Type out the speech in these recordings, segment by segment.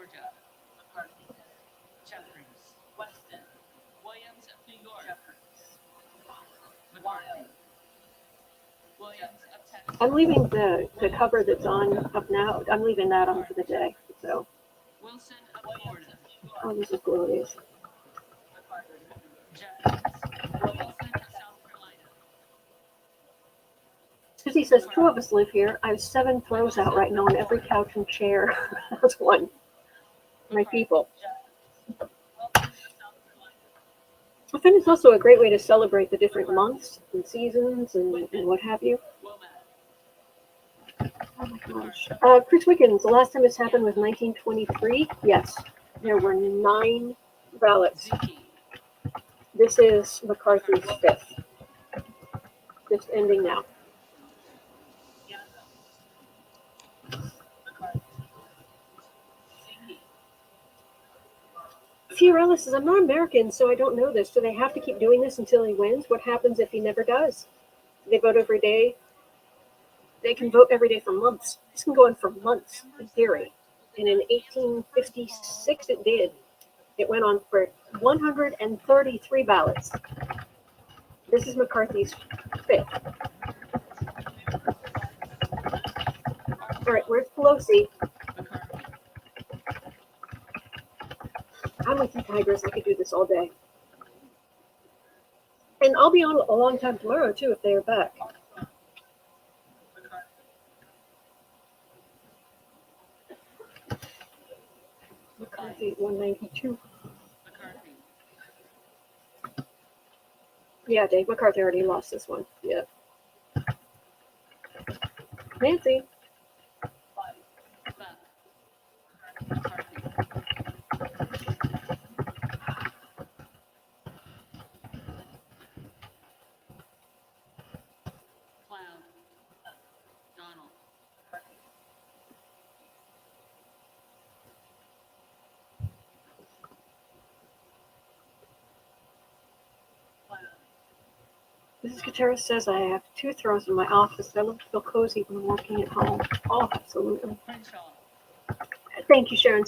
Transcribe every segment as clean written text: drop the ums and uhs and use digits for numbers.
Georgia. McCarthy. Jeffries. Weston. Williams of New York. Jeffries. McCarthy. Williams of Texas. I'm leaving the cover that's on up now. I'm leaving that on for the day. So. Wilson of Florida. Oh, this is glorious. Jeffries. Wilson of South Carolina. Susie says, 2 of us live here. I have 7 throws out right now on every couch and chair. That's one. My people. I find it's also a great way to celebrate the different months and seasons and what have you. Oh my gosh. Chris Wickens, the last time this happened was 1923. Yes, there were 9 ballots. This is McCarthy's 5th. Just ending now. Fiorella says, I'm not American, so I don't know this. Do they have to keep doing this until he wins? What happens if he never does? They vote every day. They can vote every day for months. This can go on for months, in theory. And in 1856, it did. It went on for 133 ballots. This is McCarthy's 5th. All right, where's Pelosi? I'm with you, Tigers. I could do this all day. And I'll be on a long time tomorrow, too, if they are back. McCarthy, 192. Yeah, Dave McCarthy already lost this one. Yeah. Nancy. Mrs. Gutierrez says I have 2 throws in my office. I love to feel cozy when working at home. Oh, absolutely. Thank you, Sharon.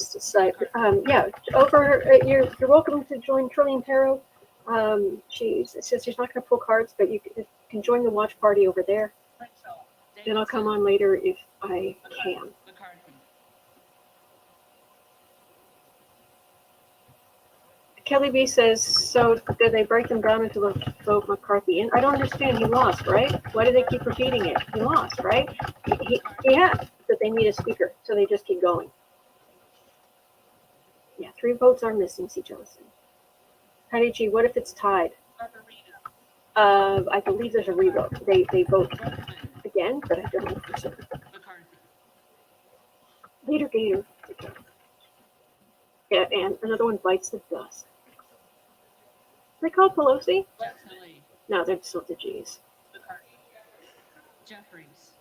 Yeah, over. You're welcome to join Trillian Tarot. It says she's not going to pull cards, but you can join the watch party over there. Then I'll come on later if I can. Kelly B says, so did they break them down into the vote McCarthy in? I don't understand. He lost, right? Why do they keep repeating it? He lost, right? Yeah, but they need a speaker, so they just keep going. Yeah, 3 votes are missing, C. Johnson. Patty G, what if it's tied? I believe there's a revote. They vote again, but I don't know for certain. Gator. Yeah, and another one bites the dust. They call Pelosi? No, they're still the G's. Jeffries.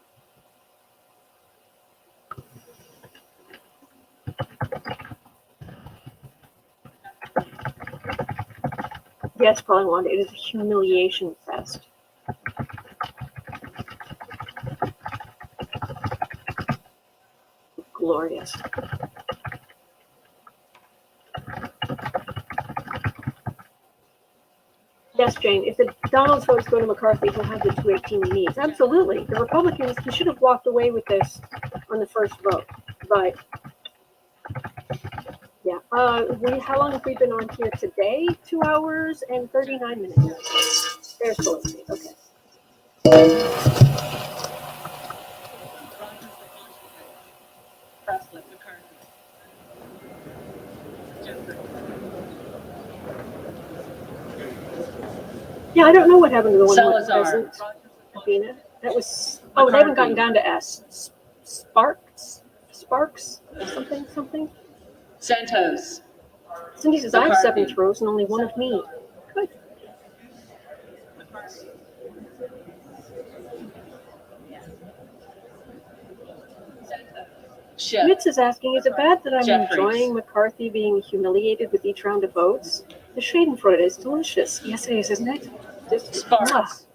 Yes, Pauline Wanda, it is a humiliation fest. Glorious. Yes, Jane, if the Donald's votes go to McCarthy, he'll have the 218 he needs. Absolutely. The Republicans, he should have walked away with this on the first vote. But, yeah. How long have we been on here today? 2 hours and 39 minutes. There's Pelosi. Okay. Yeah, I don't know what happened to the one with present. Athena. That was. Oh, they haven't gotten down to S. Sparks, something. Santos. Cindy says I have 7 throws and only 1 of me. Good. Mitz is asking, is it bad that I'm enjoying McCarthy being humiliated with each round of votes? The Schadenfreude is delicious. Yes, it is, isn't it? Just Sparks.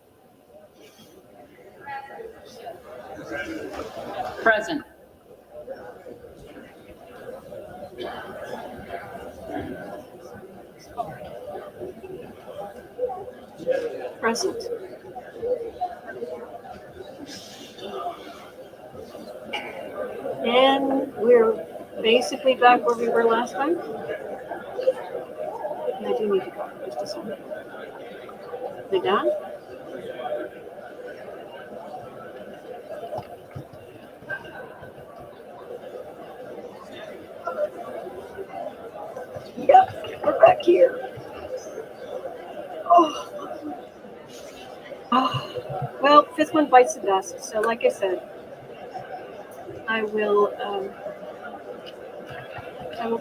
Present. present. And we're basically back where we were last time. And I do need to go just a second. They done? Yep, we're back here. Oh. Well, fifth one bites the dust. So, like I said, I will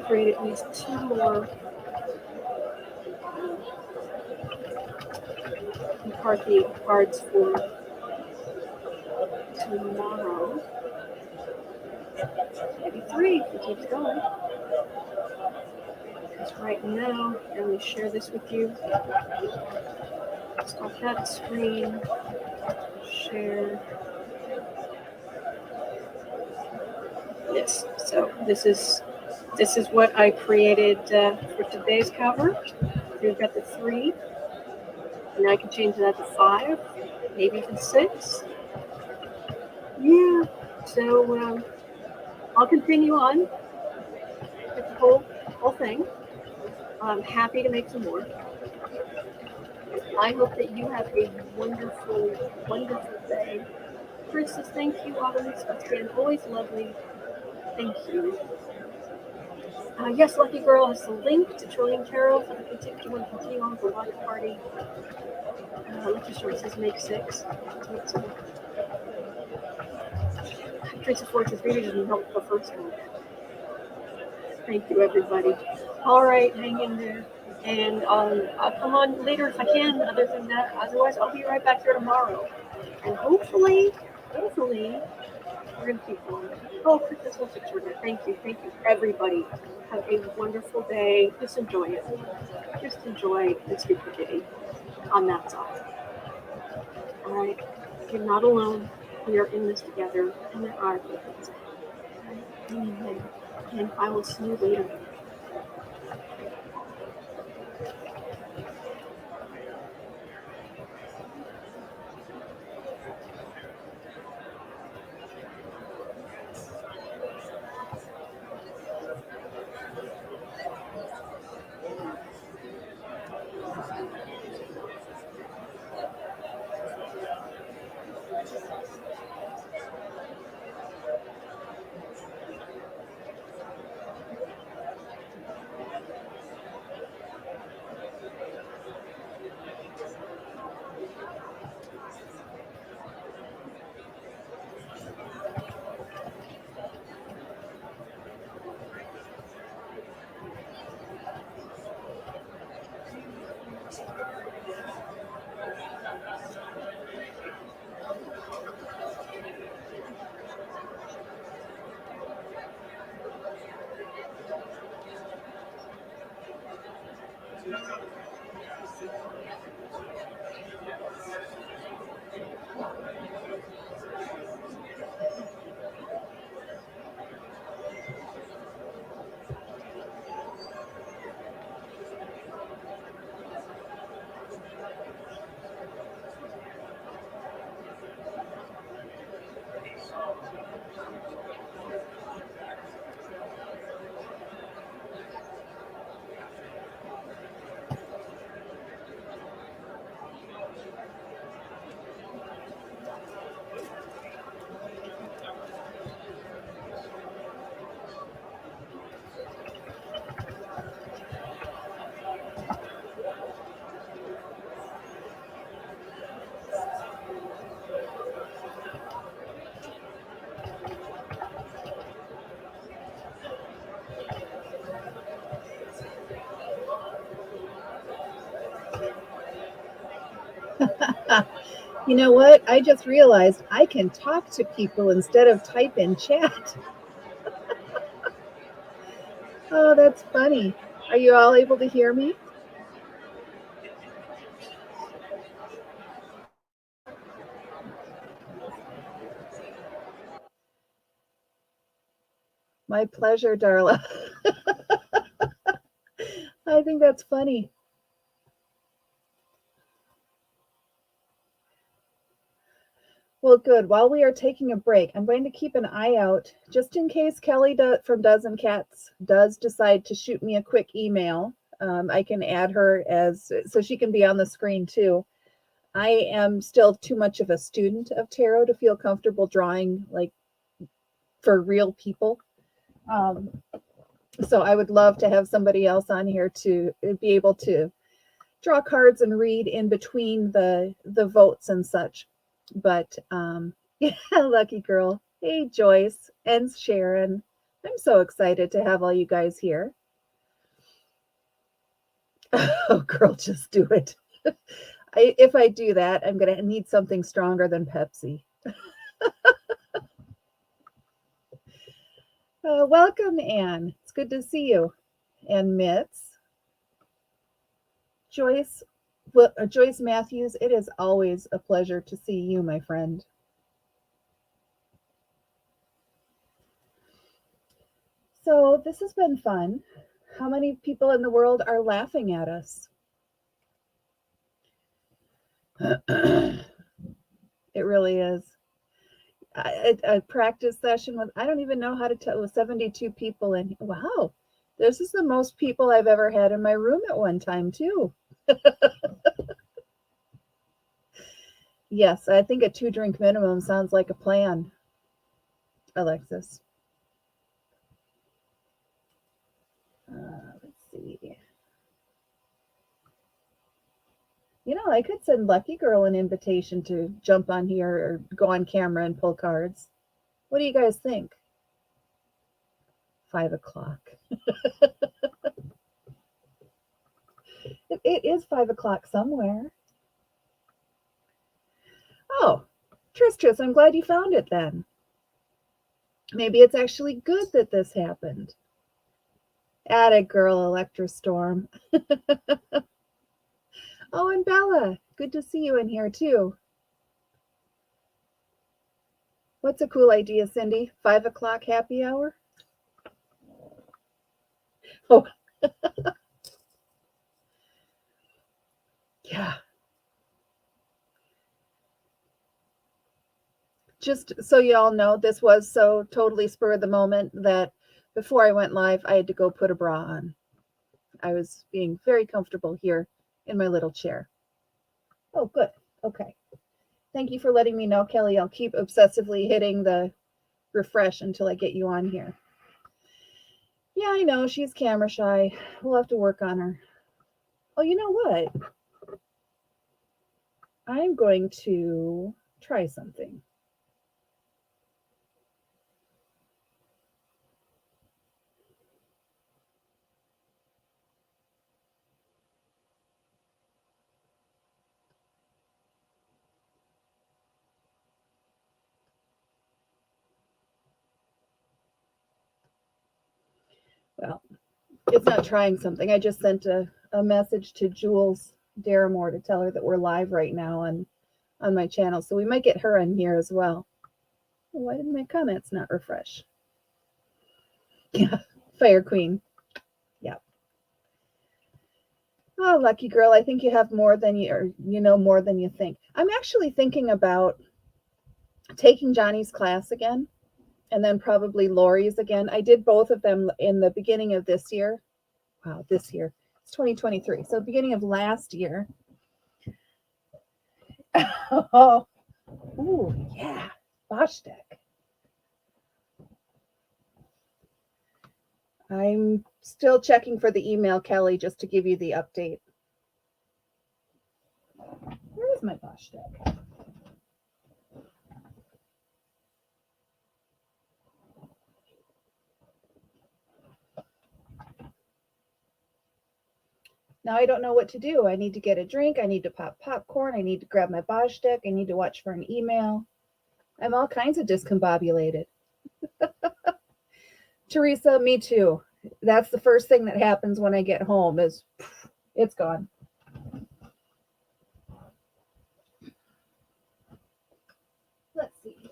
create at least 2 more McCarthy cards for tomorrow. Maybe 3 if it keeps going. Because right now, let me share this with you. Stop that screen. Share this. So this is what I created for today's cover. We've got the 3, and I can change that to 5, maybe even 6. Yeah. So I'll continue on with the whole thing. I'm happy to make some more. I hope that you have a wonderful, wonderful day. Princess, thank you always. It's been always lovely. Thank you. Yes, Lucky Girl has the link to Trillium Tarot for the if you want to continue on with the watch party. Lucky Short says make 6. Prince of Fortunes really didn't help the first one. Thank you, everybody. All right, hang in there. And I'll come on later if I can. Other than that, otherwise, I'll be right back here tomorrow. And hopefully, we're going to keep going. Oh, Princess was extraordinary. Thank you, everybody. Have a wonderful day. Just enjoy it. Just enjoy the stupidity on that side. All right, you're not alone. We are in this together, and there are good things. All right, and I will see you later. You know what? I just realized I can talk to people instead of type in chat. Oh, that's funny. Are you all able to hear me? My pleasure, Darla. I think that's funny. Well, good. While we are taking a break, I'm going to keep an eye out just in case Kelly from Dozen Cats does decide to shoot me a quick email. I can add her as so she can be on the screen too. I am still too much of a student of tarot to feel comfortable drawing like for real people. So I would love to have somebody else on here to be able to draw cards and read in between the votes and such. But yeah, lucky girl. Hey, Joyce and Sharon. I'm so excited to have all you guys here. Oh, girl, just do it. If I do that, I'm going to need something stronger than Pepsi. Welcome, Anne. It's good to see you. And Mitz. Joyce, Joyce Matthews, it is always a pleasure to see you, my friend. So this has been fun. How many people in the world are laughing at us? It really is. A practice session with, I don't even know how to tell, with 72 people in. Wow, this is the most people I've ever had in my room at one time, too. Yes, I think a 2-drink minimum sounds like a plan, Alexis. Let's see. You know, I could send Lucky Girl an invitation to jump on here or go on camera and pull cards. What do you guys think? 5 o'clock. It is 5 o'clock somewhere. Oh, Tris, I'm glad you found it then. Maybe it's actually good that this happened. Atta girl, Electrostorm. Oh, and Bella, good to see you in here too. What's a cool idea, Cindy? 5 o'clock happy hour? Oh, yeah. Just so you all know, this was so totally spur of the moment that before I went live, I had to go put a bra on. I was being very comfortable here in my little chair. Oh, good. Okay. Thank you for letting me know, Kelly. I'll keep obsessively hitting the refresh until I get you on here. Yeah, I know. She's camera shy. We'll have to work on her. Oh, you know what? I'm going to try something. Well, it's not trying something. I just sent a message to Jules Daramore to tell her that we're live right now on my channel. So we might get her in here as well. Why did my comments not refresh? Yeah, Fire Queen. Yeah. Oh, lucky girl. I think you have more than you know more than you think. I'm actually thinking about taking Johnny's class again and then probably Lori's again. I did both of them in the beginning of this year. Wow, this year. It's 2023. So beginning of last year. Oh, ooh, yeah. Bosch deck. I'm still checking for the email, Kelly, just to give you the update. Where is my Bosch deck? Now I don't know what to do. I need to get a drink. I need to pop popcorn. I need to grab my Bosch deck. I need to watch for an email. I'm all kinds of discombobulated. Teresa, me too. That's the first thing that happens when I get home is it's gone. Let's see here.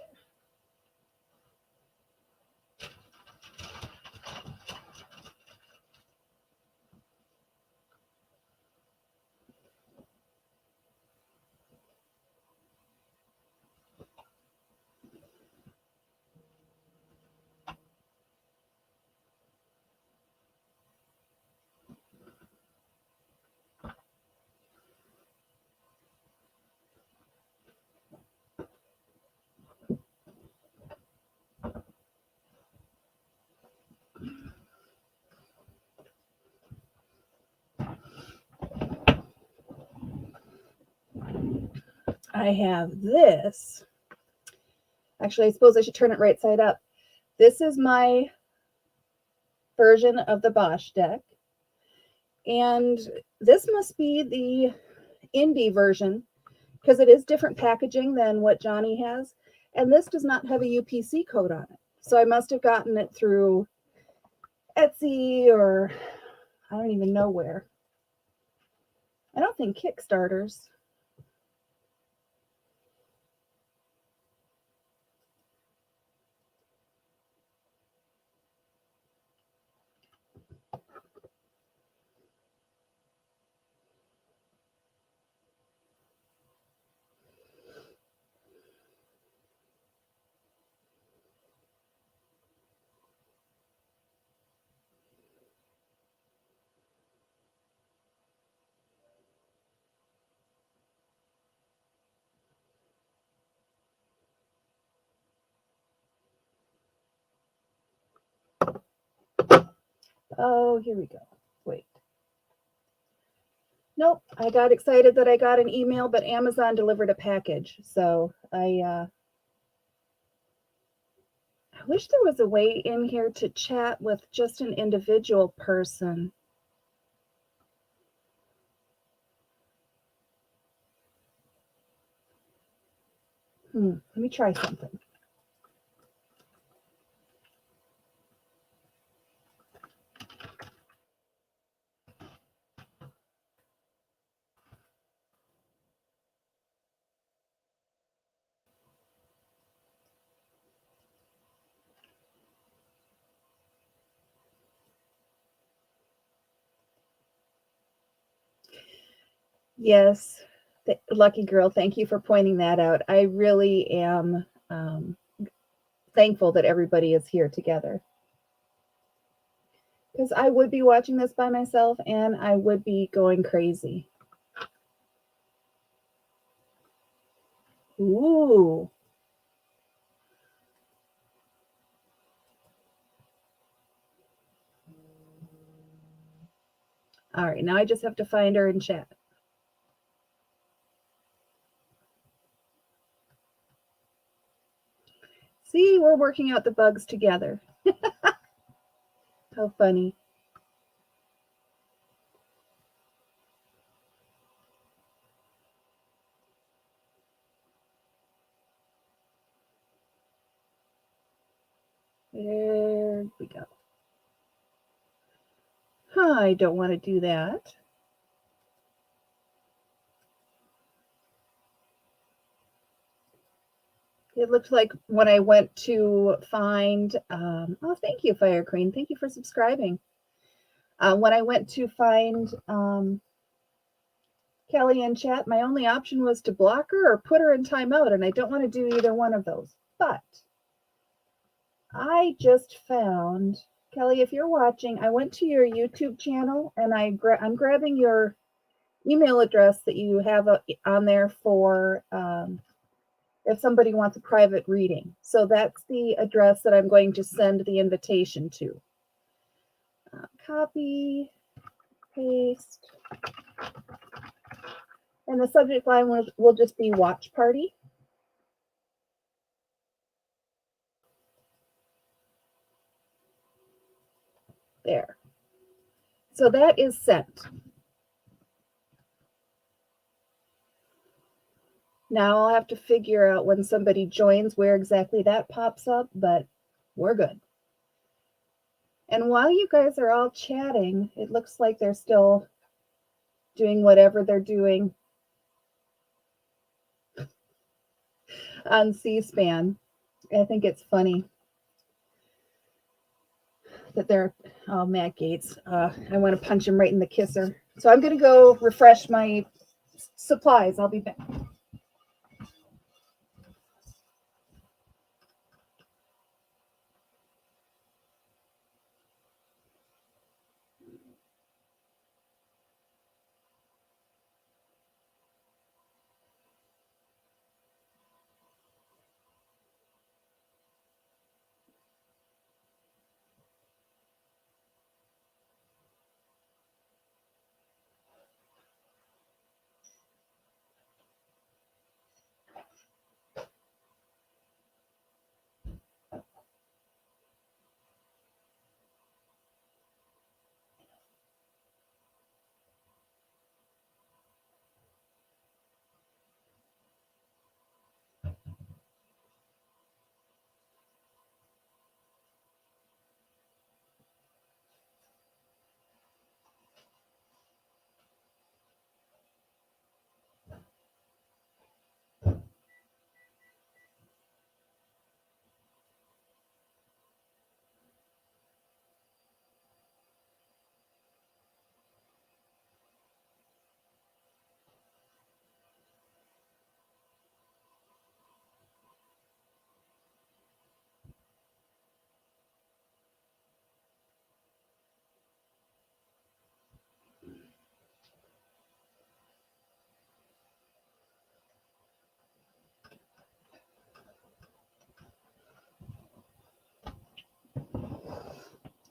I have this. Actually, I suppose I should turn it right side up. This is my version of the Bosch deck. And this must be the indie version because it is different packaging than what Johnny has. And this does not have a UPC code on it. So I must have gotten it through Etsy or I don't even know where. I don't think Kickstarters. Oh, here we go. Wait. Nope, I got excited that I got an email, but Amazon delivered a package. So I wish there was a way in here to chat with just an individual person. Let me try something. Yes, lucky girl, thank you for pointing that out. I really am thankful that everybody is here together. Because I would be watching this by myself and I would be going crazy. Ooh. All right, now I just have to find her in chat. See, we're working out the bugs together. How funny. There we go. I don't want to do that. It looked like when I went to find, oh, thank you, Fire Queen. Thank you for subscribing. When I went to find Kelly in chat, my only option was to block her or put her in timeout, and I don't want to do either one of those. But I just found, Kelly, if you're watching, I went to your YouTube channel, and I'm grabbing your email address that you have on there for if somebody wants a private reading. So that's the address that I'm going to send the invitation to. Copy, paste. And the subject line will just be watch party. There. So that is sent. Now I'll have to figure out when somebody joins where exactly that pops up, but we're good. And while you guys are all chatting, it looks like they're still doing whatever they're doing on C-SPAN. I think it's funny that they're, oh, Matt Gates. I want to punch him right in the kisser. So I'm going to go refresh my supplies. I'll be back.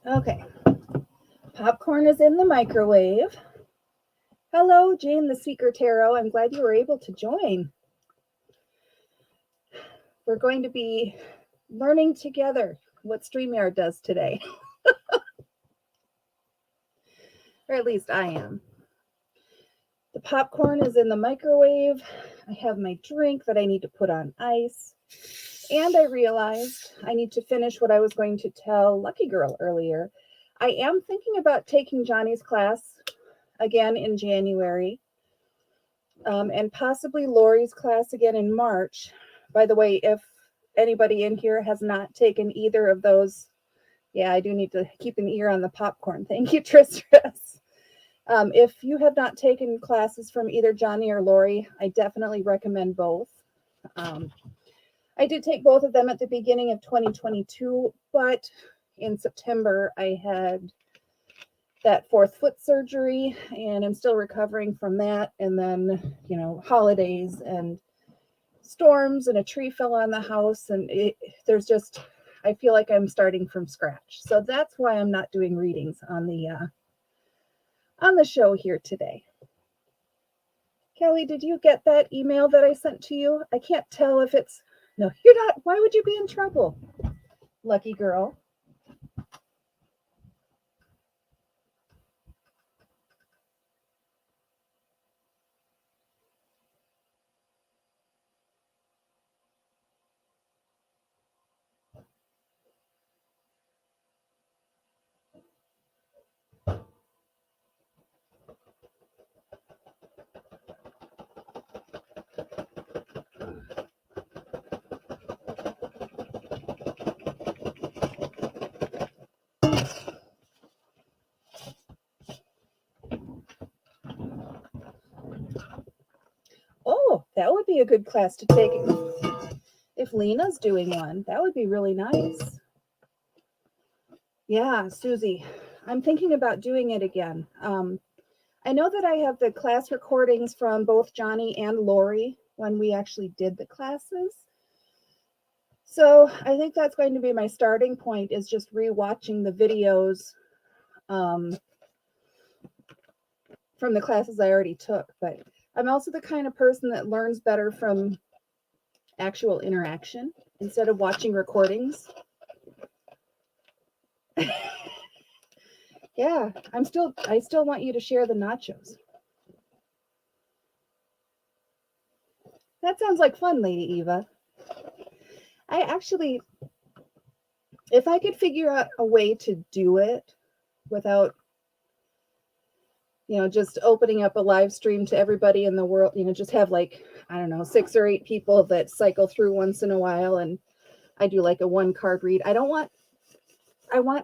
Okay. Popcorn is in the microwave. Hello, Jane the Seeker Tarot. I'm glad you were able to join. We're going to be learning together what StreamYard does today. Or at least I am. The popcorn is in the microwave. I have my drink that I need to put on ice. And I realized I need to finish what I was going to tell Lucky Girl earlier. I am thinking about taking Johnny's class again in January, and possibly Lori's class again in March. By the way, if anybody in here has not taken either of those, yeah, I do need to keep an ear on the popcorn. Thank you, Tristras. If you have not taken classes from either Johnny or Lori, I definitely recommend both. I did take both of them at the beginning of 2022, but in September I had that 4th foot surgery and I'm still recovering from that. And then, holidays and storms and a tree fell on the house and I feel like I'm starting from scratch. So that's why I'm not doing readings on the show here today. Kelly, did you get that email that I sent to you? I can't tell if it's, no, you're not. Why would you be in trouble? Lucky girl. Oh, that would be a good class to take. If Lena's doing one, that would be really nice. Yeah, Susie, I'm thinking about doing it again. I know that I have the class recordings from both Johnny and Lori when we actually did the classes. So I think that's going to be my starting point, is just rewatching the videos from the classes I already took. But I'm also the kind of person that learns better from actual interaction instead of watching recordings. Yeah, I still want you to share the nachos. That sounds like fun, Lady Eva. I actually, if I could figure out a way to do it without, just opening up a live stream to everybody in the world, just have 6 or 8 people that cycle through once in a while and I do like a 1 card read. I want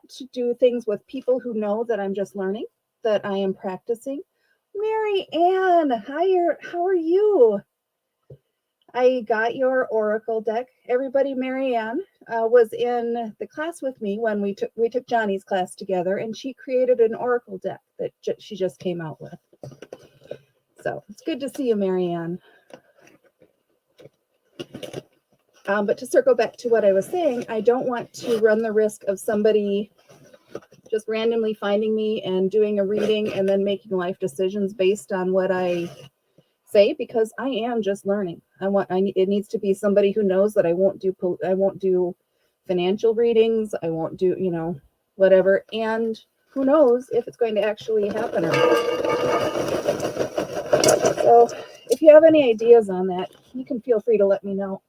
to do things with people who know that I'm just learning, that I am practicing. Mary Ann, how are you? I got your Oracle deck. Everybody, Mary Ann was in the class with me when we took Johnny's class together, and she created an Oracle deck that she just came out with. So it's good to see you, Mary Ann. But to circle back to what I was saying, I don't want to run the risk of somebody just randomly finding me and doing a reading and then making life decisions based on what I say, because I am just learning. It needs to be somebody who knows that I won't do financial readings. I won't do, whatever. And who knows if it's going to actually happen or not. So if you have any ideas on that, you can feel free to let me know.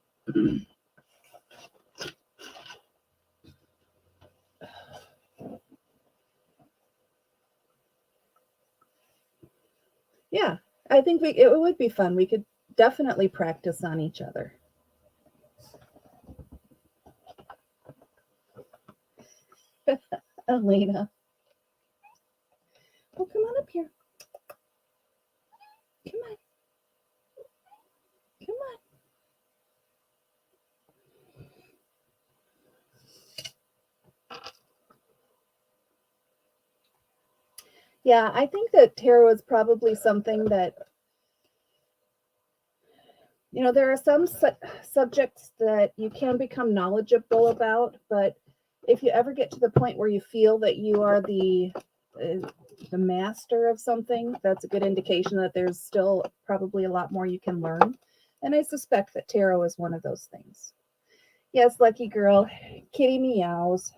Yeah, I think it would be fun. We could definitely practice on each other. Elena. Oh, come on up here. Come on. Come on. Yeah, I think that tarot is probably something that, there are some subjects that you can become knowledgeable about, but if you ever get to the point where you feel that you are the master of something, that's a good indication that there's still probably a lot more you can learn. And I suspect that tarot is one of those things. Yes, lucky girl. Kitty meows.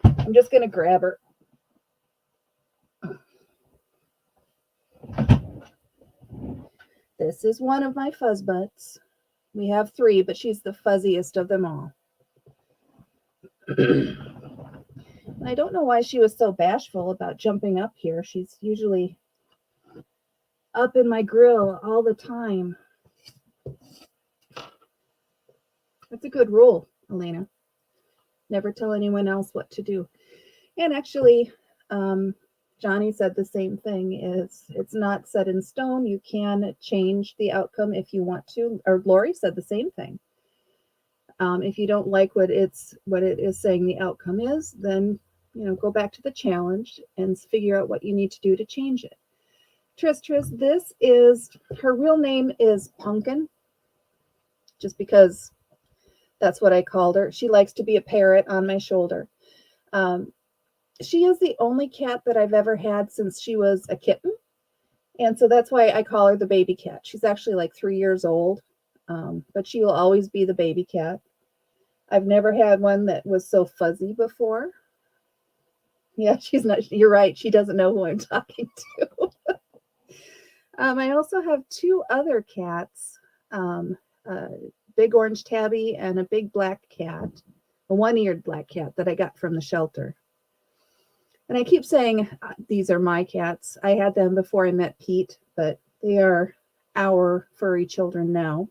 I'm just going to grab her. This is one of my fuzz butts. We have 3, but she's the fuzziest of them all. And I don't know why she was so bashful about jumping up here. She's usually up in my grill all the time. That's a good rule, Elena. Never tell anyone else what to do. And actually, Johnny said the same thing. It's not set in stone. You can change the outcome if you want to. Or Lori said the same thing. If you don't like what it is saying the outcome is, then go back to the challenge and figure out what you need to do to change it. Tris, this is her real name is Pumpkin, just because that's what I called her. She likes to be a parrot on my shoulder. She is the only cat that I've ever had since she was a kitten. And so that's why I call her the baby cat. She's actually like 3 years old, but she will always be the baby cat. I've never had one that was so fuzzy before. Yeah, she's not, you're right. She doesn't know who I'm talking to. I also have 2 other cats, a big orange tabby and a big black cat, a one-eared black cat that I got from the shelter. And I keep saying these are my cats. I had them before I met Pete, but they are our furry children now.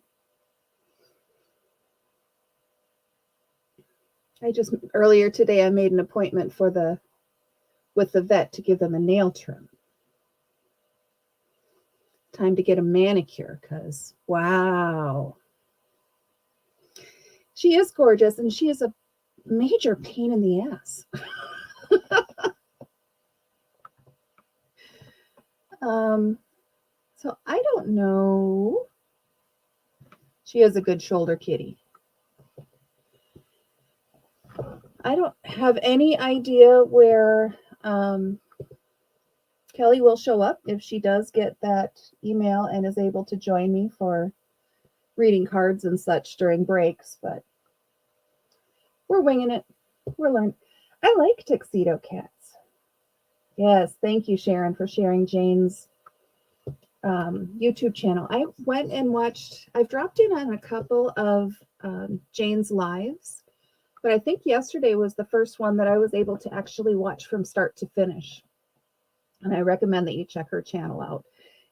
Earlier today, I made an appointment with the vet to give them a nail trim. Time to get a manicure, because wow. She is gorgeous, and she is a major pain in the ass. So I don't know. She is a good shoulder kitty. I don't have any idea where Kelly will show up if she does get that email and is able to join me for reading cards and such during breaks, but we're winging it. We're learning. I like tuxedo cats. Yes, thank you, Sharon, for sharing Jane's YouTube channel. I went and watched, I've dropped in on a couple of Jane's lives, but I think yesterday was the first one that I was able to actually watch from start to finish. And I recommend that you check her channel out.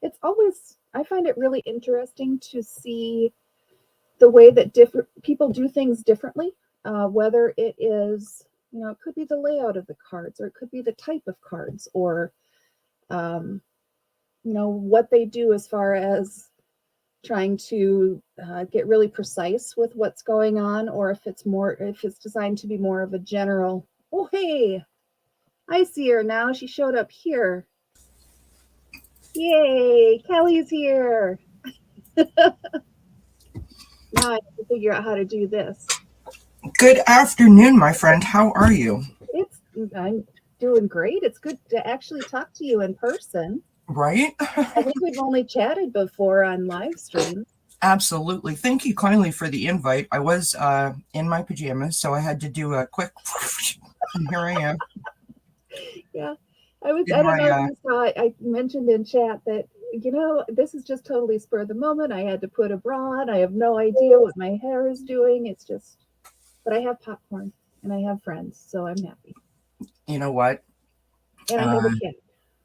It's always, I find it really interesting to see the way that different people do things differently, whether it is, it could be the layout of the cards, or it could be the type of cards, or, what they do as far as trying to get really precise with what's going on, or if it's designed to be more of a general, oh, hey, I see her now. She showed up here. Yay, Kelly's here. Now I have to figure out how to do this. Good afternoon, my friend. How are you? I'm doing great. It's good to actually talk to you in person. Right? I think we've only chatted before on live stream. Absolutely. Thank you kindly for the invite. I was in my pajamas, so I had to do a quick, and here I am. Yeah. I don't know if you saw, I mentioned in chat that, this is just totally spur of the moment. I had to put a bra on. I have no idea what my hair is doing. It's just, but I have popcorn and I have friends, so I'm happy. You know what? And I have a cat.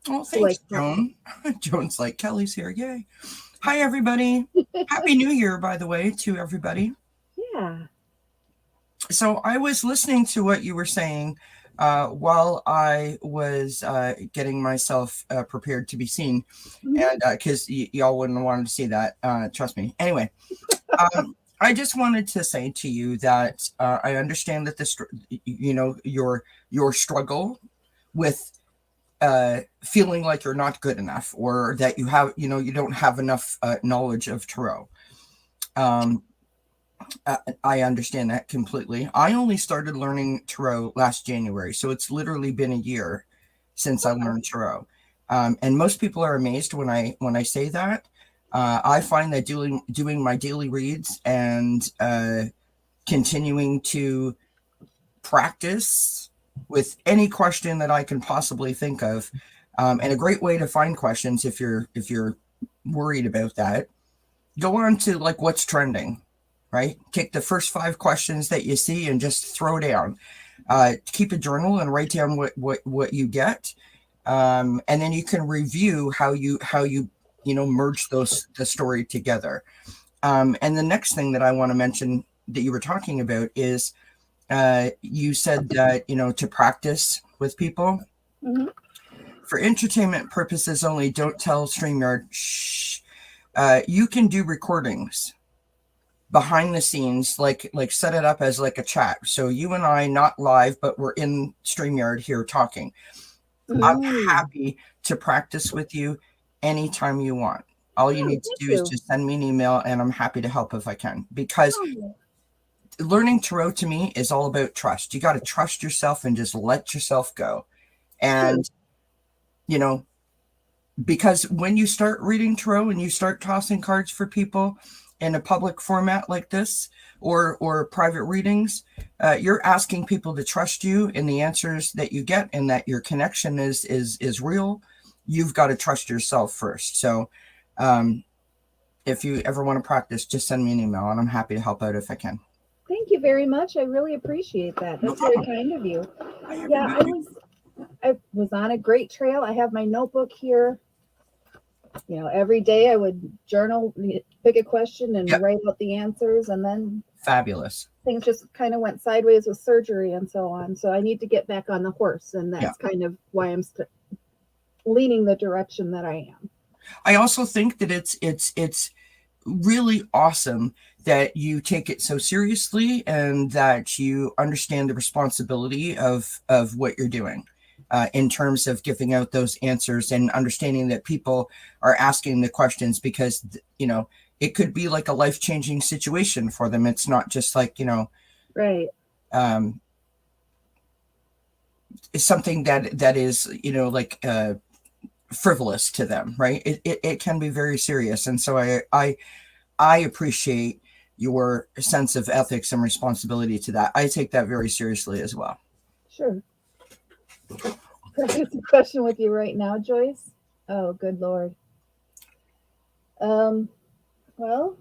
Oh, thanks, Joan. Joan's like, Kelly's here. Yay. Hi, everybody. Happy New Year, by the way, to everybody. Yeah. So I was listening to what you were saying while I was getting myself prepared to be seen. Mm-hmm. And because y'all wouldn't have wanted to see that. Trust me. Anyway, I just wanted to say to you that I understand that your struggle with feeling like you're not good enough, or that you don't have enough knowledge of tarot. I understand that completely. I only started learning tarot last January, so it's literally been a year since I learned tarot. And most people are amazed when I say that. I find that doing my daily reads and continuing to practice with any question that I can possibly think of, and a great way to find questions if you're worried about that, go on to like what's trending, right? Take the first 5 questions that you see and just throw down. Keep a journal and write down what you get, and then you can review how you merge the story together. And the next thing that I want to mention that you were talking about is you said that to practice with people. Mhm. For entertainment purposes only. Don't tell StreamYard. Shh. You can do recordings behind the scenes, like set it up as like a chat. So you and I, not live, but we're in StreamYard here talking. I'm happy to practice with you anytime you want. All you need to do is just send me an email, and I'm happy to help if I can. Because learning tarot to me is all about trust. You got to trust yourself and just let yourself go. And, because when you start reading tarot and you start tossing cards for people in a public format like this, or private readings, you're asking people to trust you in the answers that you get, and that your connection is real. You've got to trust yourself first. So if you ever want to practice, just send me an email, and I'm happy to help out if I can. Thank you very much. I really appreciate that. That's very kind of you. Yeah, I was on a great trail. I have my notebook here. Every day I would journal, pick a question and write out the answers, and then fabulous. Things just kind of went sideways with surgery and so on. So I need to get back on the horse, and that's kind of why I'm leaning the direction that I am. I also think that it's really awesome that you take it so seriously, and that you understand the responsibility of what you're doing. In terms of giving out those answers, and understanding that people are asking the questions because, it could be like a life-changing situation for them. It's not just like, right. It's something that is, like frivolous to them, right? It can be very serious. And so I appreciate your sense of ethics and responsibility to that. I take that very seriously as well. Sure. Practice a question with you right now, Joyce. Oh, good Lord. Well.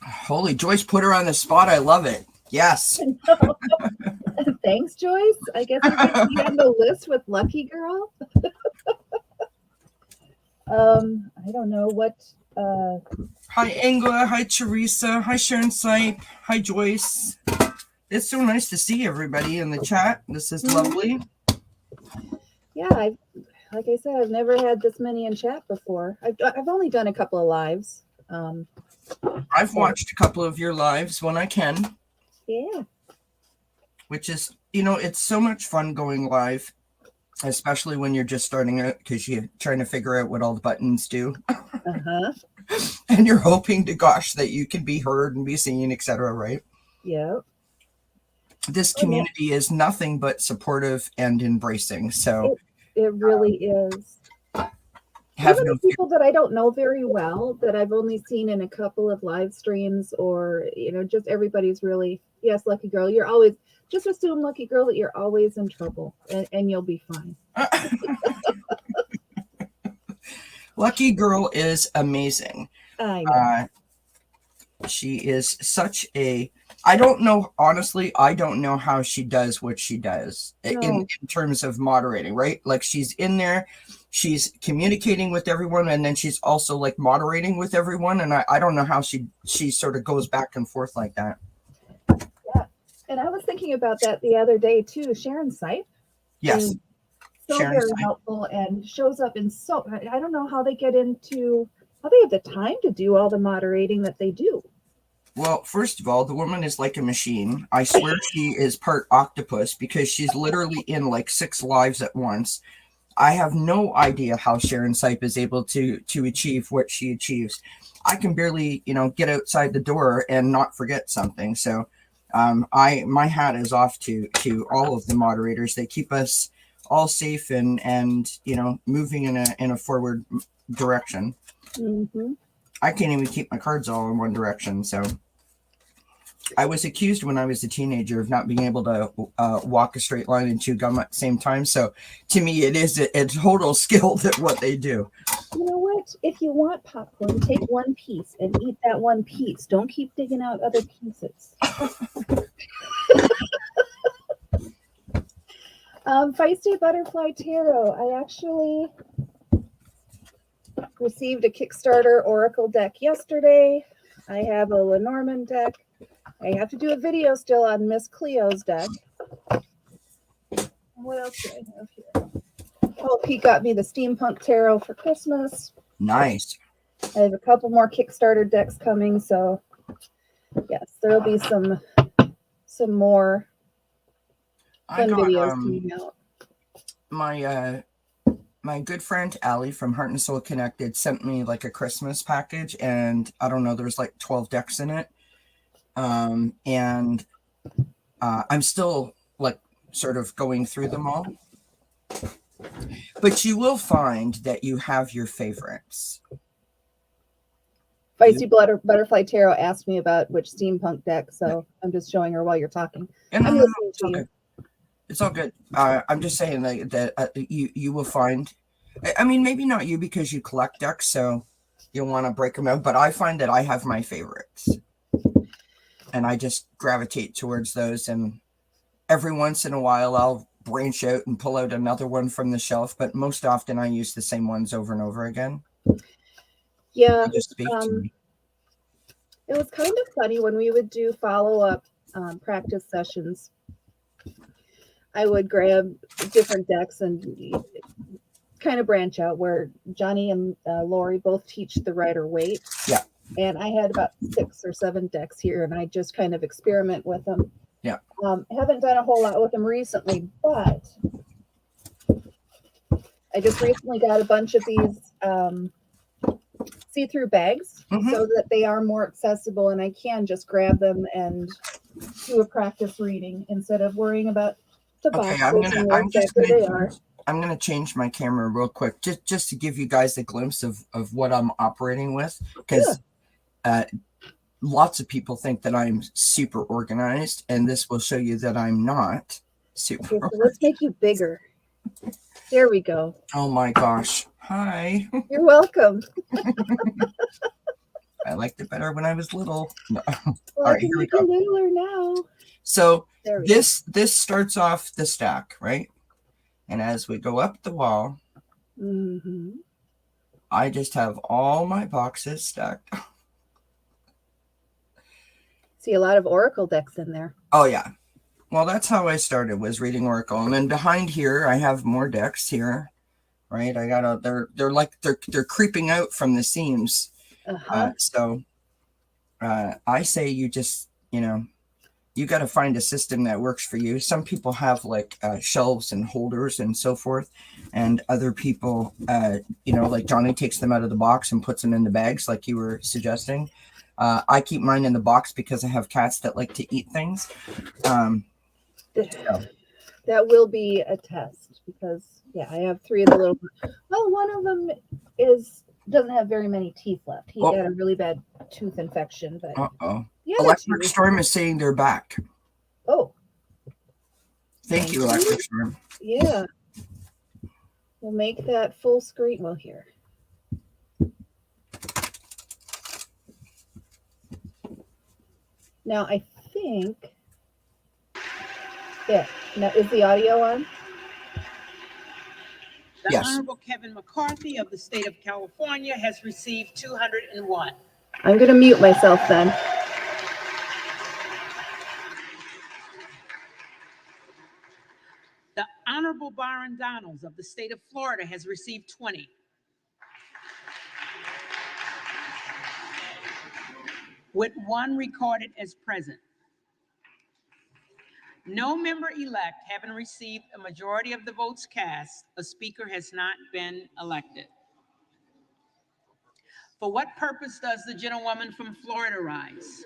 Holy, Joyce put her on the spot. I love it. Yes. Thanks, Joyce. I guess I'm going to be on the list with Lucky Girl. I don't know what. Hi, Angela. Hi, Teresa. Hi, Sharon Sipe. Hi, Joyce. It's so nice to see everybody in the chat. This is lovely. Yeah, like I said, I've never had this many in chat before. I've only done a couple of lives. I've watched a couple of your lives when I can. Yeah. Which is, it's so much fun going live, especially when you're just starting out, because you're trying to figure out what all the buttons do. Uh-huh. And you're hoping to gosh that you can be heard and be seen, etc., right? Yeah. This community is nothing but supportive and embracing. So it really is. Even the people that I don't know very well, that I've only seen in a couple of live streams, or just everybody's really, yes, Lucky Girl, you're always, just assume, Lucky Girl, that you're always in trouble, and you'll be fine. Lucky Girl is amazing. I know. She is such a, I don't know, honestly, I don't know how she does what she does in terms of moderating, right? Like, she's in there, she's communicating with everyone, and then she's also like moderating with everyone. And I don't know how she sort of goes back and forth like that. Yeah. And I was thinking about that the other day too. Sharon Sipe. Yes. So very helpful, and shows up in I don't know how they get into, how they have the time to do all the moderating that they do. Well, first of all, the woman is like a machine. I swear she is part octopus, because she's literally in like 6 lives at once. I have no idea how Sharon Sipe is able to achieve what she achieves. I can barely, get outside the door and not forget something. So my hat is off to all of the moderators. They keep us all safe and moving in a forward direction. Mm-hmm. I can't even keep my cards all in one direction. So I was accused when I was a teenager of not being able to walk a straight line and chew gum at the same time. So to me, it is a total skill that what they do. You know what? If you want popcorn, take one piece and eat that one piece. Don't keep digging out other pieces. Feisty Butterfly Tarot. I actually received a Kickstarter Oracle deck yesterday. I have a Lenormand deck. I have to do a video still on Miss Cleo's deck. What else do I have here? Oh, Pete got me the Steampunk Tarot for Christmas. Nice. I have a couple more Kickstarter decks coming, so yes, there'll be some more fun videos coming out. My good friend Allie from Heart and Soul Connected sent me like a Christmas package, and I don't know, there's like 12 decks in it. And I'm still like sort of going through them all. But you will find that you have your favorites. Feisty Butterfly Tarot asked me about which steampunk deck, so I'm just showing her while you're talking. And I'm listening to you. Okay. It's all good. I'm just saying that you will find. I mean, maybe not you because you collect decks, so you'll want to break them out. But I find that I have my favorites, and I just gravitate towards those. And every once in a while, I'll branch out and pull out another one from the shelf. But most often, I use the same ones over and over again. Yeah, They just speak to me. It was kind of funny when we would do follow-up practice sessions. I would grab different decks and kind of branch out where Johnny and Lori both teach the Rider-Waite. Yeah. And I had about 6 or 7 decks here, and I just kind of experiment with them. Yeah. Haven't done a whole lot with them recently, but I just recently got a bunch of these see-through bags so that they are more accessible, and I can just grab them and do a practice reading instead of worrying about the boxes. I'm gonna change my camera real quick just to give you guys a glimpse of what I'm operating with, because lots of people think that I'm super organized, and this will show you that I'm not super. Okay, so let's make you bigger. There we go. Oh my gosh. Hi. You're welcome. I liked it better when I was little. No. Well, All I right, can here we make you go. littler now. So This starts off the stack, right? And as we go up the wall, I just have all my boxes stacked. See a lot of Oracle decks in there. Oh yeah. Well, that's how I started, was reading Oracle. And then behind here, I have more decks here, right? I got they're creeping out from the seams. So I say you just, you got to find a system that works for you. Some people have like shelves and holders and so forth. And other people, like Johnny takes them out of the box and puts them in the bags like you were suggesting. I keep mine in the box because I have cats that like to eat things. That will be a test because I have 3 of the little. Well, one of them doesn't have very many teeth left. He got a really bad tooth infection. But Electric Storm is saying they're back. Oh, thank you, Electric Storm. Yeah, we'll make that full screen. Well, here. Now I think. Yeah. Now, is the audio on? The Yes. Honorable Kevin McCarthy of the state of California has received 201. I'm going to mute myself then. The Honorable Byron Donalds of the state of Florida has received 20. With 1 recorded as present. No member-elect having received a majority of the votes cast, a speaker has not been elected. For what purpose does the gentlewoman from Florida rise?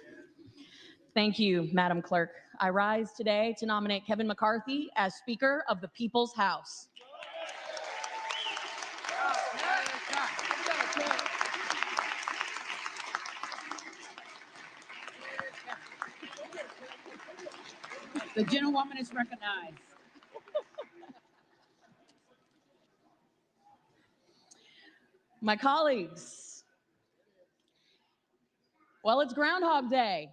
Thank you, Madam Clerk. I rise today to nominate Kevin McCarthy as Speaker of the People's House. The gentlewoman is recognized. My colleagues, well, it's Groundhog Day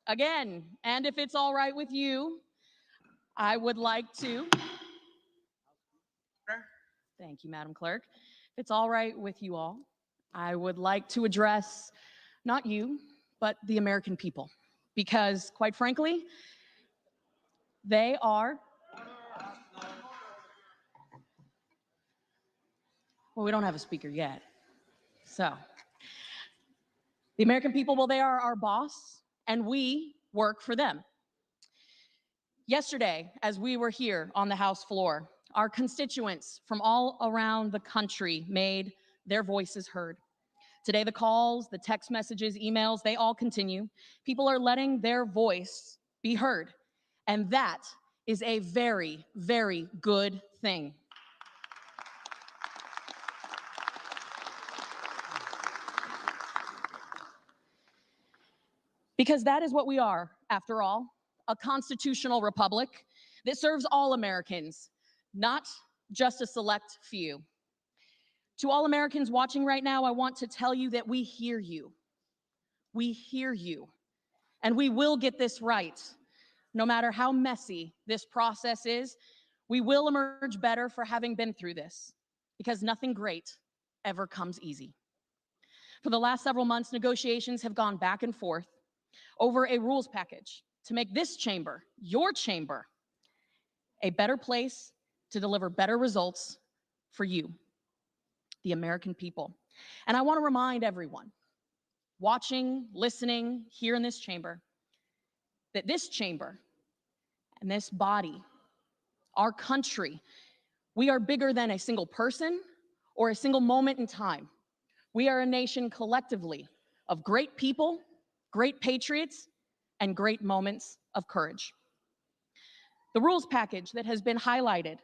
again, and if it's all right with you, I would like to, thank you, Madam Clerk. If it's all right with you all, I would like to address not you, but the American people, because quite frankly, they are, well, we don't have a speaker yet. So, the American people, well, they are our boss, and we work for them. Yesterday, as we were here on the House floor, our constituents from all around the country made their voices heard. Today, the calls, the text messages, emails, they all continue. People are letting their voice be heard, and that is a very, very good thing. Because that is what we are, after all, a constitutional republic that serves all Americans, not just a select few. To all Americans watching right now, I want to tell you that we hear you. We hear you, and we will get this right. No matter how messy this process is, we will emerge better for having been through this, because nothing great ever comes easy. For the last several months, negotiations have gone back and forth over a rules package to make this chamber, your chamber, a better place to deliver better results for you, the American people. And I want to remind everyone watching, listening here in this chamber, that this chamber and this body, our country, we are bigger than a single person or a single moment in time. We are a nation collectively of great people, great patriots, and great moments of courage. The rules package that has been highlighted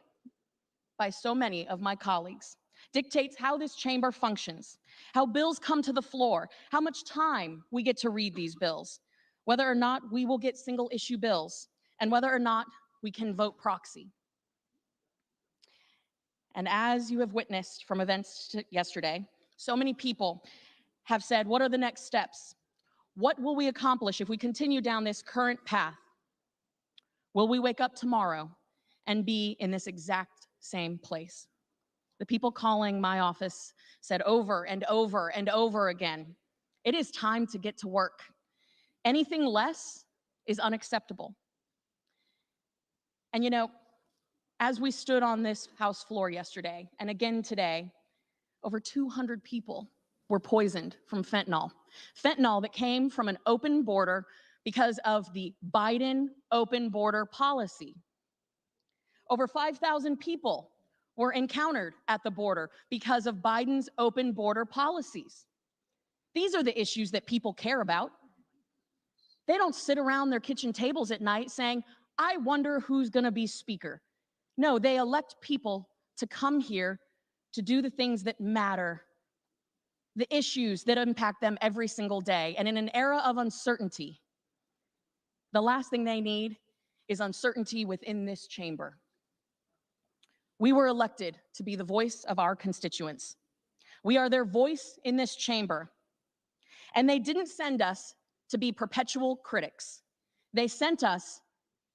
by so many of my colleagues dictates how this chamber functions, how bills come to the floor, how much time we get to read these bills, whether or not we will get single issue bills, and whether or not we can vote proxy. And as you have witnessed from events yesterday, so many people have said, what are the next steps? What will we accomplish if we continue down this current path? Will we wake up tomorrow and be in this exact same place? The people calling my office said over and over and over again, it is time to get to work. Anything less is unacceptable. And you know, as we stood on this House floor yesterday, and again today, over 200 people were poisoned from fentanyl. Fentanyl that came from an open border because of the Biden open border policy. Over 5,000 people were encountered at the border because of Biden's open border policies. These are the issues that people care about. They don't sit around their kitchen tables at night saying, I wonder who's going to be speaker. No, they elect people to come here to do the things that matter, the issues that impact them every single day. And in an era of uncertainty, the last thing they need is uncertainty within this chamber. We were elected to be the voice of our constituents. We are their voice in this chamber. And they didn't send us to be perpetual critics. They sent us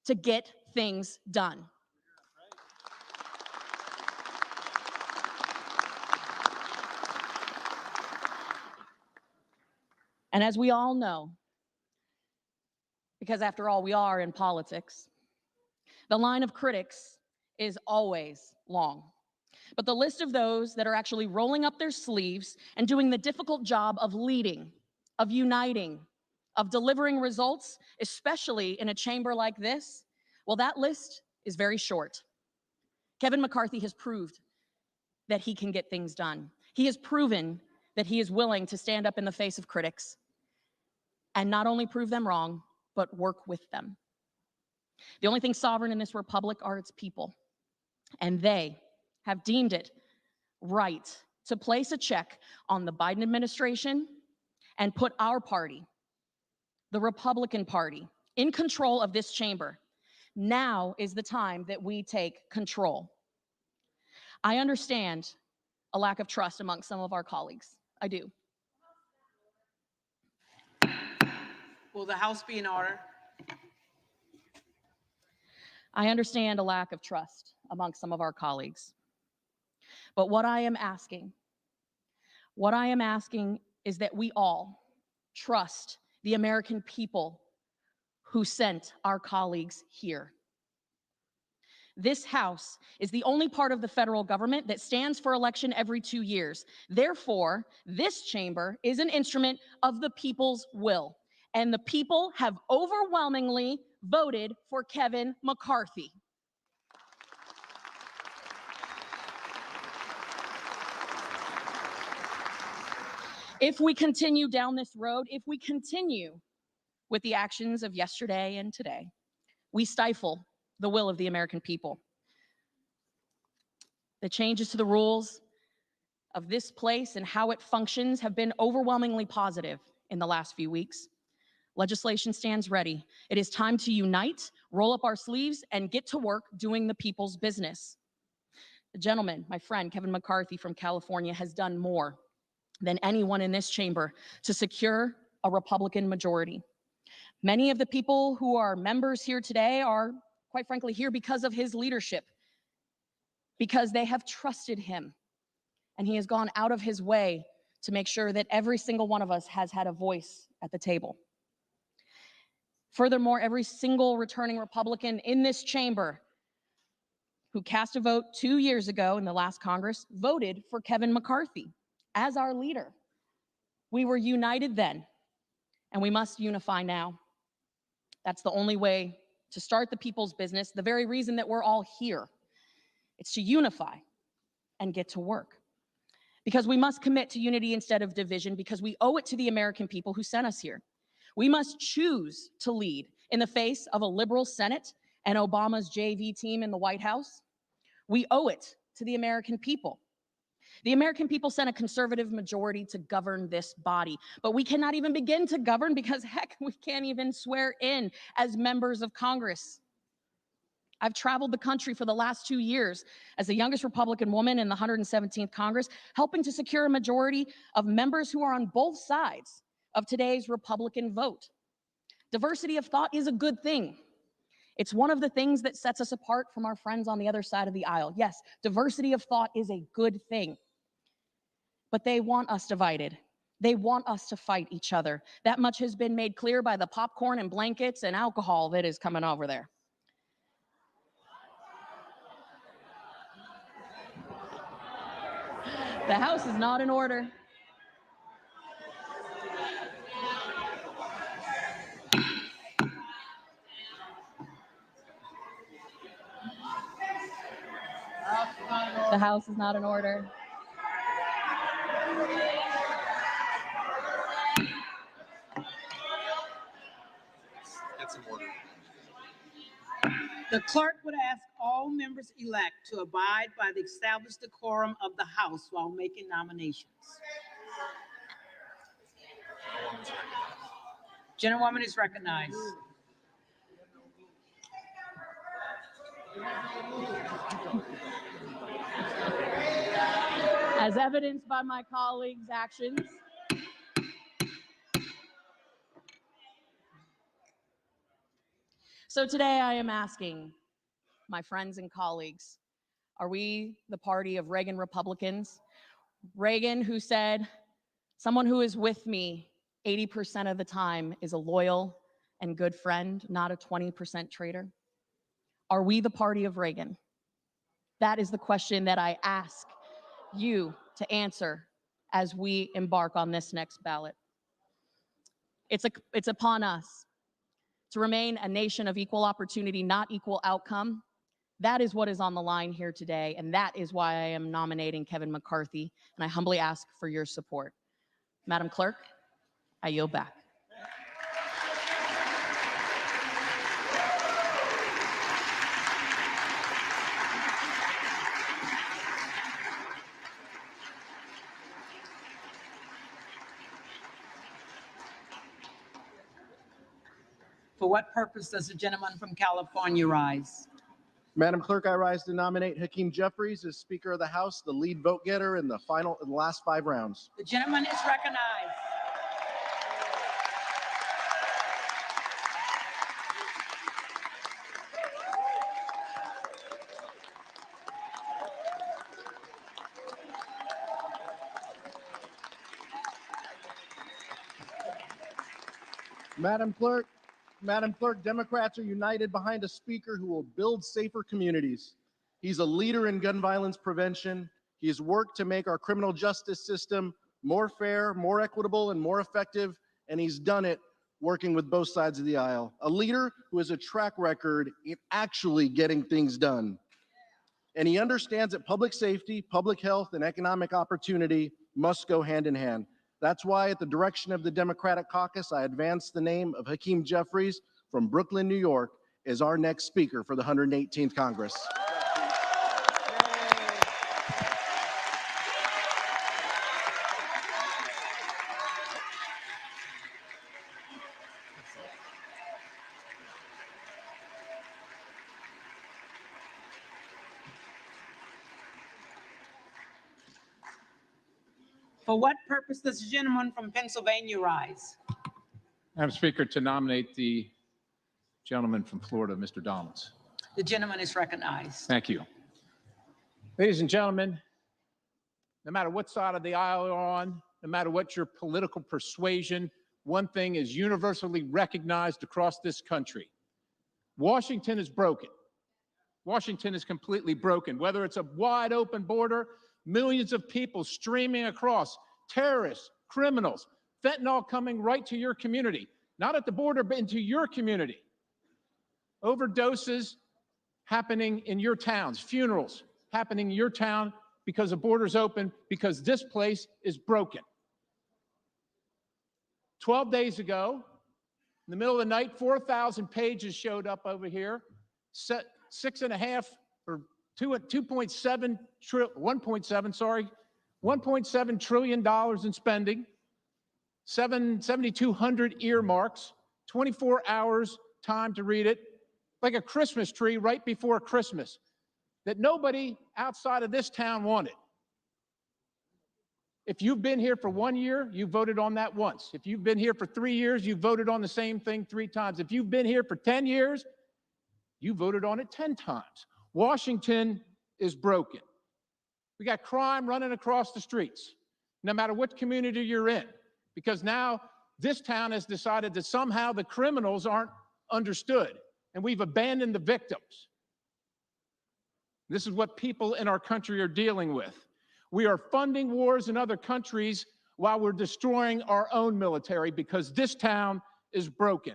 to get things done. And as we all know, because after all, we are in politics, the line of critics is always long. But the list of those that are actually rolling up their sleeves and doing the difficult job of leading, of uniting, of delivering results, especially in a chamber like this, well, that list is very short. Kevin McCarthy has proved that he can get things done. He has proven that he is willing to stand up in the face of critics and not only prove them wrong, but work with them. The only thing sovereign in this republic are its people, and they have deemed it right to place a check on the Biden administration and put our party, the Republican Party, in control of this chamber. Now is the time that we take control. I understand a lack of trust among some of our colleagues. I do. Will the House be in order? I understand a lack of trust among some of our colleagues. But what I am asking is that we all trust the American people who sent our colleagues here. This House is the only part of the federal government that stands for election every 2 years. Therefore, this chamber is an instrument of the people's will. And the people have overwhelmingly voted for Kevin McCarthy. If we continue down this road, if we continue with the actions of yesterday and today, we stifle the will of the American people. The changes to the rules of this place and how it functions have been overwhelmingly positive in the last few weeks. Legislation stands ready. It is time to unite, roll up our sleeves, and get to work doing the people's business. The gentleman, my friend, Kevin McCarthy from California, has done more than anyone in this chamber to secure a Republican majority. Many of the people who are members here today are, quite frankly, here because of his leadership, because they have trusted him, and he has gone out of his way to make sure that every single one of us has had a voice at the table. Furthermore, every single returning Republican in this chamber who cast a vote 2 years ago in the last Congress voted for Kevin McCarthy as our leader. We were united then, and we must unify now. That's the only way to start the people's business, the very reason that we're all here. It's to unify and get to work. Because we must commit to unity instead of division, because we owe it to the American people who sent us here. We must choose to lead in the face of a liberal Senate and Obama's JV team in the White House. We owe it to the American people. The American people sent a conservative majority to govern this body, but we cannot even begin to govern because, heck, we can't even swear in as members of Congress. I've traveled the country for the last 2 years as the youngest Republican woman in the 117th Congress, helping to secure a majority of members who are on both sides of today's Republican vote. Diversity of thought is a good thing. It's one of the things that sets us apart from our friends on the other side of the aisle. Yes, diversity of thought is a good thing. But they want us divided. They want us to fight each other. That much has been made clear by the popcorn and blankets and alcohol that is coming over there. The House is not in order. The House is not in order. That's in order. The clerk would ask all members-elect to abide by the established decorum of the House while making nominations. Gentlewoman is recognized. As evidenced by my colleagues' actions, so today I am asking my friends and colleagues, are we the party of Reagan Republicans? Reagan, who said, someone who is with me 80% of the time is a loyal and good friend, not a 20% traitor. Are we the party of Reagan? That is the question that I ask you to answer as we embark on this next ballot. It's upon us to remain a nation of equal opportunity, not equal outcome. That is what is on the line here today, and that is why I am nominating Kevin McCarthy, and I humbly ask for your support. Madam Clerk, I yield back. For what purpose does the gentleman from California rise? Madam Clerk, I rise to nominate Hakeem Jeffries as Speaker of the House, the lead vote getter in the last 5 rounds. The gentleman is recognized. Madam Clerk, Democrats are united behind a speaker who will build safer communities. He's a leader in gun violence prevention. He has worked to make our criminal justice system more fair, more equitable, and more effective, and he's done it working with both sides of the aisle. A leader who has a track record in actually getting things done. And he understands that public safety, public health, and economic opportunity must go hand in hand. That's why, at the direction of the Democratic caucus, I advanced the name of Hakeem Jeffries from Brooklyn, New York, as our next Speaker for the 118th Congress. For what purpose does the gentleman from Pennsylvania rise? Madam Speaker, to nominate the gentleman from Florida, Mr. Donalds. The gentleman is recognized. Thank you. Ladies and gentlemen, no matter what side of the aisle you're on, no matter what your political persuasion, one thing is universally recognized across this country. Washington is broken. Washington is completely broken. Whether it's a wide open border, millions of people streaming across, terrorists, criminals, fentanyl coming right to your community, not at the border, but into your community. Overdoses happening in your towns, funerals happening in your town because the border's open, because this place is broken. 12 days ago, in the middle of the night, 4,000 pages showed up over here, 6.5 or 1.7 trillion dollars in spending, 7,200 earmarks, 24 hours time to read it, like a Christmas tree right before Christmas, that nobody outside of this town wanted. If you've been here for 1 year, you voted on that once. If you've been here for 3 years, you voted on the same thing 3 times. If you've been here for 10 years, you voted on it 10 times. Washington is broken. We got crime running across the streets, no matter what community you're in, because now this town has decided that somehow the criminals aren't understood, and we've abandoned the victims. This is what people in our country are dealing with. We are funding wars in other countries while we're destroying our own military because this town is broken.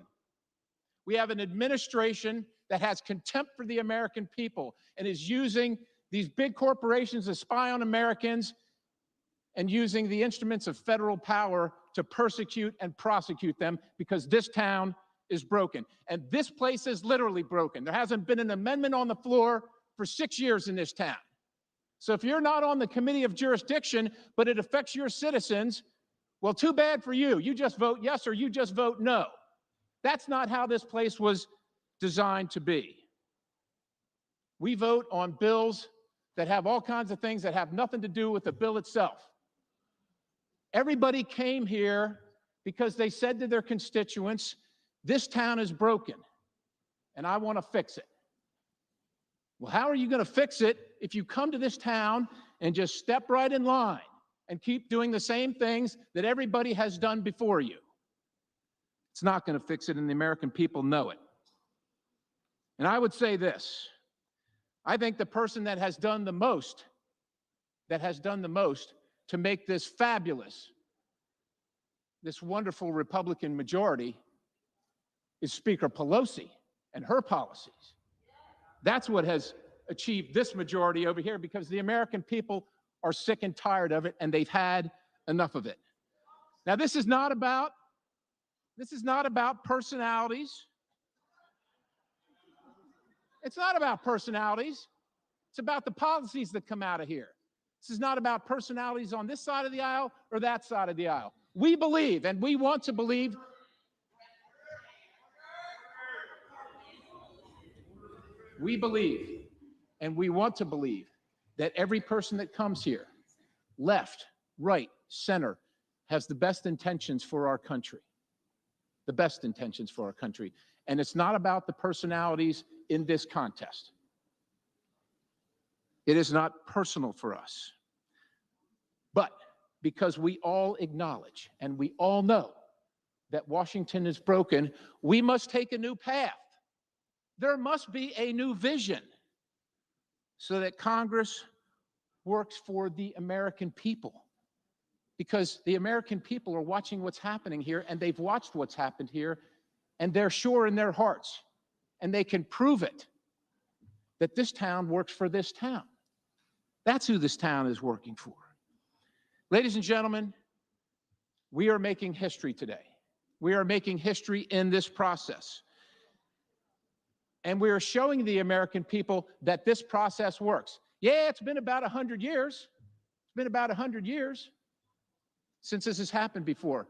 We have an administration that has contempt for the American people and is using these big corporations to spy on Americans and using the instruments of federal power to persecute and prosecute them because this town is broken. And this place is literally broken. There hasn't been an amendment on the floor for 6 years in this town. So if you're not on the committee of jurisdiction, but it affects your citizens, well, too bad for you. You just vote yes or you just vote no. That's not how this place was designed to be. We vote on bills that have all kinds of things that have nothing to do with the bill itself. Everybody came here because they said to their constituents, this town is broken and I want to fix it. Well, how are you going to fix it if you come to this town and just step right in line and keep doing the same things that everybody has done before you? It's not going to fix it, and the American people know it. And I would say this. I think the person that has done the most to make this fabulous, this wonderful Republican majority is Speaker Pelosi and her policies. That's what has achieved this majority over here because the American people are sick and tired of it and they've had enough of it. Now, this is not about personalities. It's not about personalities. It's about the policies that come out of here. This is not about personalities on this side of the aisle or that side of the aisle. We believe, and we want to believe, and we want to believe that every person that comes here, left, right, center, has the best intentions for our country. The best intentions for our country. And it's not about the personalities in this contest. It is not personal for us. But because we all acknowledge and we all know that Washington is broken, we must take a new path. There must be a new vision so that Congress works for the American people. Because the American people are watching what's happening here, and they've watched what's happened here, and they're sure in their hearts, and they can prove it, that this town works for this town. That's who this town is working for. Ladies and gentlemen, we are making history today. We are making history in this process. And we are showing the American people that this process works. Yeah, it's been about 100 years. It's been about 100 years since this has happened before.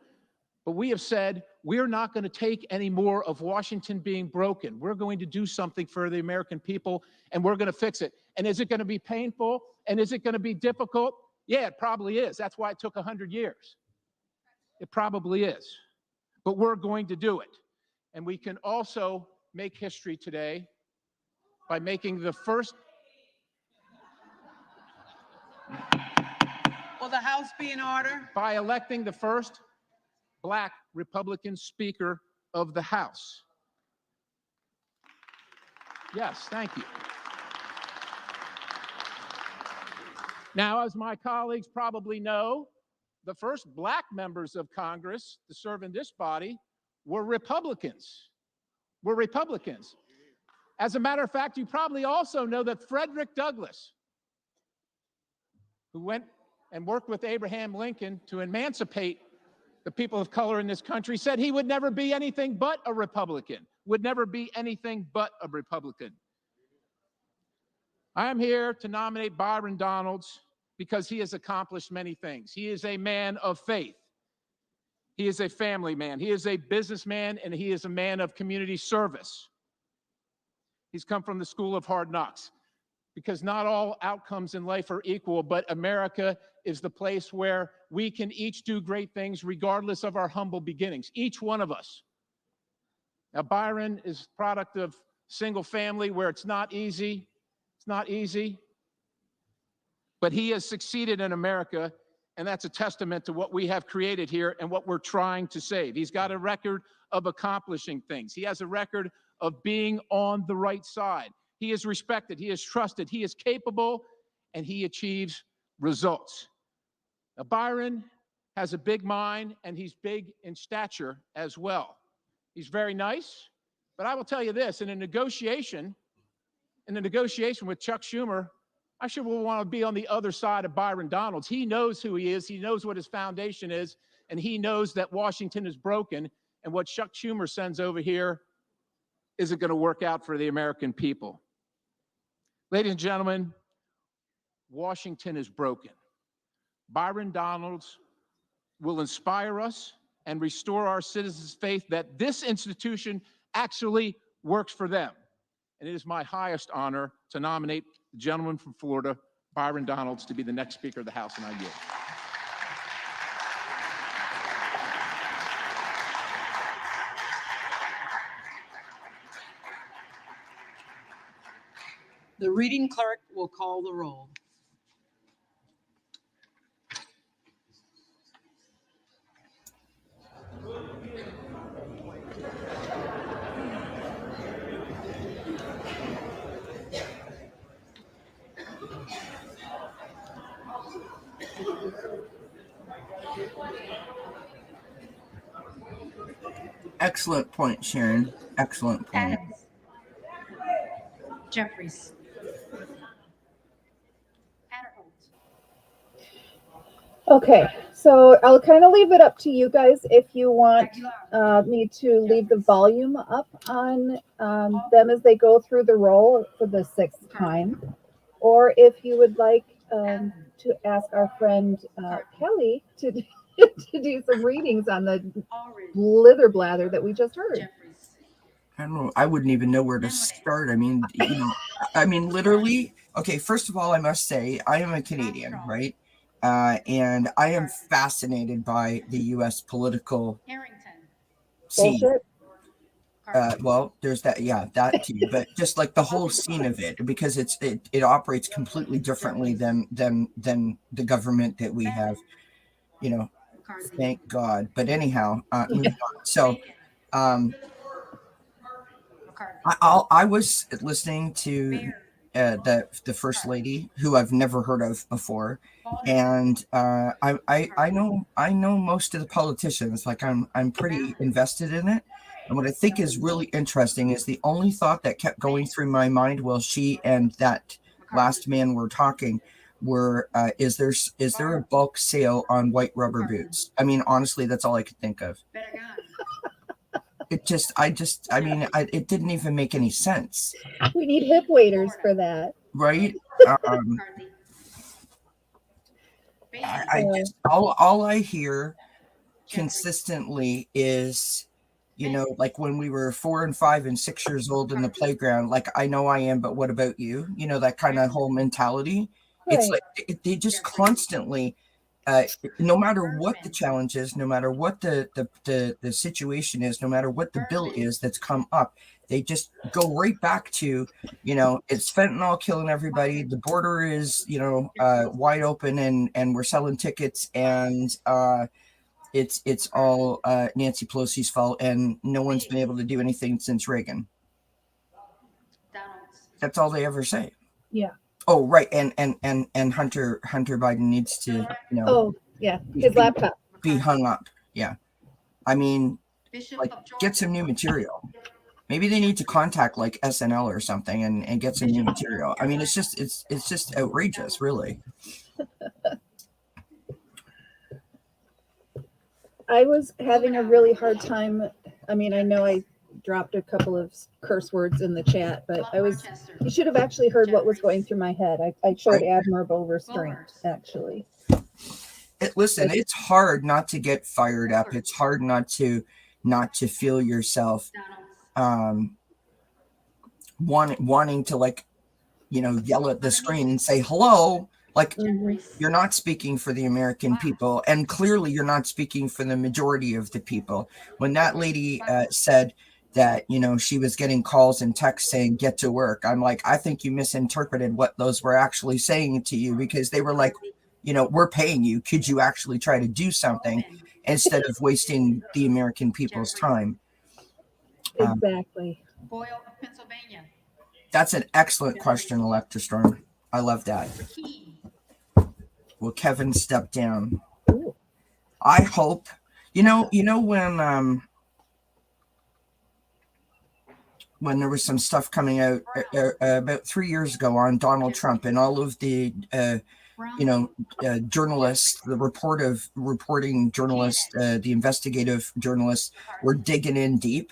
But we have said, we're not going to take any more of Washington being broken. We're going to do something for the American people, and we're going to fix it. And is it going to be painful? And is it going to be difficult? Yeah, it probably is. That's why it took 100 years. It probably is. But we're going to do it. And we can also make history today by making the first... Will the House be in order? By electing the first Black Republican Speaker of the House. Yes, thank you. Now, as my colleagues probably know, the first Black members of Congress to serve in this body were Republicans. As a matter of fact, you probably also know that Frederick Douglass, who went and worked with Abraham Lincoln to emancipate the people of color in this country, said he would never be anything but a Republican, I am here to nominate Byron Donalds because he has accomplished many things. He is a man of faith. He is a family man. He is a businessman, and he is a man of community service. He's come from the school of hard knocks, because not all outcomes in life are equal, but America is the place where we can each do great things regardless of our humble beginnings, each one of us. Now, Byron is a product of single family where it's not easy, but he has succeeded in America, and that's a testament to what we have created here and what we're trying to save. He's got a record of accomplishing things. He has a record of being on the right side. He is respected, he is trusted, he is capable, and he achieves results. Now, Byron has a big mind, and he's big in stature as well. He's very nice, but I will tell you this, in a negotiation with Chuck Schumer, I sure will want to be on the other side of Byron Donalds. He knows who he is, he knows what his foundation is, and he knows that Washington is broken, and what Chuck Schumer sends over here isn't going to work out for the American people. Ladies and gentlemen, Washington is broken. Byron Donalds will inspire us and restore our citizens' faith that this institution actually works for them. And it is my highest honor to nominate the gentleman from Florida, Byron Donalds, to be the next Speaker of the House, and I yield. The reading clerk will call the roll. Excellent point, Sharon. Excellent point. Adams. Jeffries. Okay, So I'll kind of leave it up to you guys if you want me to leave the volume up on them as they go through the role for the 6th time, or if you would like to ask our friend Kelly to to do some readings on the blither blather that we just heard. I don't know. I wouldn't even know where to start. I mean, literally. Okay, first of all, I must say I am a Canadian, right? And I am fascinated by the U.S. political scene. Bullshit. Well, there's that, yeah, that too. But just like the whole scene of it, because it operates completely differently than the government that we have. Thank God. But anyhow, moving on. So, I was listening to the first lady, who I've never heard of before, and I know most of the politicians. Like I'm pretty invested in it. And what I think is really interesting is the only thought that kept going through my mind while she and that last man were talking were, is there a bulk sale on white rubber boots? I mean, honestly, that's all I could think of. It didn't even make any sense. We need hip waders for that. Right? I just, all I hear consistently is, like when we were 4 and 5 and 6 years old in the playground, like, I know I am, but what about you? That kind of whole mentality. It's Right. like they just constantly, no matter what the challenge is, no matter what the situation is, no matter what the bill is that's come up, they just go right back to, it's fentanyl killing everybody. The border is, wide open, and we're selling tickets, and it's all Nancy Pelosi's fault, and no one's been able to do anything since Reagan. That's all they ever say. Yeah. Oh, right, and Hunter Biden needs to, Oh, yeah, his laptop. be hung up. Yeah, I mean, like, get some new material. Maybe they need to contact like SNL or something and get some new material. I mean, it's just outrageous, really. I was having a really hard time. I mean, I know I dropped a couple of curse words in the chat, but you should have actually heard what was going through my head. I showed admirable restraint, actually. Listen, it's hard not to get fired up. It's hard not to feel yourself wanting to, like, yell at the screen and say hello. Like, you're not speaking for the American people, and clearly you're not speaking for the majority of the people. When that lady said that, she was getting calls and texts saying, get to work, I'm like, I think you misinterpreted what those were actually saying to you, because they were like, we're paying you. Could you actually try to do something instead of wasting the American people's time? Exactly. Boyle of Pennsylvania. That's an excellent question, Electrostorm. I love that. Will Kevin step down? Ooh. I hope. When there was some stuff coming out about 3 years ago on Donald Trump, and all of the journalists, the reporting journalists, the investigative journalists were digging in deep.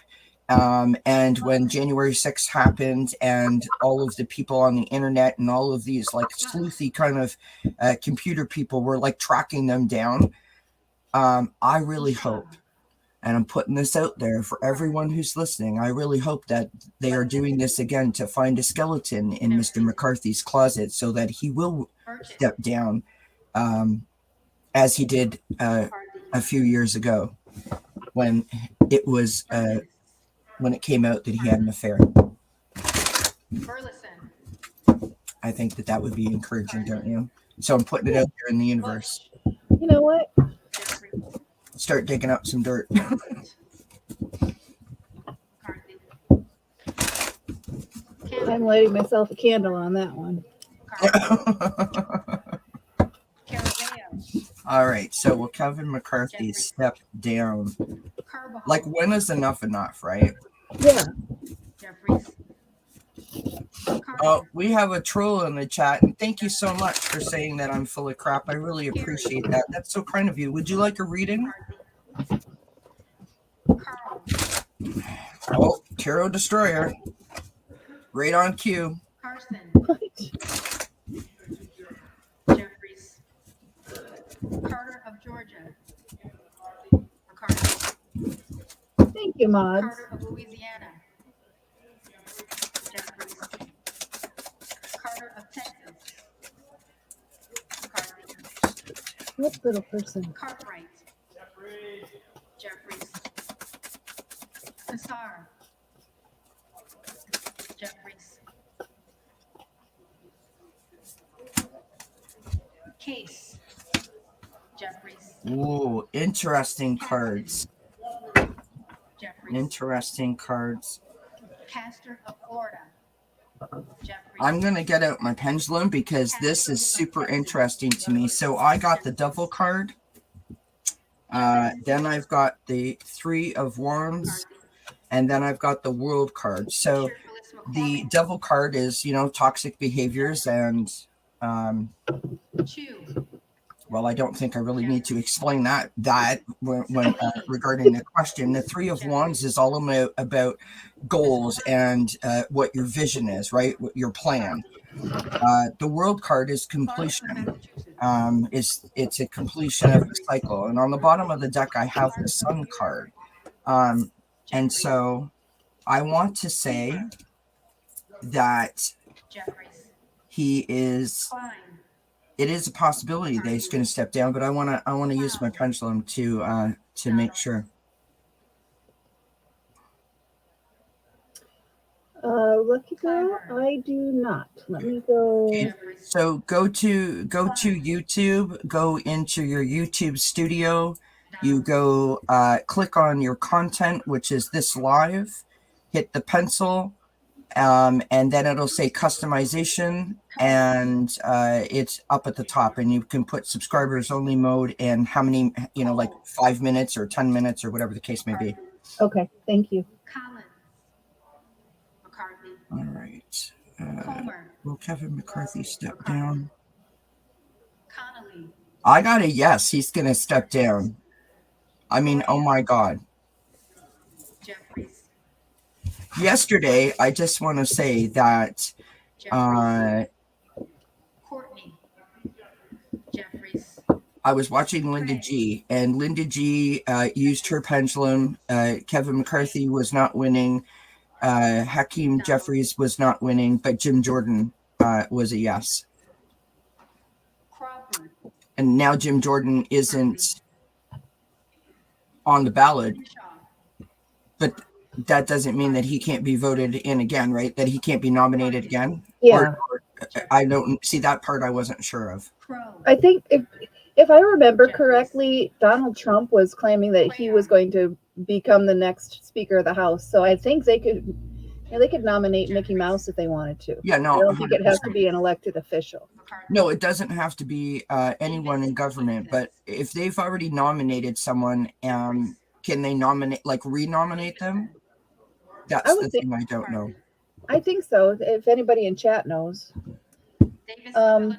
And when January 6th happened, and all of the people on the internet and all of these like sleuthy kind of computer people were like tracking them down, I really hope, and I'm putting this out there for everyone who's listening, I really hope that they are doing this again to find a skeleton in Mr. McCarthy's closet, so that he will step down, as he did a few years ago when it was when it came out that he had an affair. I think that would be encouraging, don't you? So I'm putting it out there in the universe. You know what? Start digging up some dirt. I'm lighting myself a candle on that one. All right, so will Kevin McCarthy step down? Like, when is enough enough, right? Yeah. Oh, we have a troll in the chat, and thank you so much for saying that I'm full of crap. I really appreciate that. That's so kind of you. Would you like a reading? Carl, Oh, Tarot Destroyer. Right on cue. Carson, What? Jeffries, Carter of Georgia, McCarthy, Thank you, mods. Carter of Louisiana, Jeffries, Carter of Texas, McCarthy, What little person? Cartwright, Jeffries, Kassar, Jeffries, Case, Jeffries, Ooh, interesting cards. Jeffries, Interesting cards. Pastor of Florida, Jeffries, I'm going to get out my pendulum because this is super interesting to me. So I got the Devil card. Then I've got the Three of Wands. And then I've got the World card. So the Devil card is, you know, toxic behaviors. And, well, I don't think I really need to explain that when regarding the question. The Three of Wands is all about goals and what your vision is, right? What your plan. The World card is completion. It's a completion of the cycle. And on the bottom of the deck, I have the Sun card. And so I want to say that he is. It is a possibility that he's going to step down, but I want to use my pendulum to make sure. Lucky girl, I do not. Let me go. Okay. So go to YouTube, go into your YouTube studio. You go click on your content, which is this live, hit the pencil, and then it'll say customization, and it's up at the top, and you can put subscribers only mode and how many, you know, like 5 minutes or 10 minutes or whatever the case may be. Okay, thank you. Collins, McCarthy, All right. Comer, Will Kevin McCarthy step down? Connolly, I got a yes. He's going to step down. I mean, oh my God. Jeffries, Yesterday, I just want to say that Jeffries, Courtney, Jeffries, I was watching Linda G, and Linda G used her pendulum. Kevin McCarthy was not winning. Hakeem Jeffries was not winning, but Jim Jordan was a yes. Crawford, And now Jim Jordan isn't on the ballot, but that doesn't mean that he can't be voted in again, right? That he can't be nominated again? Yeah. Or I don't see that part. I wasn't sure of. I think if I remember correctly, Donald Trump was claiming that he was going to become the next Speaker of the House. So I think they could nominate Mickey Mouse if they wanted to. Yeah, no, I don't think it has 100%. to be an elected official. No, it doesn't have to be anyone in government, but if they've already nominated someone, can they renominate them? That's the thing I don't know. I think so. If anybody in chat knows. Davis, Illinois,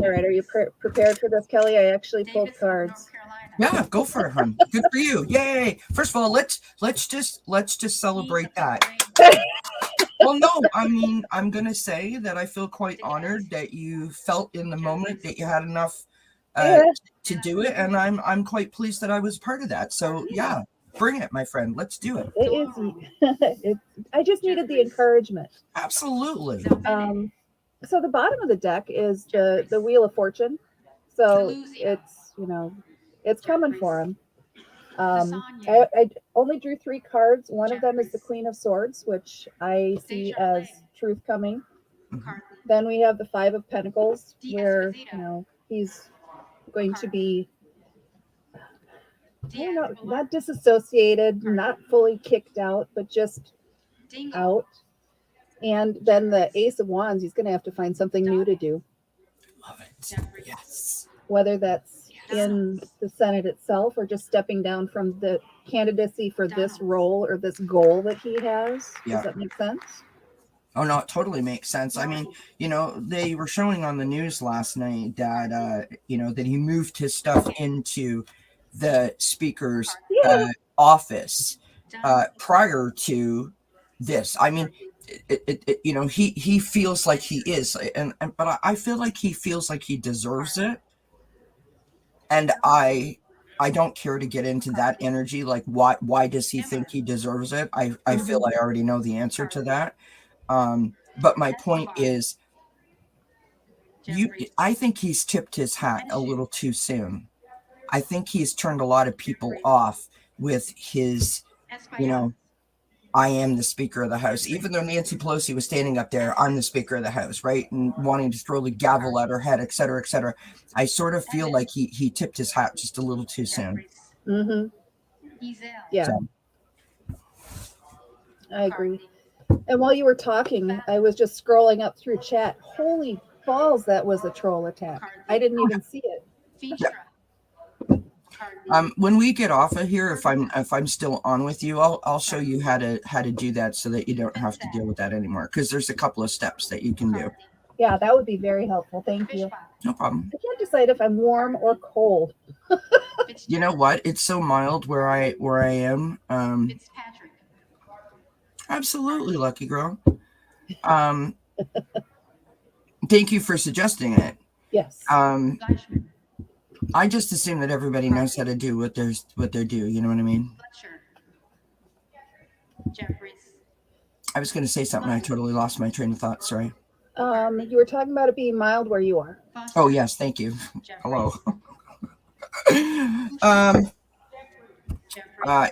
All right, are you prepared for this, Kelly? I actually pulled Davis, cards. North Carolina, Yeah, go for it, hon. Good for you. Yay. First of all, let's just celebrate that. Well, no, I mean, I'm going to say that I feel quite honored that you felt in the moment that you had enough to do it. And I'm quite pleased that I was part of that. So yeah, bring it, my friend. Let's do it. It is. I just needed the encouragement. Absolutely. So the bottom of the deck is the Wheel of Fortune. So it's, it's coming for him. I only drew 3 cards. One of them is the Queen of Swords, which I see as truth coming. Then we have the 5 of Pentacles, where, he's going to be, not disassociated, not fully kicked out, but just out. And then the Ace of Wands, he's going to have to find something new to do. Love it. Yes. Whether that's in the Senate itself or just stepping down from the candidacy for this role or this goal that he has. Yeah. Does that make sense? Oh no, it totally makes sense. I mean, they were showing on the news last night that that he moved his stuff into the speaker's office prior to this. I mean, he feels like he is, but I feel like he feels like he deserves it, and I don't care to get into that energy. Like, why does he think he deserves it? I feel I already know the answer to that. But my point is, I think he's tipped his hat a little too soon. I think he's turned a lot of people off with his, I am the Speaker of the House. Even though Nancy Pelosi was standing up there, I'm the Speaker of the House, right? And wanting to throw the gavel at her head, et cetera, et cetera. I sort of feel like he tipped his hat just a little too soon. Mm-hmm. Yeah. So. I agree. And while you were talking, I was just scrolling up through chat. Holy balls, that was a troll attack. I didn't even see it. Yeah. When we get off of here, if I'm still on with you, I'll show you how to do that so that you don't have to deal with that anymore. Because there's a couple of steps that you can do. Yeah, that would be very helpful. Thank you. No problem. I can't decide if I'm warm or cold. You know what? It's so mild where I am. Absolutely, lucky girl. Thank you for suggesting it. Yes. I just assume that everybody knows how to do what they're due. You know what I mean? I was going to say something. I totally lost my train of thought. Sorry. You were talking about it being mild where you are. Oh yes, thank you. Hello.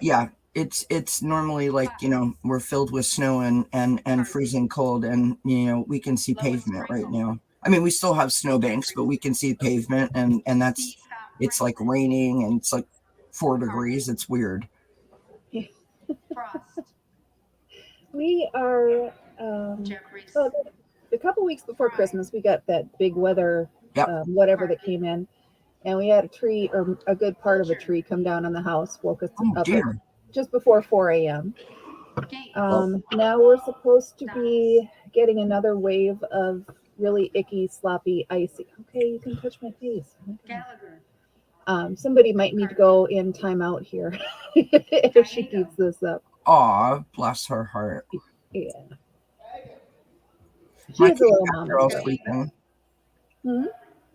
Yeah. It's normally like, we're filled with snow and freezing cold, and we can see pavement right now. I mean, we still have snowbanks, but we can see pavement, and it's like raining, and it's like 4 degrees. It's weird. We are a couple weeks before Christmas, we got that big weather, whatever that came in, and we had a tree, or a good part of a tree, come down on the house, woke us up just before 4 a.m. Now we're supposed to be getting another wave of really icky, sloppy, icy. Okay, you can touch my face. Somebody might need to go in timeout here if she keeps this up. Aw, bless her heart. Yeah. My kitty cats are all sleeping.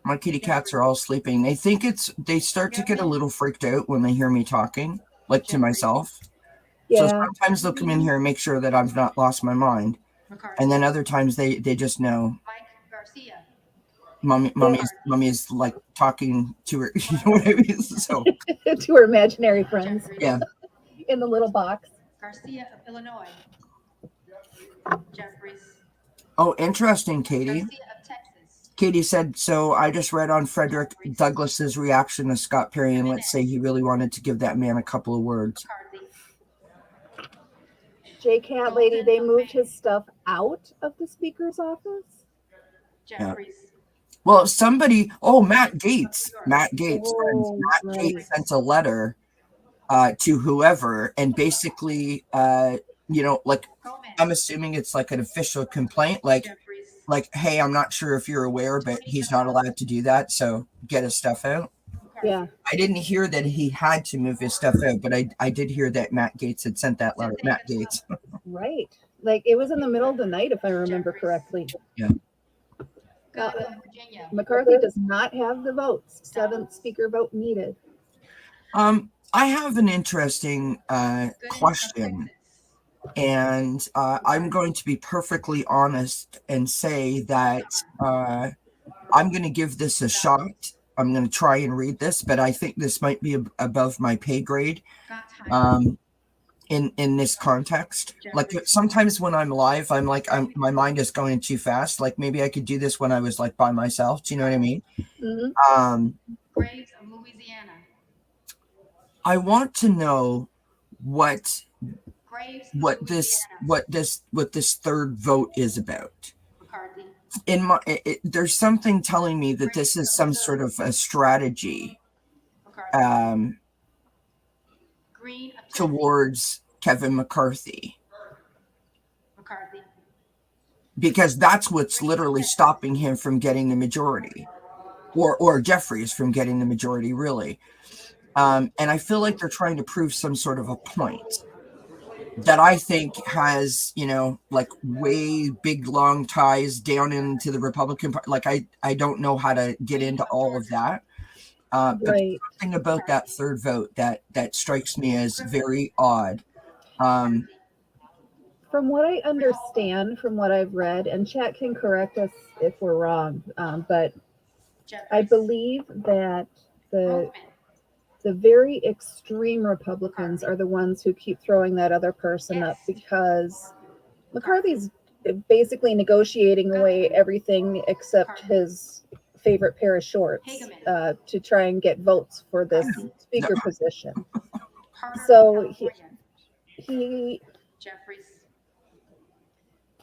My kitty cats are all sleeping. They start to get a little freaked out when they hear me talking, like to myself. Yeah. So sometimes they'll come in here and make sure that I've not lost my mind. And then other times they just know. Mommy is like talking to her, you know what I mean? So to her imaginary friends. Yeah. In the little box. Garcia of Illinois. Jeffries. Oh, interesting, Katie. Garcia of Texas. Katie said, so I just read on Frederick Douglass's reaction to Scott Perry, and let's say he really wanted to give that man a couple of words. J-Cat lady, they moved his stuff out of the speaker's office? Jeffries. Yeah. Well, somebody, Matt Gaetz. Matt Gaetz sent a letter to whoever, and basically, like, I'm assuming it's like an official complaint, like, hey, I'm not sure if you're aware, but he's not allowed to do that, so get his stuff out. Yeah. I didn't hear that he had to move his stuff out, but I did hear that Matt Gaetz had sent that letter. Matt Gaetz. Right. Like, it was in the middle of the night, if I remember correctly. Yeah. McCarthy does not have the votes. 7th speaker vote needed. I have an interesting question, and I'm going to be perfectly honest and say that I'm going to give this a shot. I'm going to try and read this, but I think this might be above my pay grade in this context. Like, sometimes when I'm live, I'm like, my mind is going too fast. Like, maybe I could do this when I was like by myself. Do you know what I mean? Mm-hmm. Graves of Louisiana. I want to know what this third vote is about. McCarthy. There's something telling me that this is some sort of a strategy. towards Kevin McCarthy, McCarthy. because that's what's literally stopping him from getting the majority, or Jeffries from getting the majority, really. And I feel like they're trying to prove some sort of a point that I think has, like way big, long ties down into the Republican Party. Like, I don't know how to get into all of that. But Right. something about that third vote that strikes me as very odd. From what I understand, from what I've read, and chat can correct us if we're wrong, but I believe that the very extreme Republicans are the ones who keep throwing that other person up, because McCarthy's basically negotiating away everything except his favorite pair of shorts to try and get votes for this speaker position. So he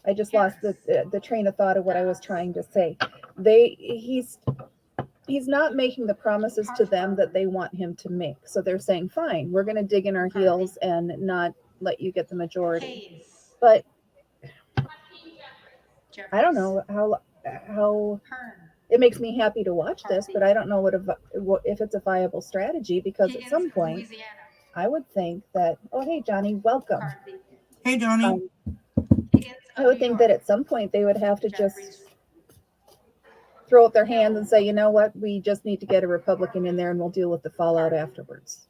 I just lost the train of thought of what I was trying to say. He's not making the promises to them that they want him to make. So they're saying, fine, we're going to dig in our heels and not let you get the majority. But I don't know how it makes me happy to watch this, but I don't know if it's a viable strategy, because at some point I would think that, oh, hey, Johnny, welcome. Hey, Johnny. I would think that at some point they would have to just throw up their hands and say, you know what, we just need to get a Republican in there and we'll deal with the fallout afterwards.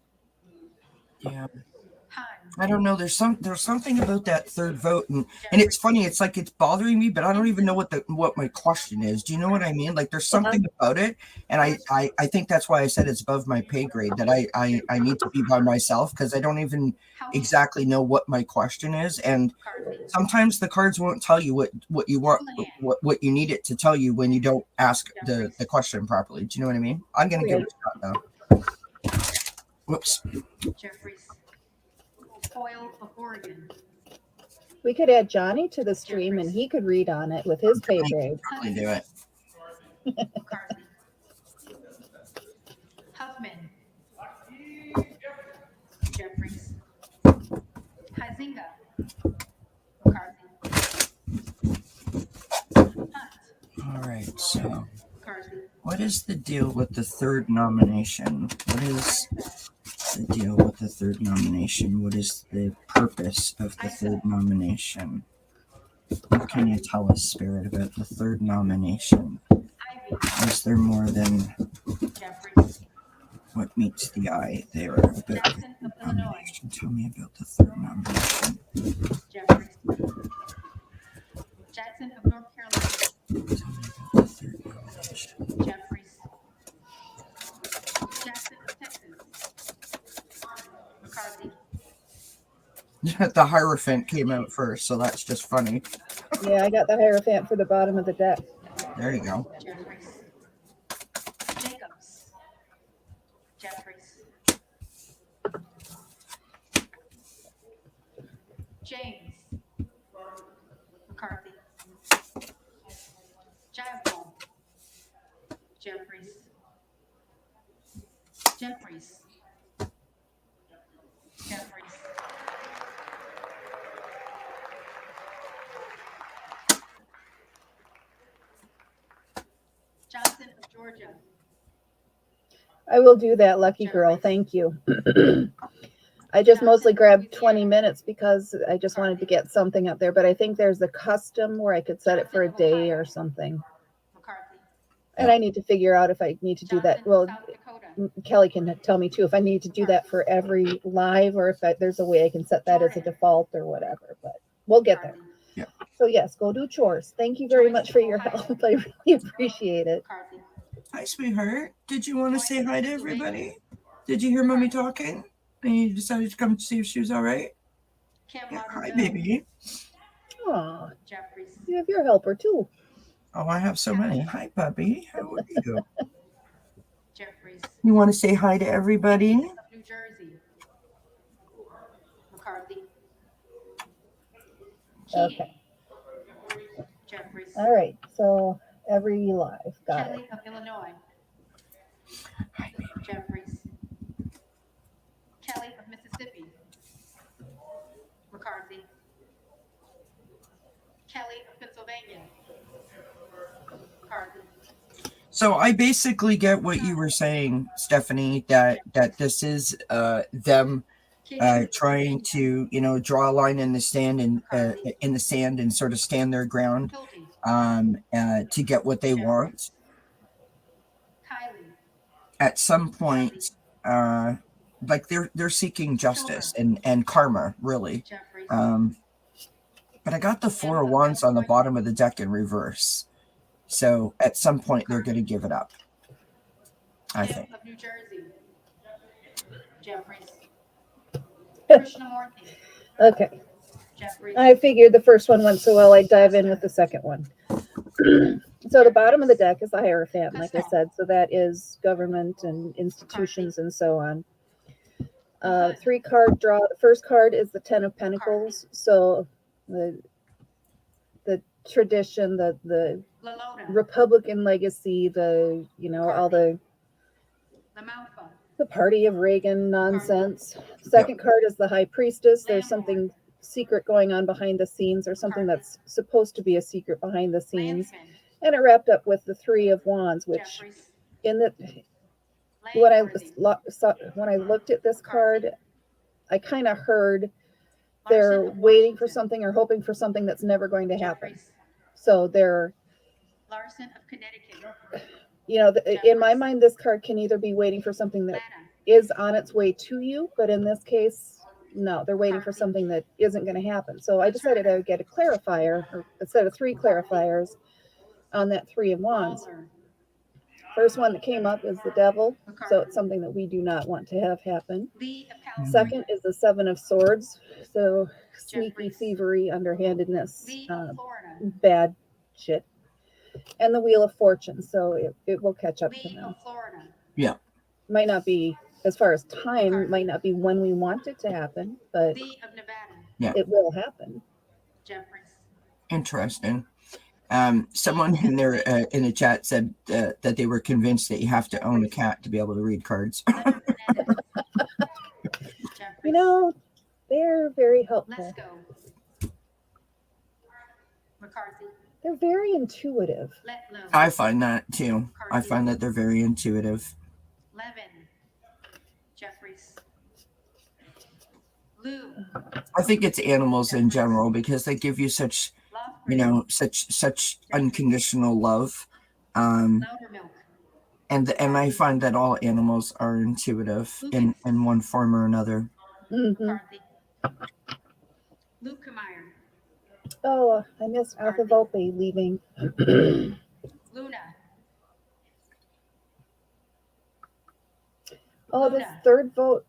Yeah. I don't know. There's something about that third vote, and it's funny. It's like it's bothering me, but I don't even know what my question is. Do you know what I mean? Like, there's something about it, and I think that's why I said it's above my pay grade, that I need to be by myself, because I don't even exactly know what my question is, and sometimes the cards won't tell you what you want, what you need it to tell you when you don't ask the question properly. Do you know what I mean? I'm gonna give it a shot though. Whoops. Jeffries. Foil of Oregon. We could add Johnny to the stream and he could read on it with his pay grade. Definitely do it. McCarthy. Huffman. Jeffries. Huizinga. McCarthy. Hunt. All right, so McCarthy. what is the deal with the third nomination? What is the deal with the third nomination? What is the purpose of the third nomination? What can you tell us, Spirit, about the third nomination? Is there more than Jeffries. what meets the eye there about the third nomination? Tell me about the third nomination. Jeffries. Jackson of North Carolina. Tell me about the third nomination. Jeffries. Jackson of Texas. McCarthy. The Hierophant came out first, so that's just funny. Yeah, I got the Hierophant for the bottom of the deck. There you go. Jeffries. Jacobs. Jeffries. James. McCarthy. Jayapal. Jeffries. Jeffries. Jeffries. Johnson of Georgia. I will do that, lucky girl. Thank you. I just mostly grabbed 20 minutes because I just wanted to get something up there, but I think there's a custom where I could set it for a day or something. McCarthy. And I need to figure out if I need to do that. Well, Kelly can tell me too if I need to do that for every live, or if there's a way I can set that as a default or whatever, but we'll get there. Yeah. So yes, go do chores. Thank you very much for your help. I really appreciate it. Hi, sweetheart. Did you want to say hi to everybody? Did you hear Mommy talking? And you decided to come to see if she was all right? Yeah, hi, baby. Aw, you have your helper too. Oh, I have so many. Hi, puppy. How are you? Jeffries. You want to say hi to everybody? New Jersey. McCarthy. Okay. Jeffries. All right. So every live. Got Kelly it. of Illinois. Hi, baby. Jeffries. Kelly of Mississippi. McCarthy. Kelly of Pennsylvania. McCarthy. So I basically get what you were saying, Stephanie, that this is them trying to, you know, draw a line in the sand and sort of stand their ground to get what they want. Kylie. At some point, like they're seeking justice and karma, really. Jeffries. But I got the Four of Wands on the bottom of the deck in reverse. So at some point they're going to give it up, I Kim think. of New Jersey. Jeffries. Krishnamurti. Okay. Jeffries. I figured the first one went so well, I'd dive in with the second one. So the bottom of the deck is the Hierophant, like I said. So that is government and institutions and so on. 3-card draw. The first card is the Ten of Pentacles. So the tradition, the Lalota. Republican legacy, the, you know, all the party of Reagan nonsense. Second card is the High Priestess. There's something secret going on behind the scenes, or something that's supposed to be a secret behind the scenes. And it wrapped up with the Three of Wands, which in the when I looked at this card, I kind of heard they're waiting for something or hoping for something that's never going to happen. So they're, Larson of Connecticut. you know, in my mind, this card can either be waiting for something that is on its way to you, but in this case, no, they're waiting for something that isn't going to happen. So I decided I would get a clarifier, or instead of 3 clarifiers on that Three of Wands. First one that came up is the Devil, so it's something that we do not want to have happen. Second is the Seven of Swords, so sneaky thievery, underhandedness, bad shit. And the Wheel of Fortune, so it will catch up to them. Yeah. Might not be, as far as time, might not be when we want it to happen, but Yeah. it will happen. Interesting. Someone in there in the chat said that they were convinced that you have to own a cat to be able to read cards. You know, they're very helpful. Let's go. McCarthy. They're very intuitive. I find that too. I find that they're very intuitive. Levin. Jeffries. Lou. I think it's animals in general because they give you such, you know, such unconditional love. And I find that all animals are intuitive in one form or another. Mm-hmm. Luke Meyer. Oh, I missed Alpha Volpe leaving. Luna. Oh, this third vote.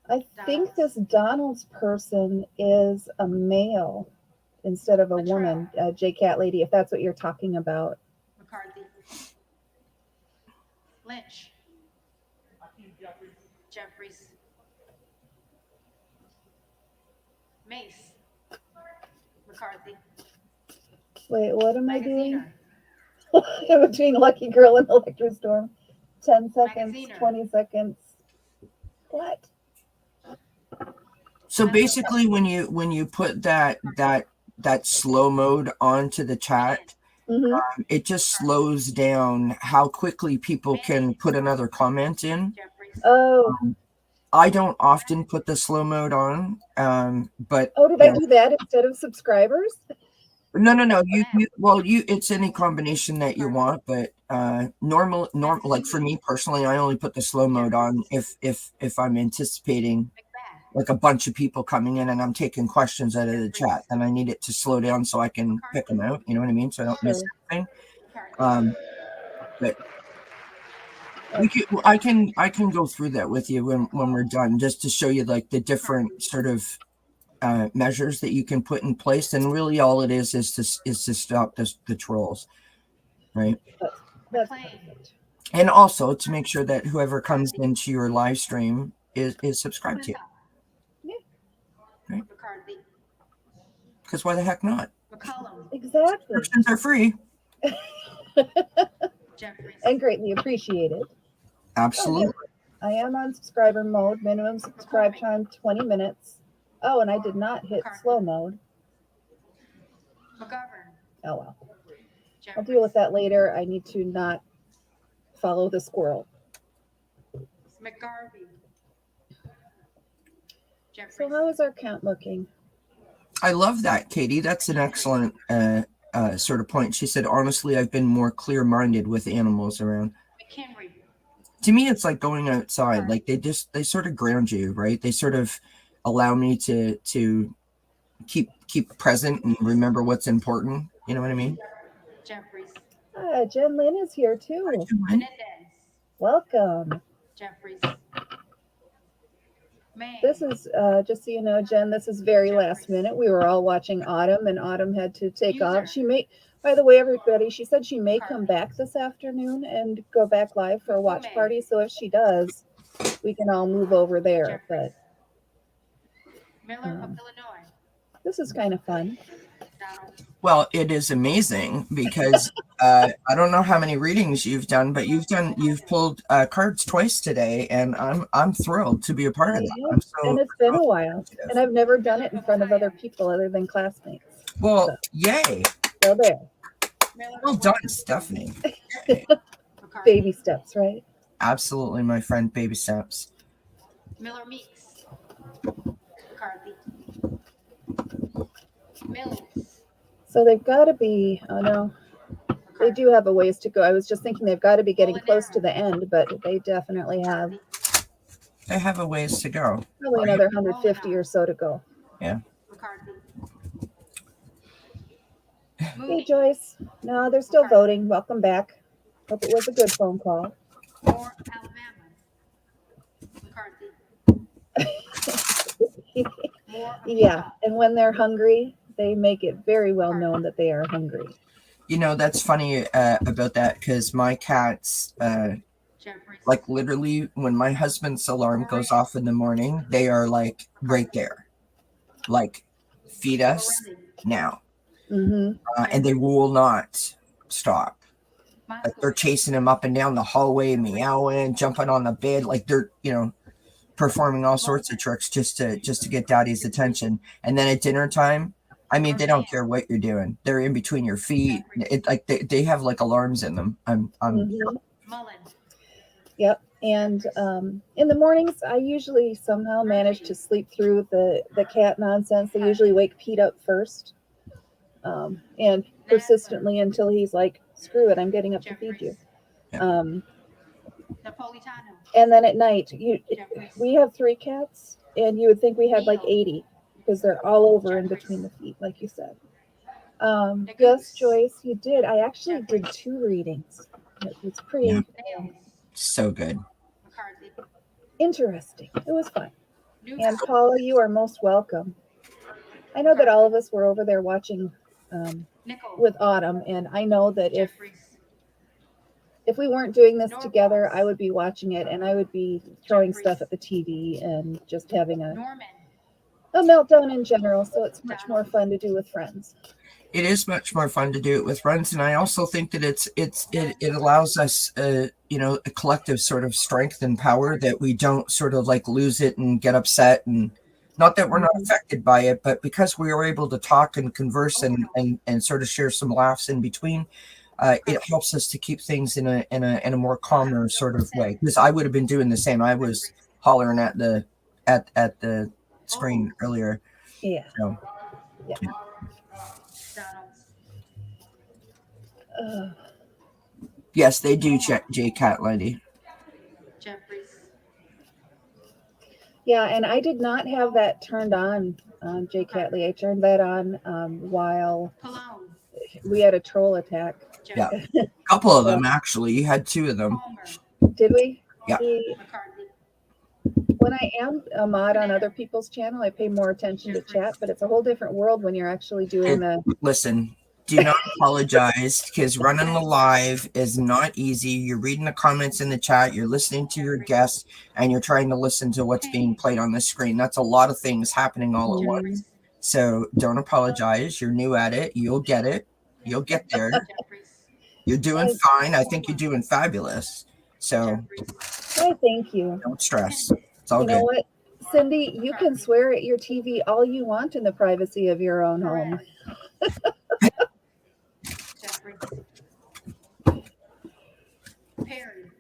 I think this Donald's person is a male instead of a woman, J Cat Lady, if that's what you're talking about. McCarthy. Lynch. Jeffries. Mace. McCarthy. Wait, what am I doing? In between Lucky Girl and Electrostorm. 10 seconds, 20 seconds. What? So basically, when you put that slow mode onto the chat, it just slows down how quickly people can put another comment in. Oh. I don't often put the slow mode on, but did I do that instead of subscribers? No. It's any combination that you want, but normal. Like for me personally, I only put the slow mode on if I'm anticipating like a bunch of people coming in and I'm taking questions out of the chat, and I need it to slow down so I can pick them out. You know what I mean? So I don't miss anything. But I can go through that with you when we're done, just to show you like the different sort of measures that you can put in place, and really all it is to stop the trolls, right? That's perfect. And also to make sure that whoever comes into your live stream is subscribed to you. Right? Because why the heck not? Exactly. Subscriptions are free. And greatly appreciated. Absolutely. I am on subscriber mode. Minimum subscribe time 20 minutes. Oh, and I did not hit slow mode. McGovern. Oh well. I'll deal with that later. I need to not follow the squirrel. McGarvey. So how is our count looking? I love that, Katie. That's an excellent sort of point. She said, honestly, I've been more clear-minded with animals around. McHenry. To me, it's like going outside. Like they sort of ground you, right? They sort of allow me to keep present and remember what's important. You know what I mean? Jeffries. Jen Lynn is here too. Menendez. Welcome. Jeffries. May. This is just so you know, Jen, this is very last minute. We were all watching Autumn and Autumn had to take off. She may, by the way, everybody, she said she may come back this afternoon and go back live for a watch party. So if she does, we can all move over there. But Miller of Illinois. this is kind of fun. Donald. Well, it is amazing because I don't know how many readings you've done, but you've pulled cards twice today, and I'm thrilled to be a part of that. I'm so, and it's been a while, and I've never done it in front of other people other than classmates. Well, So, yay! so there, Well done, Stephanie. baby steps, right? Absolutely, my friend. Baby steps. Miller Meeks. McCarthy. Mills. So they've got to be. Oh no, they do have a ways to go. I was just thinking they've got to be getting close to the end, but they definitely have They have a ways to go. probably another 150 or so to go. Yeah. McCarthy. Hey Joyce, no, they're still voting. Welcome back. Hope it was a good phone call. Moore, Alabama. McCarthy. Moore of Yeah, Utah. and when they're hungry, they make it very well known that they are hungry. You know, that's funny about that because my cats, Jeffries. like literally when my husband's alarm goes off in the morning, they are like right there. Like, feed us now. Mm-hmm. And they will not stop. Like they're chasing him up and down the hallway, meowing, jumping on the bed, like they're, performing all sorts of tricks just to get daddy's attention. And then at dinner time, I mean, they don't care what you're doing. They're in between your feet. It like they have like alarms in them. Mm-hmm. Mullen. Yep. And in the mornings, I usually somehow manage to sleep through the cat nonsense. They usually wake Pete up first, and persistently until he's like, "Screw it, I'm getting up to feed you." Napolitano. And then at night, we have 3 cats, and you would think we had like 80 because they're all over in between the feet, like you said. Yes, Joyce, you did. I actually did 2 readings. It was pretty so good. McCarthy. interesting. It was fun. Newhouse. And Paula, you are most welcome. I know that all of us were over there watching Nickel. with Autumn, and I know that Jeffries. if we weren't doing this together, I would be watching it and I would be throwing stuff at the TV and just having a Norman. meltdown in general. So it's much more fun to do with friends. It is much more fun to do it with friends, and I also think that it allows us a collective sort of strength and power that we don't sort of like lose it and get upset, and not that we're not affected by it, but because we are able to talk and converse and sort of share some laughs in between, it helps us to keep things in a more calmer sort of way. Because I would have been doing the same. I was hollering at the screen earlier. Yeah. So, yeah. Yes, they do check J Cat Lady. Jeffries. Yeah, and I did not have that turned on, J Catley. I turned that on while Cologne. we had a troll attack. Yeah, a couple of them actually. You had 2 of them. Palmer. Did we? Yeah. McCarthy. When I am a mod on other people's channel, I pay more attention to chat, but it's a whole different world when you're actually doing the. Listen, do not apologize because running the live is not easy. You're reading the comments in the chat, you're listening to your guests, and you're trying to listen to what's being played on the screen. That's a lot of things happening all at once. So don't apologize. You're new at it. You'll get it. You'll get there. You're doing fine. I think you're doing fabulous. So Why, thank you. Don't stress. It's all You know good. what, Cindy, you can swear at your TV all you want in the privacy of your own home. Jeffries. Perry.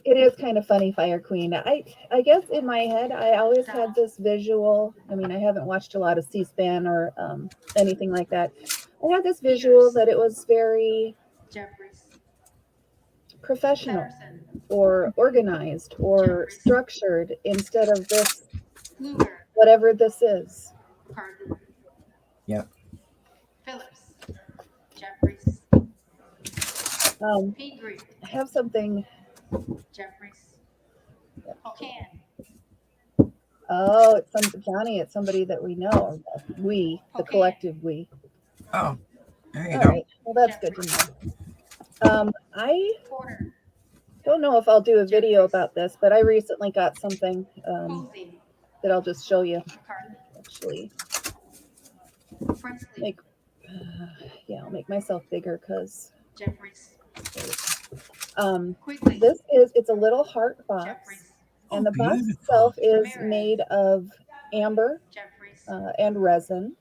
It is kind of funny, Fire Queen. I guess in my head, I always had this visual. I mean, I haven't watched a lot of C-SPAN or anything like that. I had this visual that it was very Jeffries. professional Patterson. or organized or Jeffries. structured instead of this, Kluger. whatever this is. McCarthy. Yep. Phillips. Jeffries. Pingree. I have something. Jeffries. Can. Oh, it's Johnny. It's somebody that we know. We, the Okay. collective we. Oh, there you All go. right. Well, that's good to know. I Porter. don't know if I'll do a video about this, but I recently got something Posey. that I'll just show you. McCarthy. Actually, Prinsley. yeah, I'll make myself bigger because Jeffries. Quigley. it's a little heart box, Jeffries. and the box Beautiful. itself is Ramirez. made of amber Jeffries. and resin.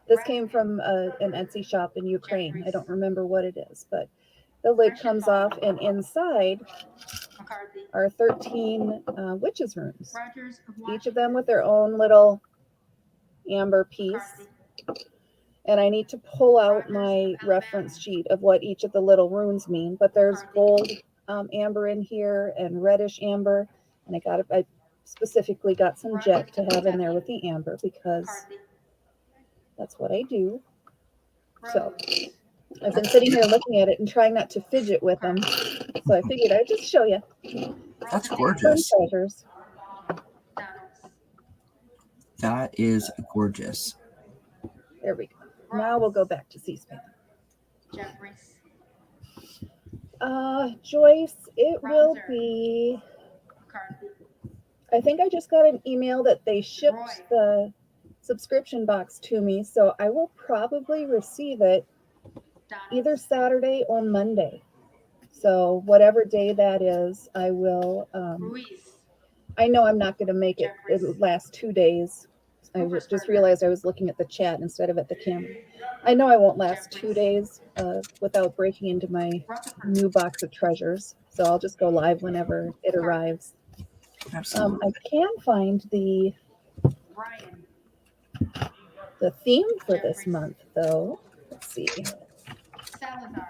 This came from an Etsy shop in Ukraine. I don't remember what it is, but the lid comes off, and inside McCarthy. are 13 witches' runes, Rogers of each of them with their own little amber piece. McCarthy. And I need to pull out my reference sheet of what each of the little runes mean. But there's gold amber in here and reddish amber, and I specifically got some jet to have in there with the amber because McCarthy. that's what I do. So Rose. I've been sitting here looking at it and trying not to fidget with them. So I figured I'd just show you. That's Fun gorgeous. treasures. Donalds. That is gorgeous. There we go. Now we'll go back to C-SPAN. Jeffries. Joyce, it will Browser. be, McCarthy. I think I just got an email that they shipped Roy. the subscription box to me, so I will probably receive it Donalds. either Saturday or Monday. So whatever day that is, I will, Ruiz. I know I'm not going to make it the last 2 days. I just realized I was looking at the chat instead of at the camera. I know I won't last 2 days without breaking into my Rutherford. new box of treasures. So I'll just go live whenever it arrives. Absolutely. I can find the Ryan. theme for this month, though. Let's see. Salazar.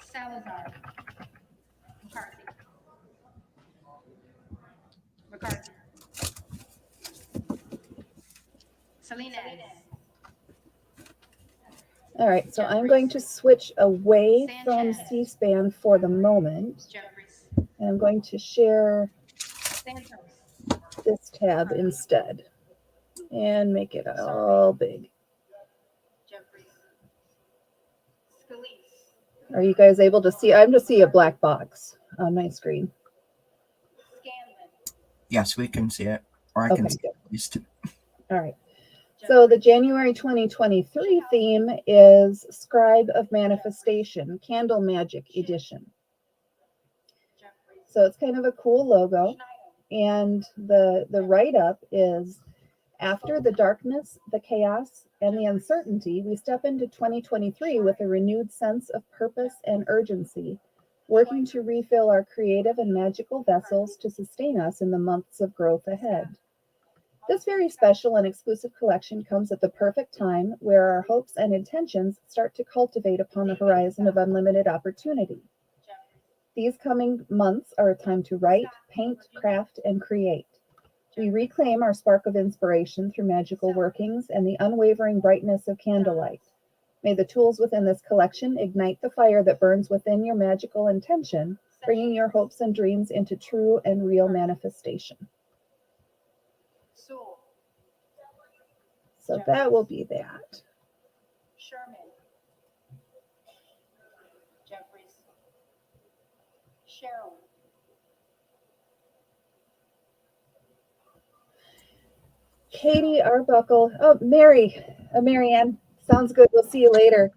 Salazar. McCarthy. McCarthy. Salinas. All right, so I'm going to switch away from Sanchez. C-SPAN for the moment, Jeffries. and I'm going to share Santos. this tab instead and make it all big. Jeffries. Scalise. Are you guys able to see? I'm just see a black box on my screen. Scanlon. Yes, we can see it. Or I can Okay, see good. it at least. All right. So the January 2023 theme is Scribe of Manifestation, Candle Magic Edition. Jeffries. So it's kind of a cool logo. And the write-up is, after the darkness, the chaos, and the uncertainty, we step into 2023 with a renewed sense of purpose and urgency, working to refill our creative and magical vessels to sustain us in the months of growth ahead. This very special and exclusive collection comes at the perfect time where our hopes and intentions start to cultivate upon the horizon of unlimited opportunity. These coming months are a time to write, paint, craft, and create. We reclaim our spark of inspiration through magical workings and the unwavering brightness of candlelight. May the tools within this collection ignite the fire that burns within your magical intention, bringing your hopes and dreams into true and real manifestation. Sewell. So that will be that. Sherman. Jeffries. Cheryl. Katie Arbuckle. Oh, Marianne. Sounds good. We'll see you later.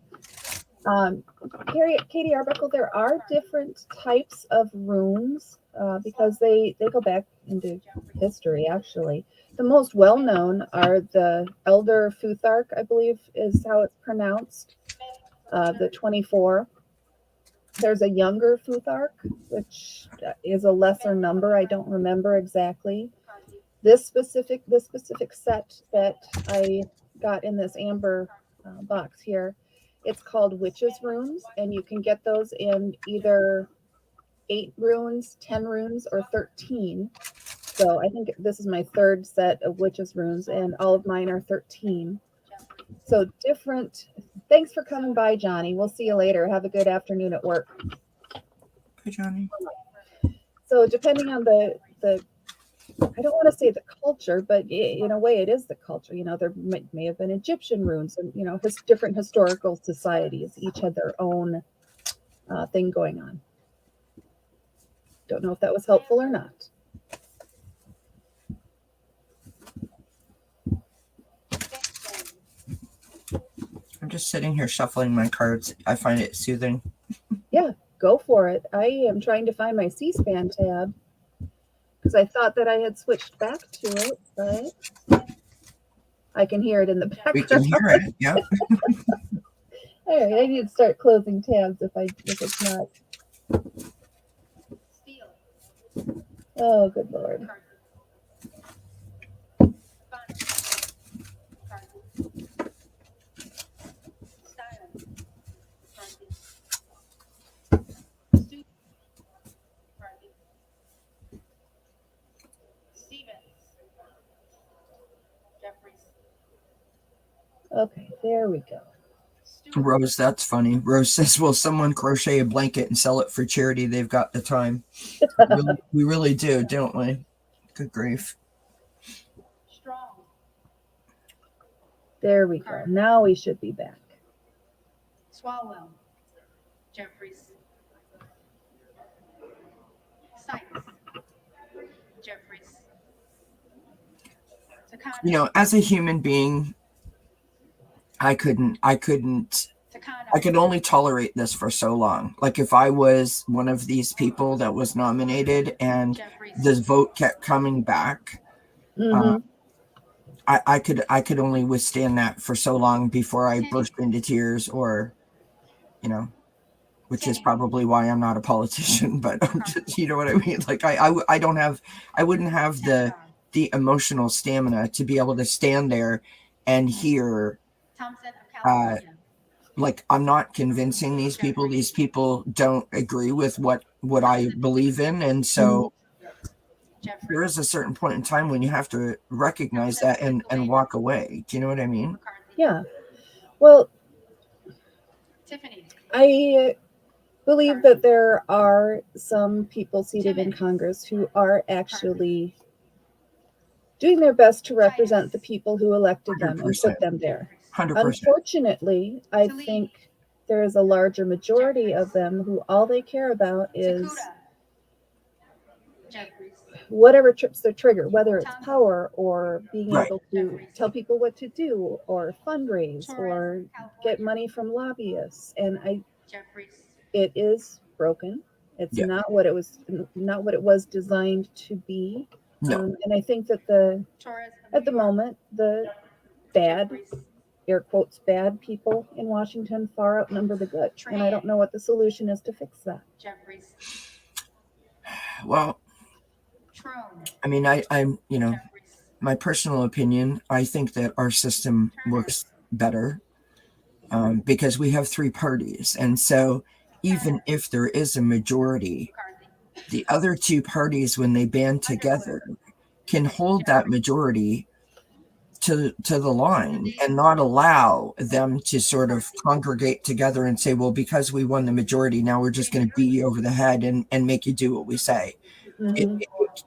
Katie Arbuckle, there are different types of rooms because they go back into history, actually. The most well-known are the Elder Futhark, I believe is how it's pronounced, the 24. There's a younger Futhark, which is a lesser number. I don't remember exactly. This specific set that I got in this amber box here, it's called Witches Runes, and you can get those in either 8 runes, 10 runes, or 13. So I think this is my third set of Witches Runes, and all of mine are 13. So different. Thanks for coming by, Johnny. We'll see you later. Have a good afternoon at work. Hey, Johnny. So depending on the I don't want to say the culture, but in a way it is the culture. You know, there may have been Egyptian runes, and you know, different historical societies each had their own thing going on. Don't know if that was helpful or not. I'm just sitting here shuffling my cards. I find it soothing. Yeah, go for it. I am trying to find my C-SPAN tab because I thought that I had switched back to it, but I can hear it in the background. We can hear it. Yeah. All right, I need to start closing tabs if it's not. Oh, good Lord. Okay, there we go. Rose, that's funny. Rose says, will someone crochet a blanket and sell it for charity? They've got the time. We really do, don't we? Good grief. There we go. Now we should be back. Swalwell. Jeffries. Sykes. Jeffries. You know, as a human being, I could only tolerate this for so long. Like if I was one of these people that was nominated and the vote kept coming back, I could only withstand that for so long before I burst into tears, or, you know, which is probably why I'm not a politician, but you know what I mean? Like I wouldn't have the emotional stamina to be able to stand there and hear, like, I'm not convincing these people. These people don't agree with what I believe in. And so there is a certain point in time when you have to recognize that and walk away. Do you know what I mean? Yeah. Well, I believe that there are some people seated in Congress who are actually doing their best to represent the people who elected them and put them there. 100%. Unfortunately, I think there is a larger majority of them who all they care about is whatever trips their trigger, whether it's power or being able to tell people what to do or fundraise or get money from lobbyists. And it is broken. It's not what it was designed to be. No. And I think that at the moment, the bad, air quotes, bad people in Washington far outnumber the good. And I don't know what the solution is to fix that. Well, I mean, I'm, you know, my personal opinion, I think that our system works better because we have 3 parties. And so even if there is a majority, the other 2 parties, when they band together, can hold that majority to the line and not allow them to sort of congregate together and say, well, because we won the majority, now we're just going to beat you over the head and make you do what we say.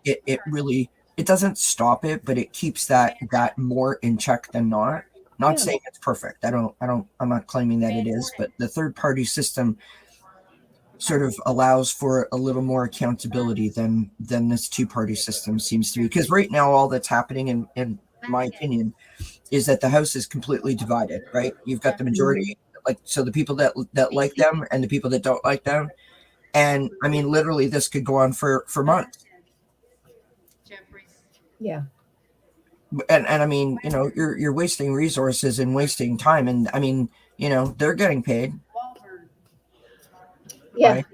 It really, it doesn't stop it, but it keeps that more in check than not. Not saying it's perfect. I'm not claiming that it is, but the 3rd party system sort of allows for a little more accountability than this 2-party system seems to be. Because right now, all that's happening, in my opinion, is that the House is completely divided, right? You've got the majority like, so the people that like them and the people that don't like them. And I mean, literally, this could go on for months. Jeffries. Yeah. And I mean, you know, you're wasting resources and wasting time. And I mean, you know, they're getting paid. Walburn. Yeah. Right?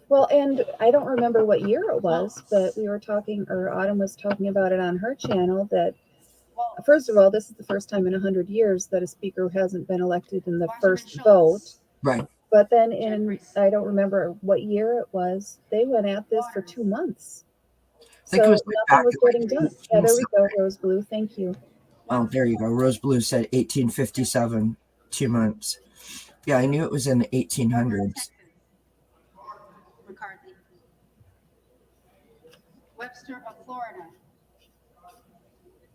Well, and I don't remember what year it was, but we were talking, or Autumn was talking about it on her channel, that first of all, this is the first time in 100 years that a speaker hasn't been elected in the first vote. Right. But then in, I don't remember what year it was, they went at this for 2 months. I think it So was like back nothing was in, like, getting done. Yeah, there we go, Rose Blue. Thank you. Oh, there you go. Rose Blue said 1857, 2 months. Yeah, I knew it was in the 1800s. McCarthy. Webster of Florida.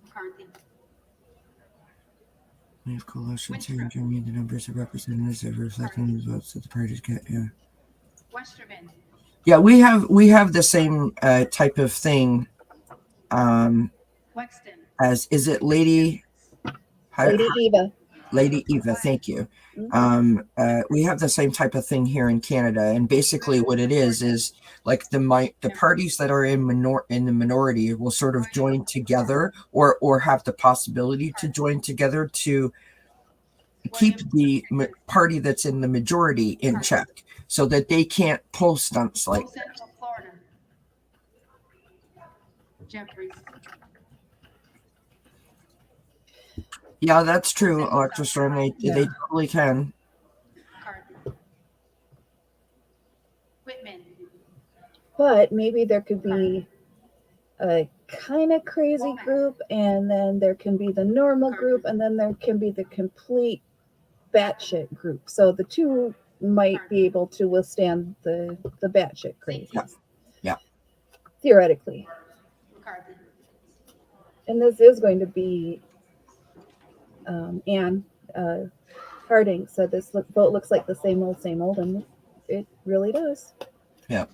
McCarthy. We have coalitions here in Germany. The numbers of representatives are reflecting the votes that the parties get. Yeah. Westerman. Yeah, we have the same type of thing. Wexton. As is it Lady Eva. Lady Eva, thank you. We have the same type of thing here in Canada, and basically what it is like the parties that are in the minority will sort of join together, or have the possibility to join together to keep the party that's in the majority in check, so that they can't pull stunts like that. Florida. Jeffries. Yeah, that's true, Electrostorm. They totally can. McCarthy. Whitman. But maybe there could be a kind of crazy group, and then there can be the normal group, and then there can be the complete batshit group. So the two might be able to withstand the batshit crazy. Yeah. Theoretically. McCarthy. And this is going to be Anne Harding said this vote looks like the same old, and it really does. Yeah.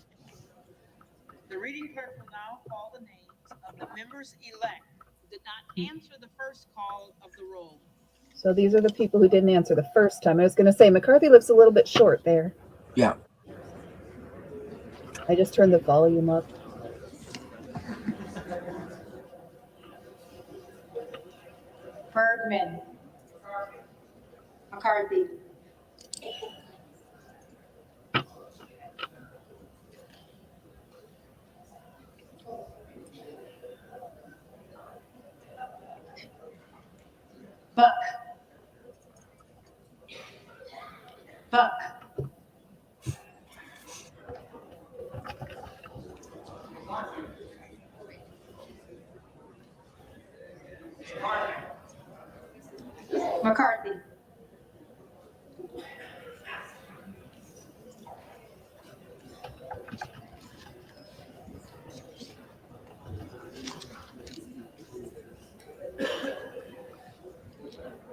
The reading clerk will now call the names of the members elect who did not answer the first call of the roll. So these are the people who didn't answer the first time. I was going to say McCarthy looks a little bit short there. Yeah. I just turned the volume up. Bergman. McCarthy. Buck. Buck. McCarthy.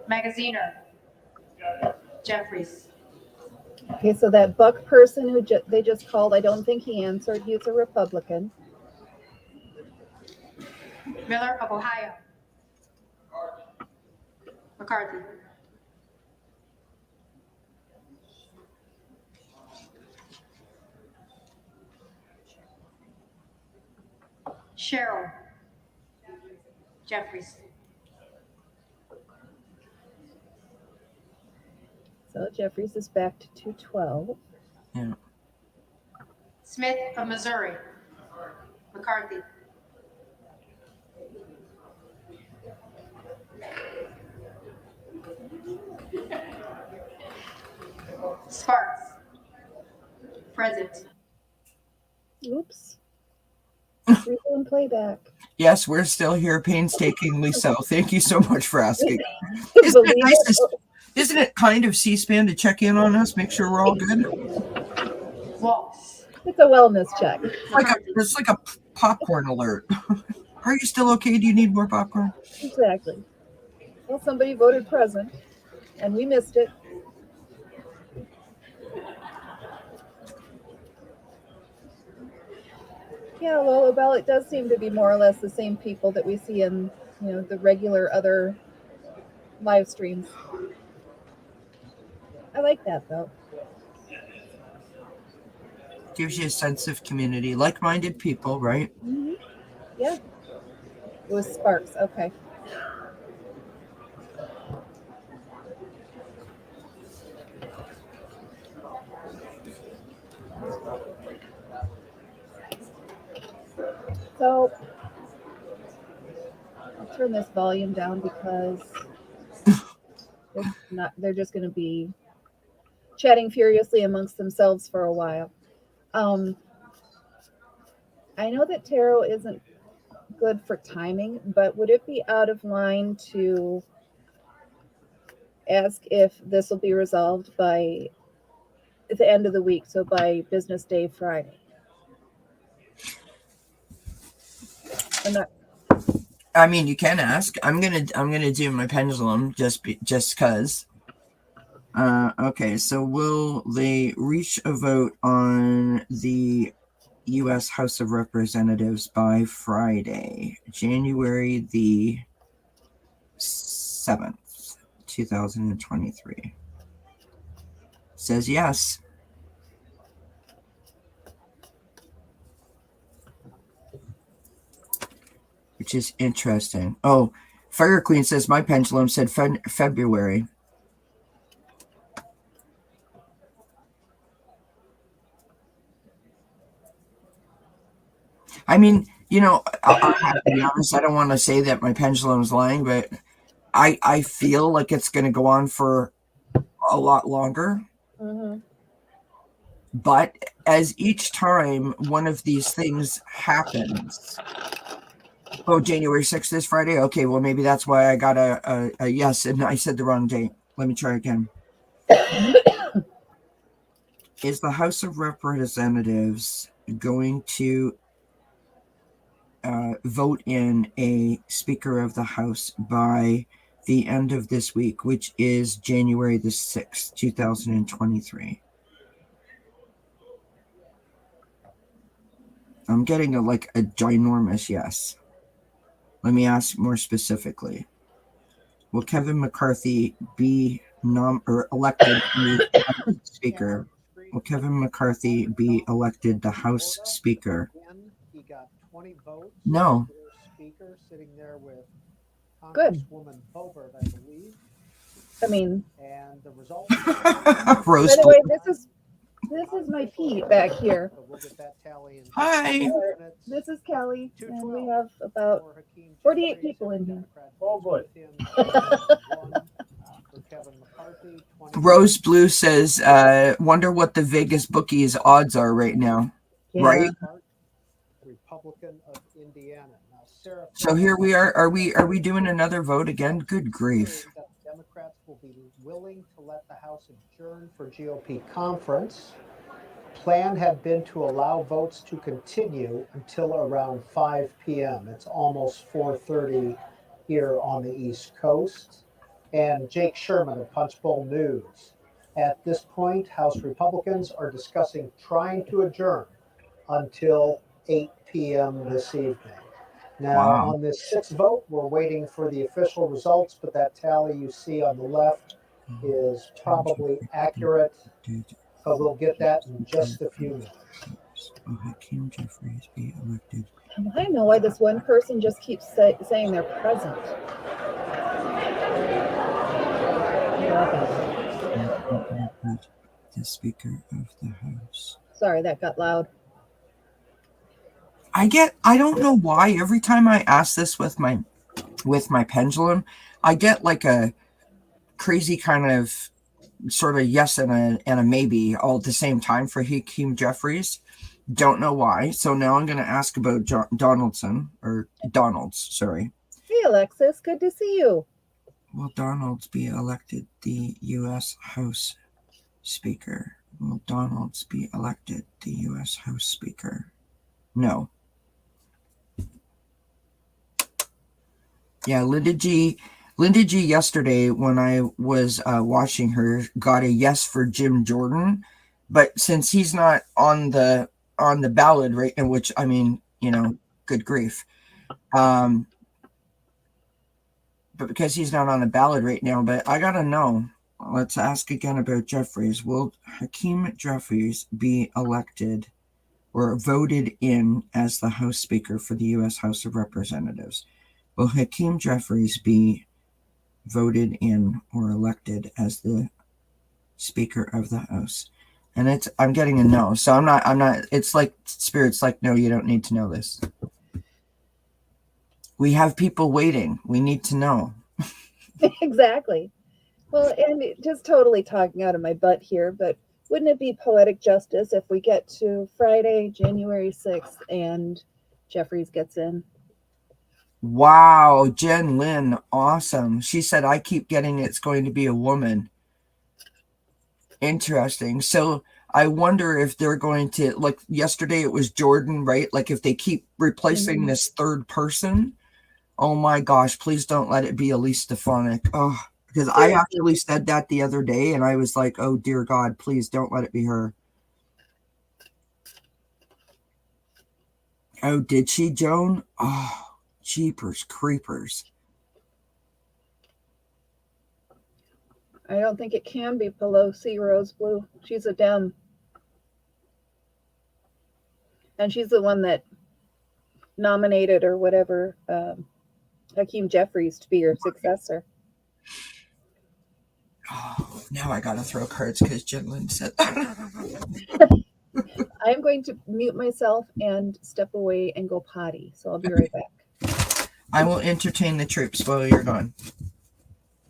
Magaziner. Jeffries. Okay, so that Buck person who they just called, I don't think he answered. He's a Republican. Miller of Ohio. McCarthy. Cheryl. Jeffries. So Jeffries is back to 212. Yeah. Smith of Missouri. McCarthy. Sparks. Present. Oops. We're doing playback. Yes, we're still here painstakingly so. Thank you so much for asking. Isn't it kind of C-SPAN to check in on us, make sure we're all good? Walsh. It's a wellness check. It's like a popcorn alert. Are you still okay? Do you need more popcorn? Exactly. Well, somebody voted present, and we missed it. Yeah, well, the ballot does seem to be more or less the same people that we see in, the regular other live streams. I like that though. Gives you a sense of community, like-minded people, right? Mm-hmm. Yeah. It was Sparks. Okay. So I'll turn this volume down because they're just going to be chatting furiously amongst themselves for a while. I know that tarot isn't good for timing, but would it be out of line to ask if this will be resolved by the end of the week, so by business day Friday? I mean, you can ask. I'm gonna do my pendulum just cause. Okay, so will they reach a vote on the U.S. House of Representatives by Friday, January the 7th, 2023? Says yes. Which is interesting. Oh, Fire Queen says my pendulum said February. I mean, you know, I have to be honest. I don't want to say that my pendulum's lying, but I feel like it's going to go on for a lot longer. Mm-hmm. But as each time one of these things happens, oh, January 6th is Friday. Okay, well maybe that's why I got a yes, and I said the wrong date. Let me try again. Is the House of Representatives going to vote in a Speaker of the House by the end of this week, which is January the 6th, 2023? I'm getting a ginormous yes. Let me ask more specifically. Will Kevin McCarthy be elected Speaker? Will Kevin McCarthy be elected the House Speaker? He got 20 votes. No. Speaker sitting there with Good. Congresswoman Boebert, I believe. I mean, and the result. Rose. By the way, this is my Pete back here. We'll get that tally in Hi. This is Kelly, and we have about 48 people in here. Oh boy. Rose Blue says, wonder what the Vegas bookies odds are right now. Yeah. Right? Republican of Indiana. Now, Sarah, so here we are. Are we doing another vote again? Good grief. Democrats will be willing to let the House adjourn for GOP conference. Plan had been to allow votes to continue until around 5 p.m. It's almost 4:30 here on the East Coast. And Jake Sherman of Punchbowl News. At this point, House Republicans are discussing trying to adjourn until 8 p.m. this evening. Now, Wow. on this sixth vote, we're waiting for the official results, but that tally you see on the left is probably accurate. But we'll get that in just a few minutes. Will Hakeem Jeffries be elected? I know why this one person just keeps saying they're present. The Speaker of the House. Sorry, that got loud. I don't know why every time I ask this with my pendulum, I get like a crazy kind of sort of yes and a maybe all at the same time for Hakeem Jeffries. Don't know why. So now I'm going to ask about Donalds, sorry. Hey, Alexis, good to see you. Will Donalds be elected the U.S. House Speaker? Will Donalds be elected the U.S. House Speaker? No. Yeah, Linda G yesterday when I was watching her got a yes for Jim Jordan, but since he's not on the ballot, right, in which I mean, you know, good grief. But because he's not on the ballot right now, but I gotta know. let's ask again about Jeffries. Will Hakeem Jeffries be elected or voted in as the House Speaker for the U.S. House of Representatives? Will Hakeem Jeffries be voted in or elected as the Speaker of the House? And I'm getting a no. So I'm not, it's like Spirit's like, no, you don't need to know this. We have people waiting. We need to know. Exactly. Well, and just totally talking out of my butt here, but wouldn't it be poetic justice if we get to Friday, January 6th, and Jeffries gets in? Wow, Jen Lynn, awesome. She said, I keep getting it's going to be a woman. Interesting. So I wonder if they're going to, like yesterday it was Jordan, right? Like if they keep replacing this third person, oh my gosh, please don't let it be Elise Stefanik. Oh, because I actually said that the other day and I was like, oh dear God, please don't let it be her. Oh, did she, Joan? Oh, jeepers creepers. I don't think it can be Pelosi Rose Blue. She's a Dem. And she's the one that nominated or whatever Hakeem Jeffries to be her successor. Oh, now I gotta throw cards because Jen Lynn said I am going to mute myself and step away and go potty. So I'll be right back. I will entertain the troops while you're gone.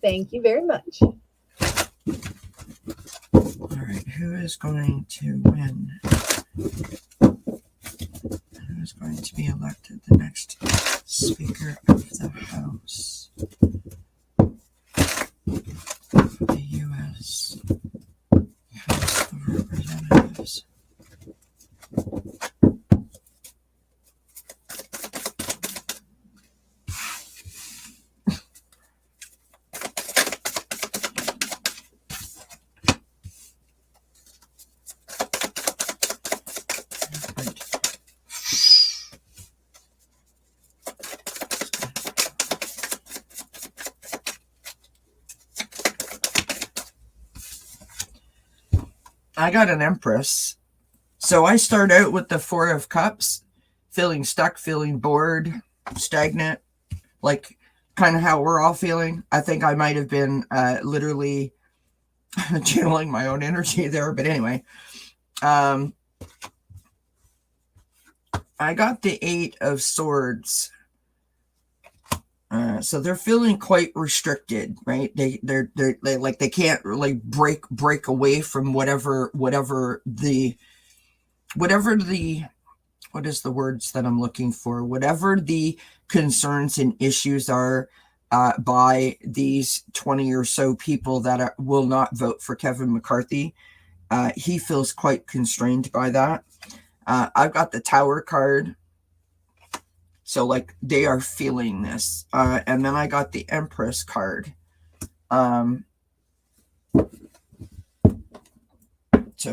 Thank you very much. All right, who is going to win? Who is going to be elected the next Speaker of the House? The U.S. House of Representatives. I got an Empress. So I start out with the Four of Cups, feeling stuck, feeling bored, stagnant, like kind of how we're all feeling. I think I might have been literally channeling my own energy there. But anyway, I got the Eight of Swords. So they're feeling quite restricted, right? They like they can't really break away from whatever the what is the words that I'm looking for? Whatever the concerns and issues are by these 20 or so people that will not vote for Kevin McCarthy. He feels quite constrained by that. I've got the Tower card. So like they are feeling this. And then I got the Empress card. So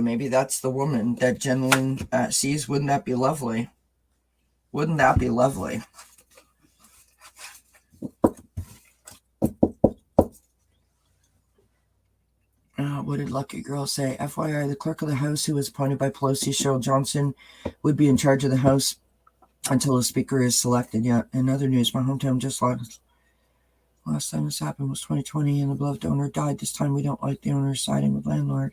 maybe that's the woman that Jen Lynn sees. Wouldn't that be lovely? Wouldn't that be lovely? What did Lucky Girl say? FYI, the clerk of the House who was appointed by Pelosi, Cheryl Johnson, would be in charge of the House until a speaker is selected. Yeah, in other news, my hometown just lost. Last time this happened was 2020 and the beloved owner died. This time we don't like the owner siding with landlord.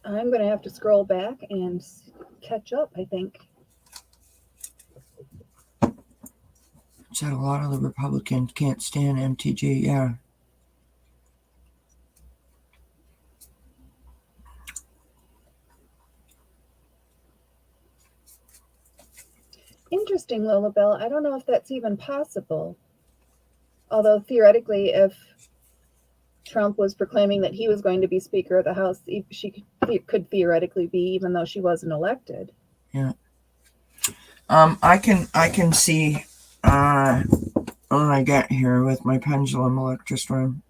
I'm going to have to scroll back and catch up, I think. Said a lot of the Republicans can't stand MTG. Yeah. Interesting, Lilabelle. I don't know if that's even possible. Although theoretically, if Trump was proclaiming that he was going to be Speaker of the House, she could theoretically be, even though she wasn't elected. Yeah. I can see when I get here with my pendulum electrostrum.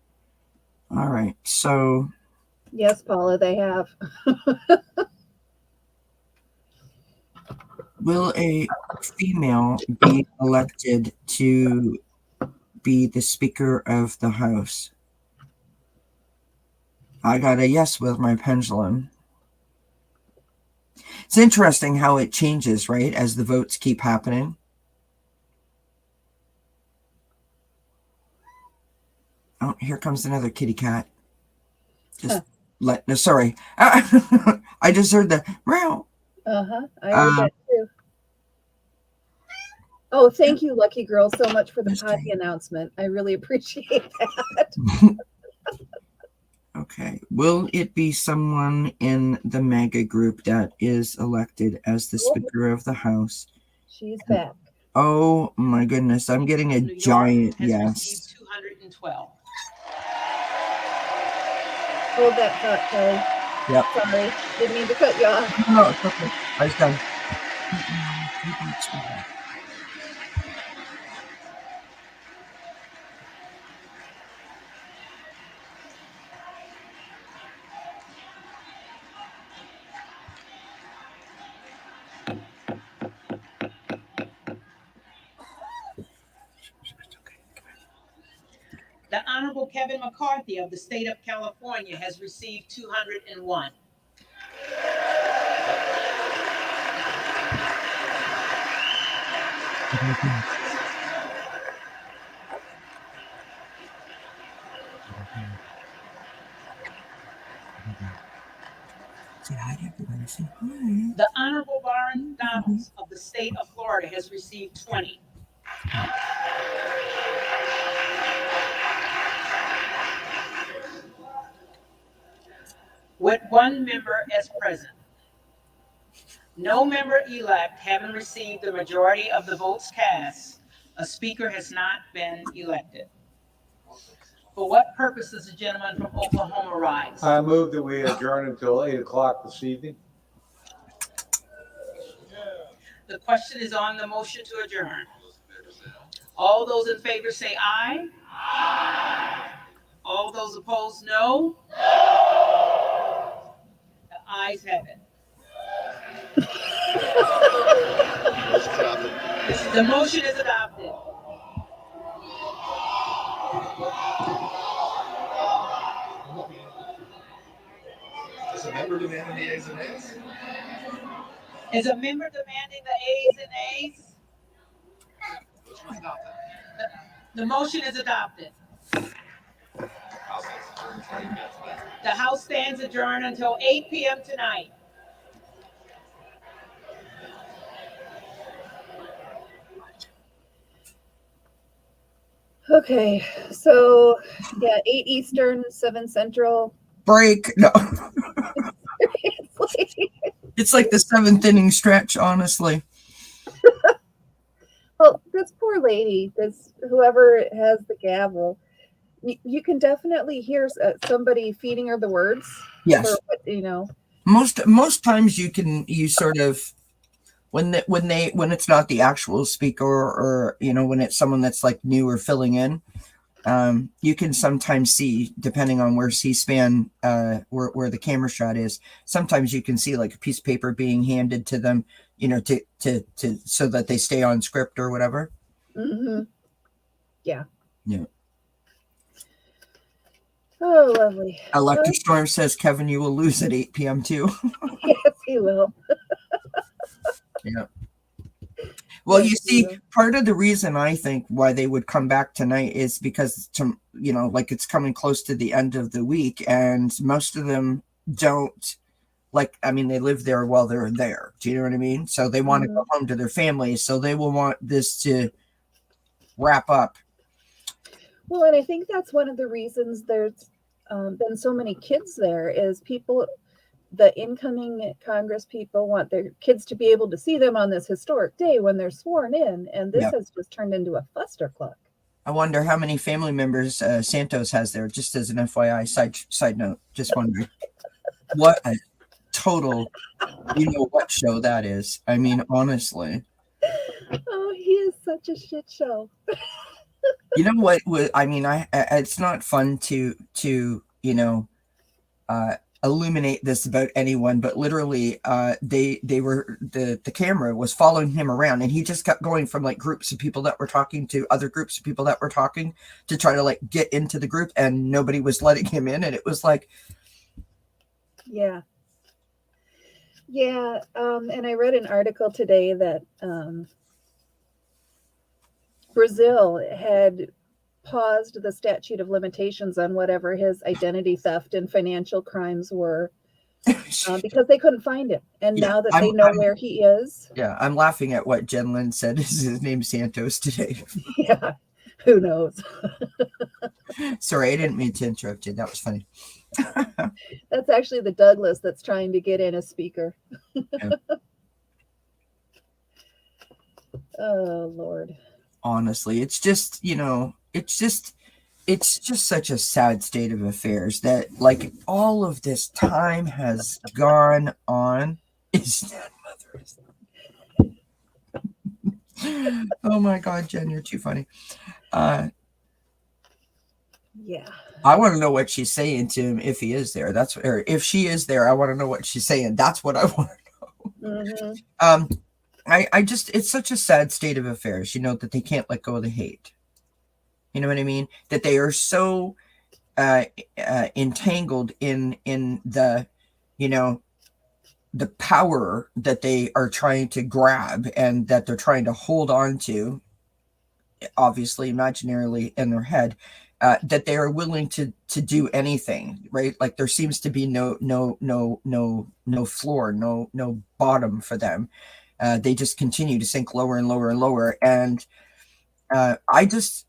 All right, so yes, Paula, they have. Will a female be elected to be the Speaker of the House? I got a yes with my pendulum. It's interesting how it changes, right, as the votes keep happening. Oh, here comes another kitty cat. Just no, sorry. I just heard the meow. I heard that too. Oh, thank you, Lucky Girl, so much for the potty announcement. I really appreciate that. Okay. Will it be someone in the mega group that is elected as the Speaker of the House? She's back. Oh my goodness. I'm getting a New York giant has yes. received 212. Hold that thought, Kelly. Yep. Sorry. Didn't mean to cut you off. No, it's okay. I was done. The Honorable Kevin McCarthy of the state of California has received 201. Say hi to everybody. Say hi. The Honorable Byron Donalds of the state of Florida has received 20. With one member as present. No member-elect having received the majority of the votes cast, a speaker has not been elected. For what purpose does the gentleman from Oklahoma rise? I move that we adjourn until 8 o'clock this evening. The question is on the motion to adjourn. All those in favor say aye. Aye. All those opposed, no. The ayes have it. The motion is adopted. Is a member demanding the A's and A's? Is a member demanding the A's and A's? The motion is adopted. The House stands adjourned until 8 p.m. tonight. Okay, so yeah, 8 Eastern, 7 Central. Break. No. Seriously. It's like the 7th inning stretch, honestly. Well, this poor lady, this whoever has the gavel, you can definitely hear somebody feeding her the words. Yes. Or, Most times you sort of when it's not the actual speaker or when it's someone that's like new or filling in, you can sometimes see, depending on where C-SPAN where the camera shot is, sometimes you can see like a piece of paper being handed to them, to so that they stay on script or whatever. Mm-hmm. Yeah. Yeah. Oh, lovely. Electric Storm says, Kevin, you will lose at 8 p.m. too. Yes, he will. Yeah. Well, Yes, you see, part of the reason I think why they would come back tonight is because, like it's coming close to the end of the week, and most of them don't, they live there while they're there. Do you know what I mean? So they want to go home to their families, so they will want this to wrap up. Well, and I think that's one of the reasons there's been so many kids there is the incoming Congress people want their kids to be able to see them on this historic day when they're sworn in. And this has just turned into a clustercluck. I wonder how many family members Santos has there, just as an FYI side note, just wondering. What a total, what show that is. I mean, honestly. Oh, he is such a shit show. You know what? I mean, it's not fun to illuminate this about anyone, but literally they were the camera was following him around, and he just kept going from like groups of people that were talking to other groups of people that were talking to try to like get into the group, and nobody was letting him in. And it was like, Yeah. Yeah. And I read an article today that Brazil had paused the statute of limitations on whatever his identity theft and financial crimes were because they couldn't find him. And Yeah, now that they know where he is, yeah, I'm laughing at what Jen Lynn said is his name Santos today. yeah, who knows? Sorry, I didn't mean to interrupt you. That was funny. That's actually the Douglas that's trying to get in as speaker. Yeah. Oh, Lord. Honestly, it's just, it's just such a sad state of affairs that like all of this time has gone on. Is that mother? Oh my God, Jen, you're too funny. Yeah. I want to know what she's saying to him if he is there. Or if she is there, I want to know what she's saying. That's what I want to know. Mm-hmm. I just, it's such a sad state of affairs, that they can't let go of the hate. You know what I mean? That they are so entangled in the, the power that they are trying to grab and that they're trying to hold on to, obviously imaginarily in their head, that they are willing to do anything, right? Like there seems to be no floor, no bottom for them. They just continue to sink lower and lower and lower. And I just,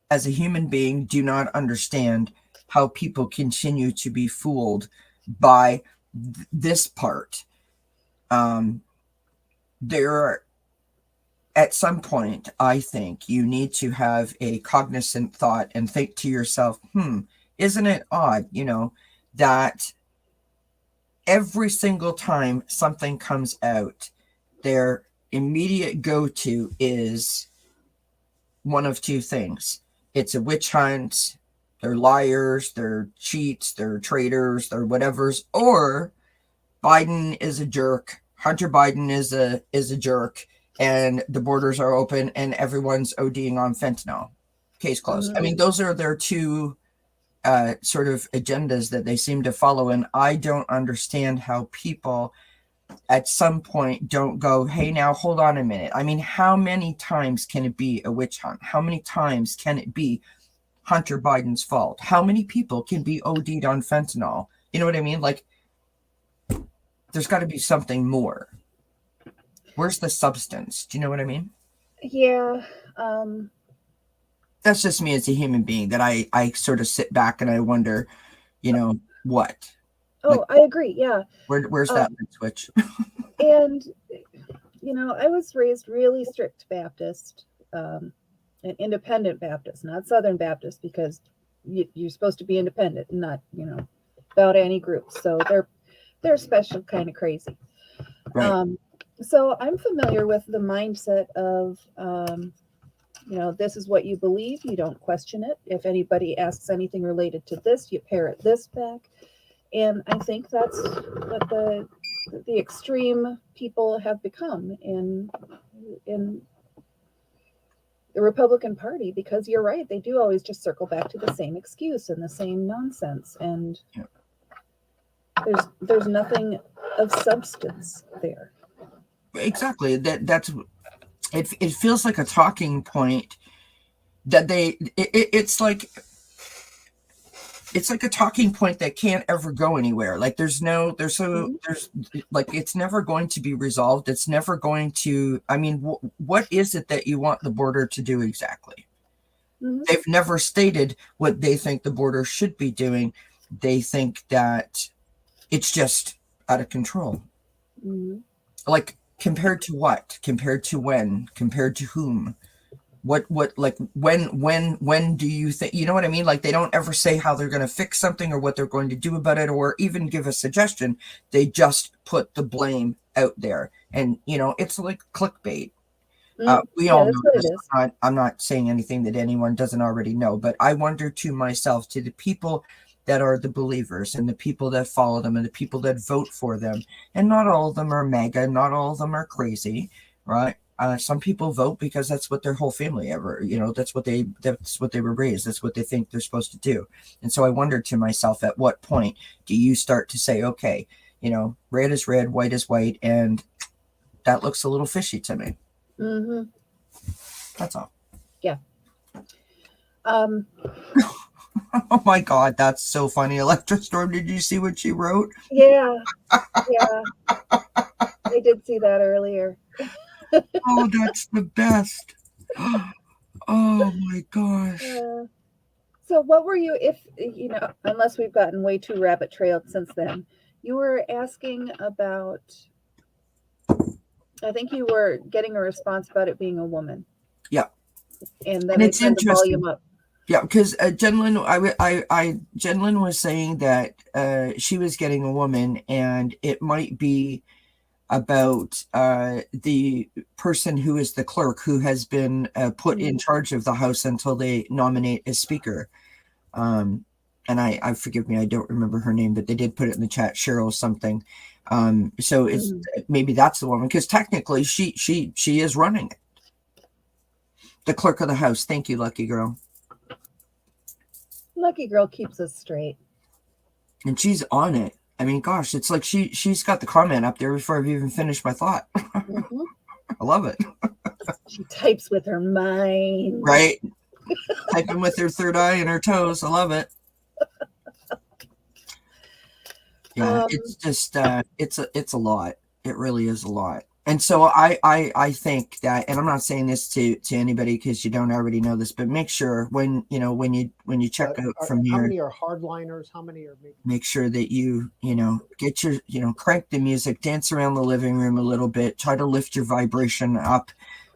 as a human being, do not understand how people continue to be fooled by this part. There are, at some point, I think you need to have a cognizant thought and think to yourself, isn't it odd, that every single time something comes out, their immediate go-to is one of two things. It's a witch hunt, they're liars, they're cheats, they're traitors, they're whatevers, or Biden is a jerk, Hunter Biden is a jerk, and the borders are open and everyone's ODing on fentanyl. Case closed. Mm-hmm. I mean, those are their two sort of agendas that they seem to follow. And I don't understand how people at some point don't go, hey, now hold on a minute. I mean, how many times can it be a witch hunt? How many times can it be Hunter Biden's fault? How many people can be OD'd on fentanyl? You know what I mean? Like, there's got to be something more. Where's the substance? Do you know what I mean? Yeah. That's just me as a human being, that I sort of sit back and I wonder, what? Oh, like, I agree. Yeah. Where's that switch? And, I was raised really strict Baptist, an independent Baptist, not Southern Baptist, because you're supposed to be independent and not, about any group. So they're special, kind of crazy. Right. So I'm familiar with the mindset of, this is what you believe. You don't question it. If anybody asks anything related to this, you parrot this back. And I think that's what the extreme people have become in the Republican Party, because you're right. They do always just circle back to the same excuse and the same nonsense. And there's nothing of substance there. Exactly. That's it feels like a talking point that it's like a talking point that can't ever go anywhere. Like there's like, it's never going to be resolved. It's never going to, I mean, what is it that you want the border to do exactly? Mm-hmm. They've never stated what they think the border should be doing. They think that it's just out of control. Mm-hmm. Like, compared to what? Compared to when? Compared to whom? What like when do you think, you know what I mean? Like, they don't ever say how they're going to fix something or what they're going to do about it, or even give a suggestion. They just put the blame out there, and it's like clickbait. We all know this. I'm not saying anything that anyone doesn't already know, but I wonder to myself, to the people that are the believers and the people that follow them and the people that vote for them. And not all of them are MAGA, not all of them are crazy, right? Some people vote because that's what their whole family that's what they were raised. That's what they think they're supposed to do. And so I wondered to myself, at what point do you start to say, okay, red is red, white is white, and that looks a little fishy to me. Mm-hmm. That's all. Yeah. Oh my God, that's so funny. Electrostorm, did you see what she wrote? Yeah. Yeah. I did see that earlier. Oh, that's the best. Oh my gosh. So what were you, if, unless we've gotten way too rabbit trailed since then, you were asking about, I think you were getting a response about it being a woman. Yeah. And then it's turned the volume up. Yeah, because Jenlyn was saying that she was getting a woman, and it might be about the person who is the clerk who has been put in charge of the House until they nominate a speaker. And I forgive me, I don't remember her name, but they did put it in the chat, Cheryl something. So it's maybe that's the woman, because technically she is running it. The clerk of the House. Thank you, Lucky Girl. Lucky Girl keeps us straight. And she's on it. I mean, gosh, it's like she's got the comment up there before I've even finished my thought. Mm-hmm. I love it. She types with her mind. Right? Typing with her third eye and her toes. I love it. Yeah, it's just it's a lot. It really is a lot. And so I think that, and I'm not saying this to anybody because you don't already know this, but make sure when you check out from here, how many are hardliners? How many are maybe? Make sure that you get your crank the music, dance around the living room a little bit, try to lift your vibration up,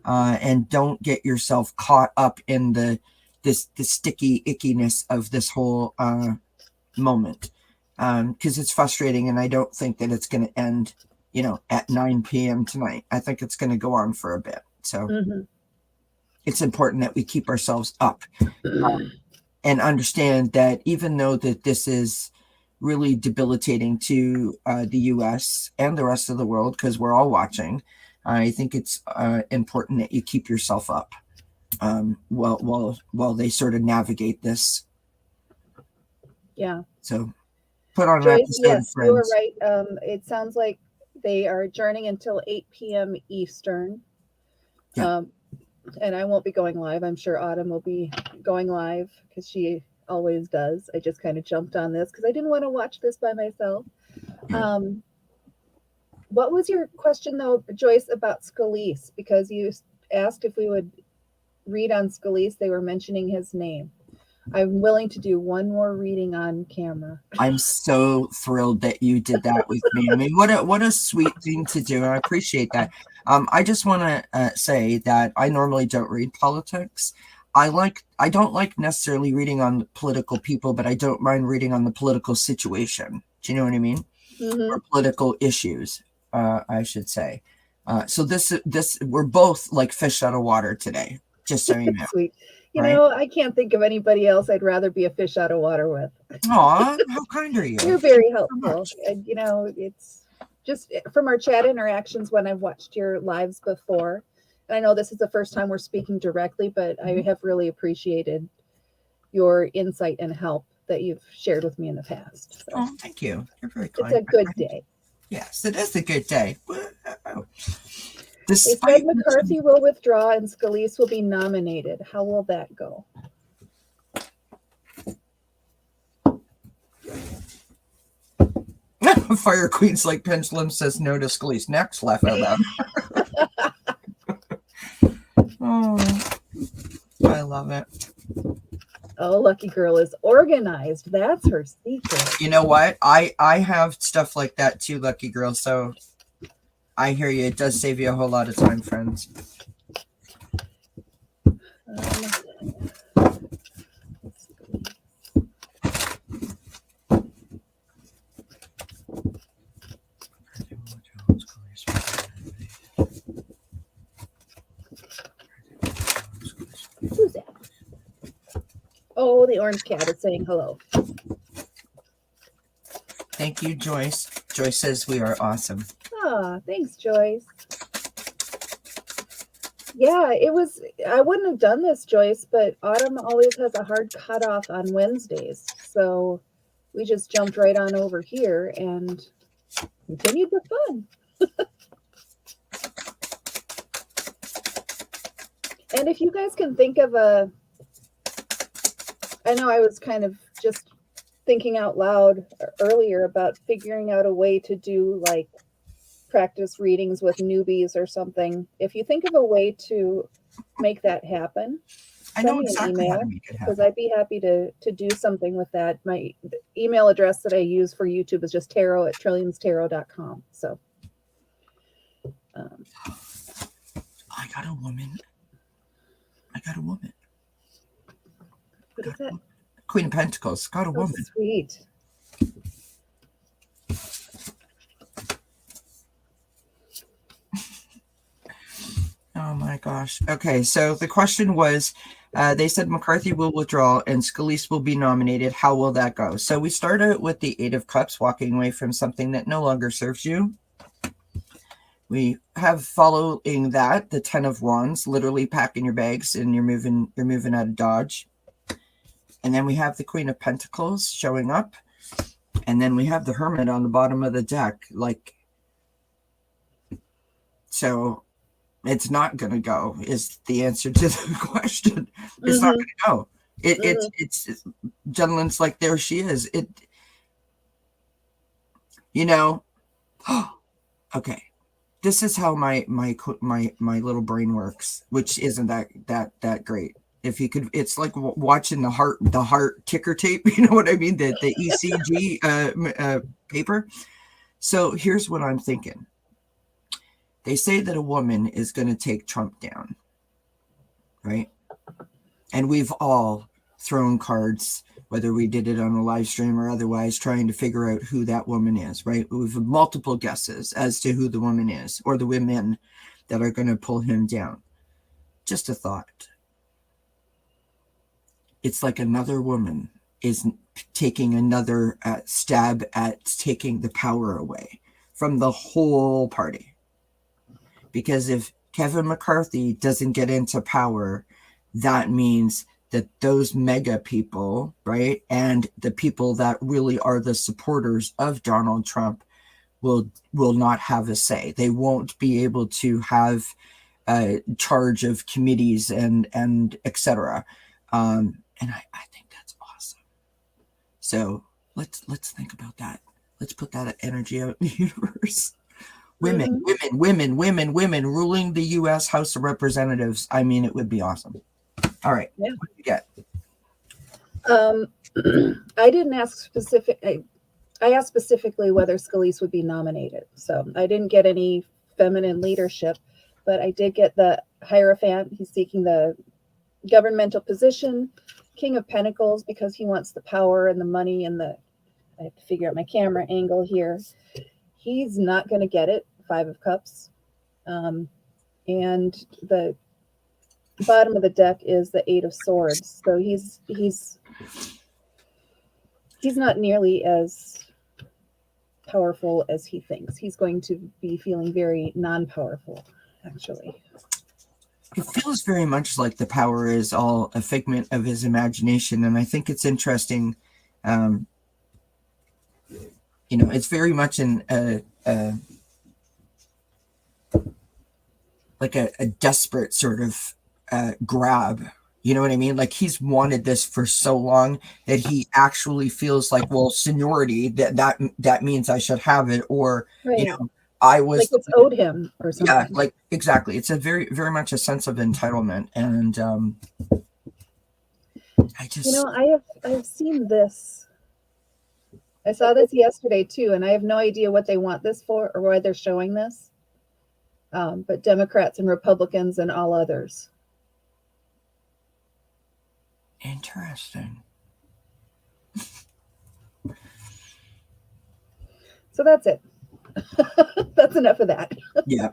and don't get yourself caught up in the sticky ickiness of this whole moment, because it's frustrating, and I don't think that it's going to end at 9 p.m. tonight. I think it's going to go on for a bit. So it's important that we keep ourselves up and understand that even though that this is really debilitating to the U.S. and the rest of the world, because we're all watching, I think it's important that you keep yourself up while they sort of navigate this. Yeah. So put on Joyce, an episode yes, of Friends. you were right. It sounds like they are adjourning until 8 p.m. Eastern. Yeah. And I won't be going live. I'm sure Autumn will be going live because she always does. I just kind of jumped on this because I didn't want to watch this by myself. Yeah. What was your question, though, Joyce, about Scalise? Because you asked if we would read on Scalise. They were mentioning his name. I'm willing to do one more reading on camera. I'm so thrilled that you did that with me. I mean, what a sweet thing to do. I appreciate that. I just want to say that I normally don't read politics. I don't like necessarily reading on political people, but I don't mind reading on the political situation. Do you know what I mean? Mm-hmm. Or political issues, I should say. So this we're both like fish out of water today. Just so you know. Sweet. You Right? know, I can't think of anybody else I'd rather be a fish out of water with. Aw, how kind are you? You're very helpful. And, it's just from our chat interactions when I've watched your lives before. And I know this is the first time we're speaking directly, but I have really appreciated your insight and help that you've shared with me in the past. So Oh, thank you. You're very kind. it's a good day. Yes, it is a good day. They said McCarthy will withdraw and Scalise will be nominated. How will that go? Fire Queen's like Pendulum says no to Scalise. Next, laugh out loud. Oh, I love it. Oh, Lucky Girl is organized. That's her secret. You know what? I have stuff like that too, Lucky Girl. So I hear you. It does save you a whole lot of time, friends. Who's that? Oh, the orange cat is saying hello. Thank you, Joyce. Joyce says we are awesome. Ah, thanks, Joyce. Yeah, it was, I wouldn't have done this, Joyce, but Autumn always has a hard cutoff on Wednesdays. So we just jumped right on over here and continued the fun. And if you guys can think of I know I was kind of just thinking out loud earlier about figuring out a way to do like practice readings with newbies or something. If you think of a way to make that happen, I send know me exactly an how to email, make it because happen. I'd be happy to do something with that. My email address that I use for YouTube is just tarot@trillionstarot.com. So I got a woman. what is that? Queen of Pentacles. Got a Oh, woman. sweet. Oh my gosh. Okay, so the question was, they said McCarthy will withdraw and Scalise will be nominated. How will that go? So we start out with the 8 of Cups, walking away from something that no longer serves you. We have following that the 10 of Wands, literally packing your bags and you're moving out of Dodge. And then we have the Queen of Pentacles showing up. And then we have the Hermit on the bottom of the deck. Like, so it's not going to go is the answer to the question. It's not going to go. It's Jenilyn's like, there she is. Okay. This is how my little brain works, which isn't that great. If you could, it's like watching the heart ticker tape. You know what I mean? The ECG paper. So here's what I'm thinking. They say that a woman is going to take Trump down, right? And we've all thrown cards, whether we did it on a live stream or otherwise, trying to figure out who that woman is, right? We've multiple guesses as to who the woman is or the women that are going to pull him down. Just a thought. It's like another woman is taking another stab at taking the power away from the whole party. Because if Kevin McCarthy doesn't get into power, that means that those mega people, right, and the people that really are the supporters of Donald Trump will not have a say. They won't be able to have charge of committees and etc. And I think that's awesome. So let's think about that. Let's put that energy out in the universe. Women ruling the U.S. House of Representatives. I mean, it would be awesome. All right. Yeah. What do you get? I didn't ask specific. I asked specifically whether Scalise would be nominated. So I didn't get any feminine leadership, but I did get the Hierophant. He's seeking the governmental position, King of Pentacles, because he wants the power and the money and I have to figure out my camera angle here. He's not going to get it. 5 of Cups. And the bottom of the deck is the 8 of Swords. So he's not nearly as powerful as he thinks. He's going to be feeling very non-powerful, actually. It feels very much like the power is all a figment of his imagination. And I think it's interesting. It's very much like a desperate sort of grab. You know what I mean? Like he's wanted this for so long that he actually feels like, well, seniority, that means I should have it. Or, right. I was like it's owed him or something. Yeah, like exactly. It's a very, very much a sense of entitlement. And I've seen this. I saw this yesterday too, and I have no idea what they want this for or why they're showing this. But Democrats and Republicans and all others. Interesting. So that's it. That's enough of that. Yeah.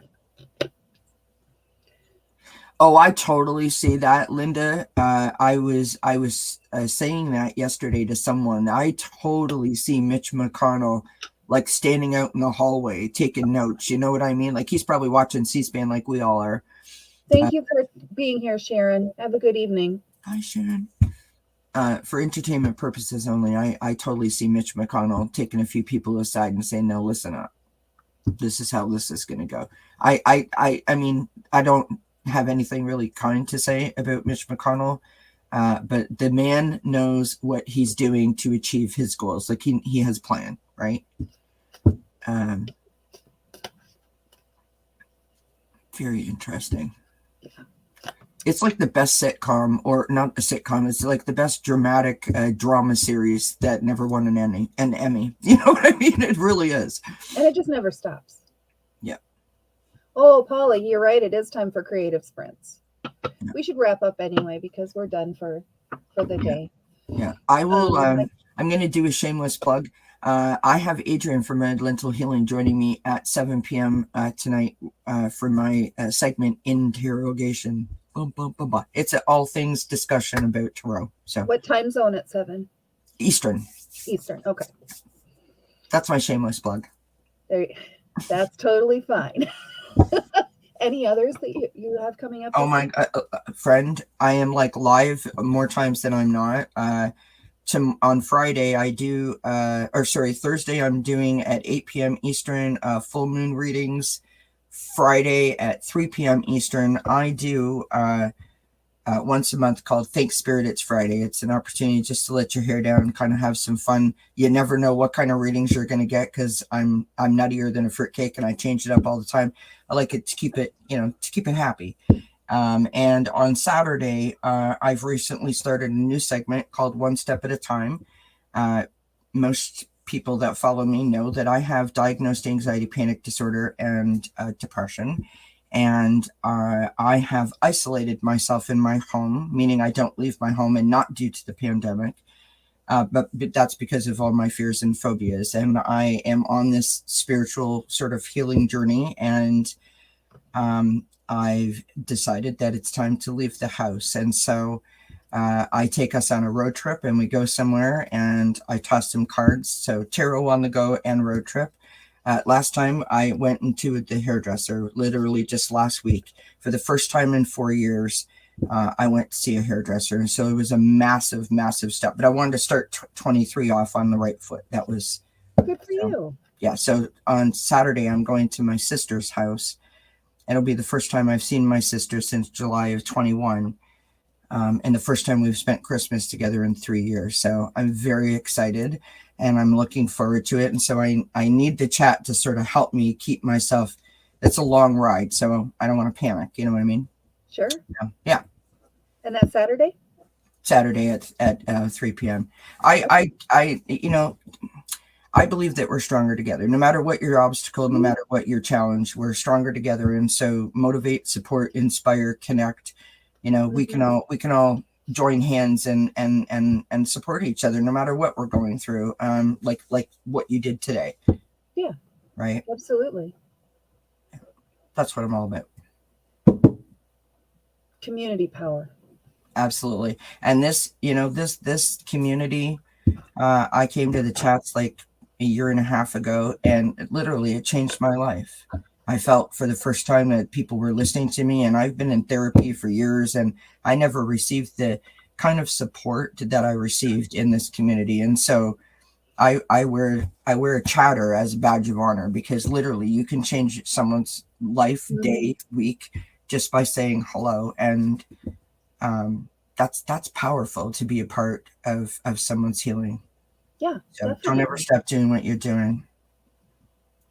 Oh, I totally see that, Linda. I was saying that yesterday to someone. I totally see Mitch McConnell like standing out in the hallway taking notes. You know what I mean? Like he's probably watching C-SPAN like we all are. Thank you for being here, Sharon. Have a good evening. Hi, Sharon. For entertainment purposes only, I totally see Mitch McConnell taking a few people aside and saying, "No, listen up. This is how this is going to go." I mean, I don't have anything really kind to say about Mitch McConnell, but the man knows what he's doing to achieve his goals. Like he has a plan, right? Very interesting. It's like the best sitcom, or not a sitcom. It's like the best dramatic drama series that never won an Emmy. You know what I mean? It really is. And it just never stops. Yeah. Oh, Polly, you're right. It is time for creative sprints. We should wrap up anyway because we're done for the day. Yeah. I will. I'm going to do a shameless plug. I have Adrian from Red Lentil Healing joining me at 7 p.m. Tonight for my segment Interrogation. It's an all things discussion about tarot. So what time zone at 7? Eastern. Eastern. Okay. That's my shameless plug. That's totally fine. Any others that you have coming up? Oh my friend, I am like live more times than I'm not. On Friday I do Thursday I'm doing at 8 p.m. Eastern full moon readings. Friday at 3 p.m. Eastern I do once a month called Thank Spirit It's Friday. It's an opportunity just to let your hair down and kind of have some fun. You never know what kind of readings you're going to get because I'm nuttier than a fruitcake and I change it up all the time. I like it to keep it, happy. And on Saturday, I've recently started a new segment called One Step at a Time. Most people that follow me know that I have diagnosed anxiety, panic disorder, and depression. And I have isolated myself in my home, meaning I don't leave my home, and not due to the pandemic. But that's because of all my fears and phobias. And I am on this spiritual sort of healing journey. And I've decided that it's time to leave the house. And so I take us on a road trip and we go somewhere and I toss some cards. So tarot on the go and road trip. Last time I went into the hairdresser, literally just last week. For the first time in 4 years, I went to see a hairdresser. And so it was a massive, massive step. But I wanted to start 23 off on the right foot. That was good for you. Yeah. So on Saturday, I'm going to my sister's house. It'll be the first time I've seen my sister since July of 21. And the first time we've spent Christmas together in 3 years. So I'm very excited and I'm looking forward to it. And so I need the chat to sort of help me keep myself. It's a long ride, so I don't want to panic. You know what I mean? Sure. Yeah. And that's Saturday? Saturday at 3 p.m. I believe that we're stronger together. No matter what your obstacle, no matter what your challenge, we're stronger together. And so motivate, support, inspire, connect. We can all join hands and support each other no matter what we're going through. Like what you did today. Yeah. Right. Absolutely. That's what I'm all about. Community power. Absolutely. And this community, I came to the chats like a year and a half ago, and it changed my life. I felt for the first time that people were listening to me, and I've been in therapy for years, and I never received the kind of support that I received in this community. And so I wear a chatter as a badge of honor, because literally you can change someone's life, day, week, just by saying hello. And that's powerful to be a part of someone's healing. Yeah. So definitely. don't ever stop doing what you're doing.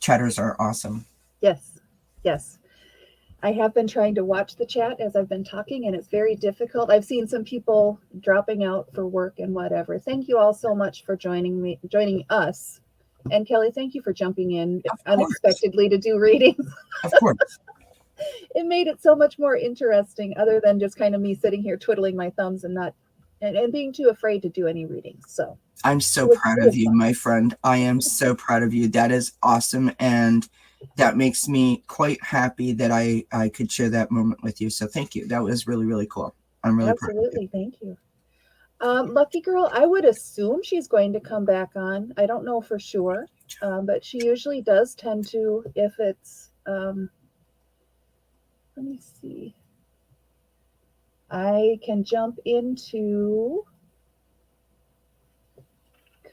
Chatters are awesome. Yes. I have been trying to watch the chat as I've been talking, and it's very difficult. I've seen some people dropping out for work and whatever. Thank you all so much for joining us. And Kelly, thank you for jumping in unexpectedly to do readings. Of course. It made it so much more interesting, other than just kind of me sitting here twiddling my thumbs and not and being too afraid to do any readings. So I'm so proud of you, my friend. I am so proud of you. That is awesome. And that makes me quite happy that I could share that moment with you. So thank you. That was really, really cool. I'm really proud of you. Absolutely. Thank you. Lucky Girl, I would assume she's going to come back on. I don't know for sure, but she usually does tend to if it's, let me see. I can jump into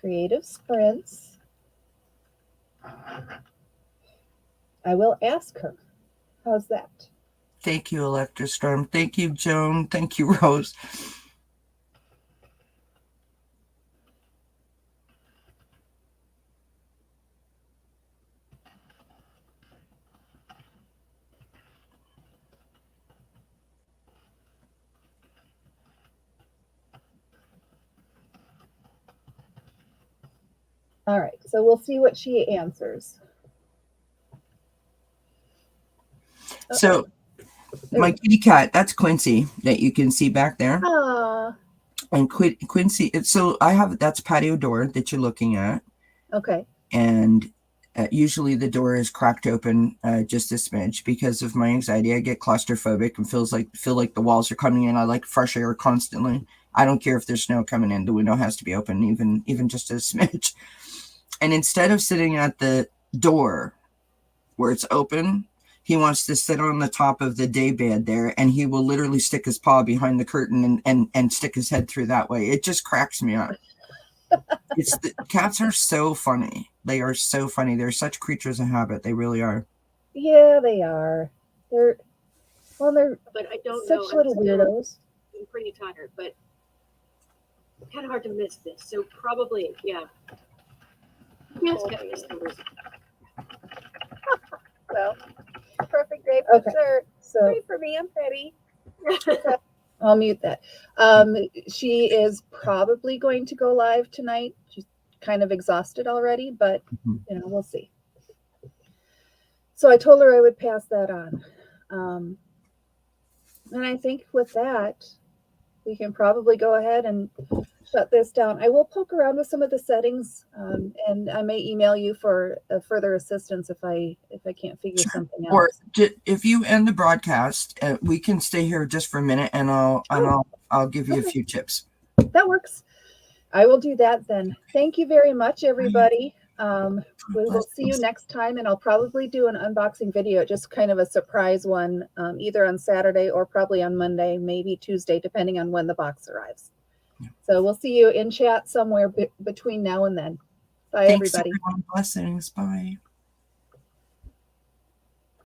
Creative Sprints. I will ask her. How's that? Thank you, Electrostorm. Thank you, Joan. Thank you, Rose. All right, so we'll see what she answers. So my kitty cat, that's Quincy that you can see back there. Ah, And Quincy, so that's patio door that you're looking at. okay. And usually the door is cracked open just a smidge because of my anxiety. I get claustrophobic and feel like the walls are coming in. I like fresh air constantly. I don't care if there's snow coming in. The window has to be open, even just a smidge. And instead of sitting at the door where it's open, he wants to sit on the top of the day bed there, and he will literally stick his paw behind the curtain and stick his head through that way. It just cracks me up. Cats are so funny. They are so funny. They're such creatures of habit. They really are. Yeah, they are. They're But I don't such know. little weirdos. I'm pretty tired, but it's kind of hard to miss this. So probably, yeah. Yes, yes, numbers. Well, perfect day for dessert. So Great for me. I'm petty. I'll mute that. She is probably going to go live tonight. She's kind of exhausted already, but we'll see. So I told her I would pass that on. And I think with that, we can probably go ahead and shut this down. I will poke around with some of the settings, and I may email you for further assistance if I can't figure something out. Or if you end the broadcast, we can stay here just for a minute, and I'll give you a few tips. That works. I will do that then. Thank you very much, everybody. We will see you next time, and I'll probably do an unboxing video, just kind of a surprise one, either on Saturday or probably on Monday, maybe Tuesday, depending on when the box arrives. So we'll see you in chat somewhere between now and then. Bye, Thanks, everybody. everyone. Blessings. Bye.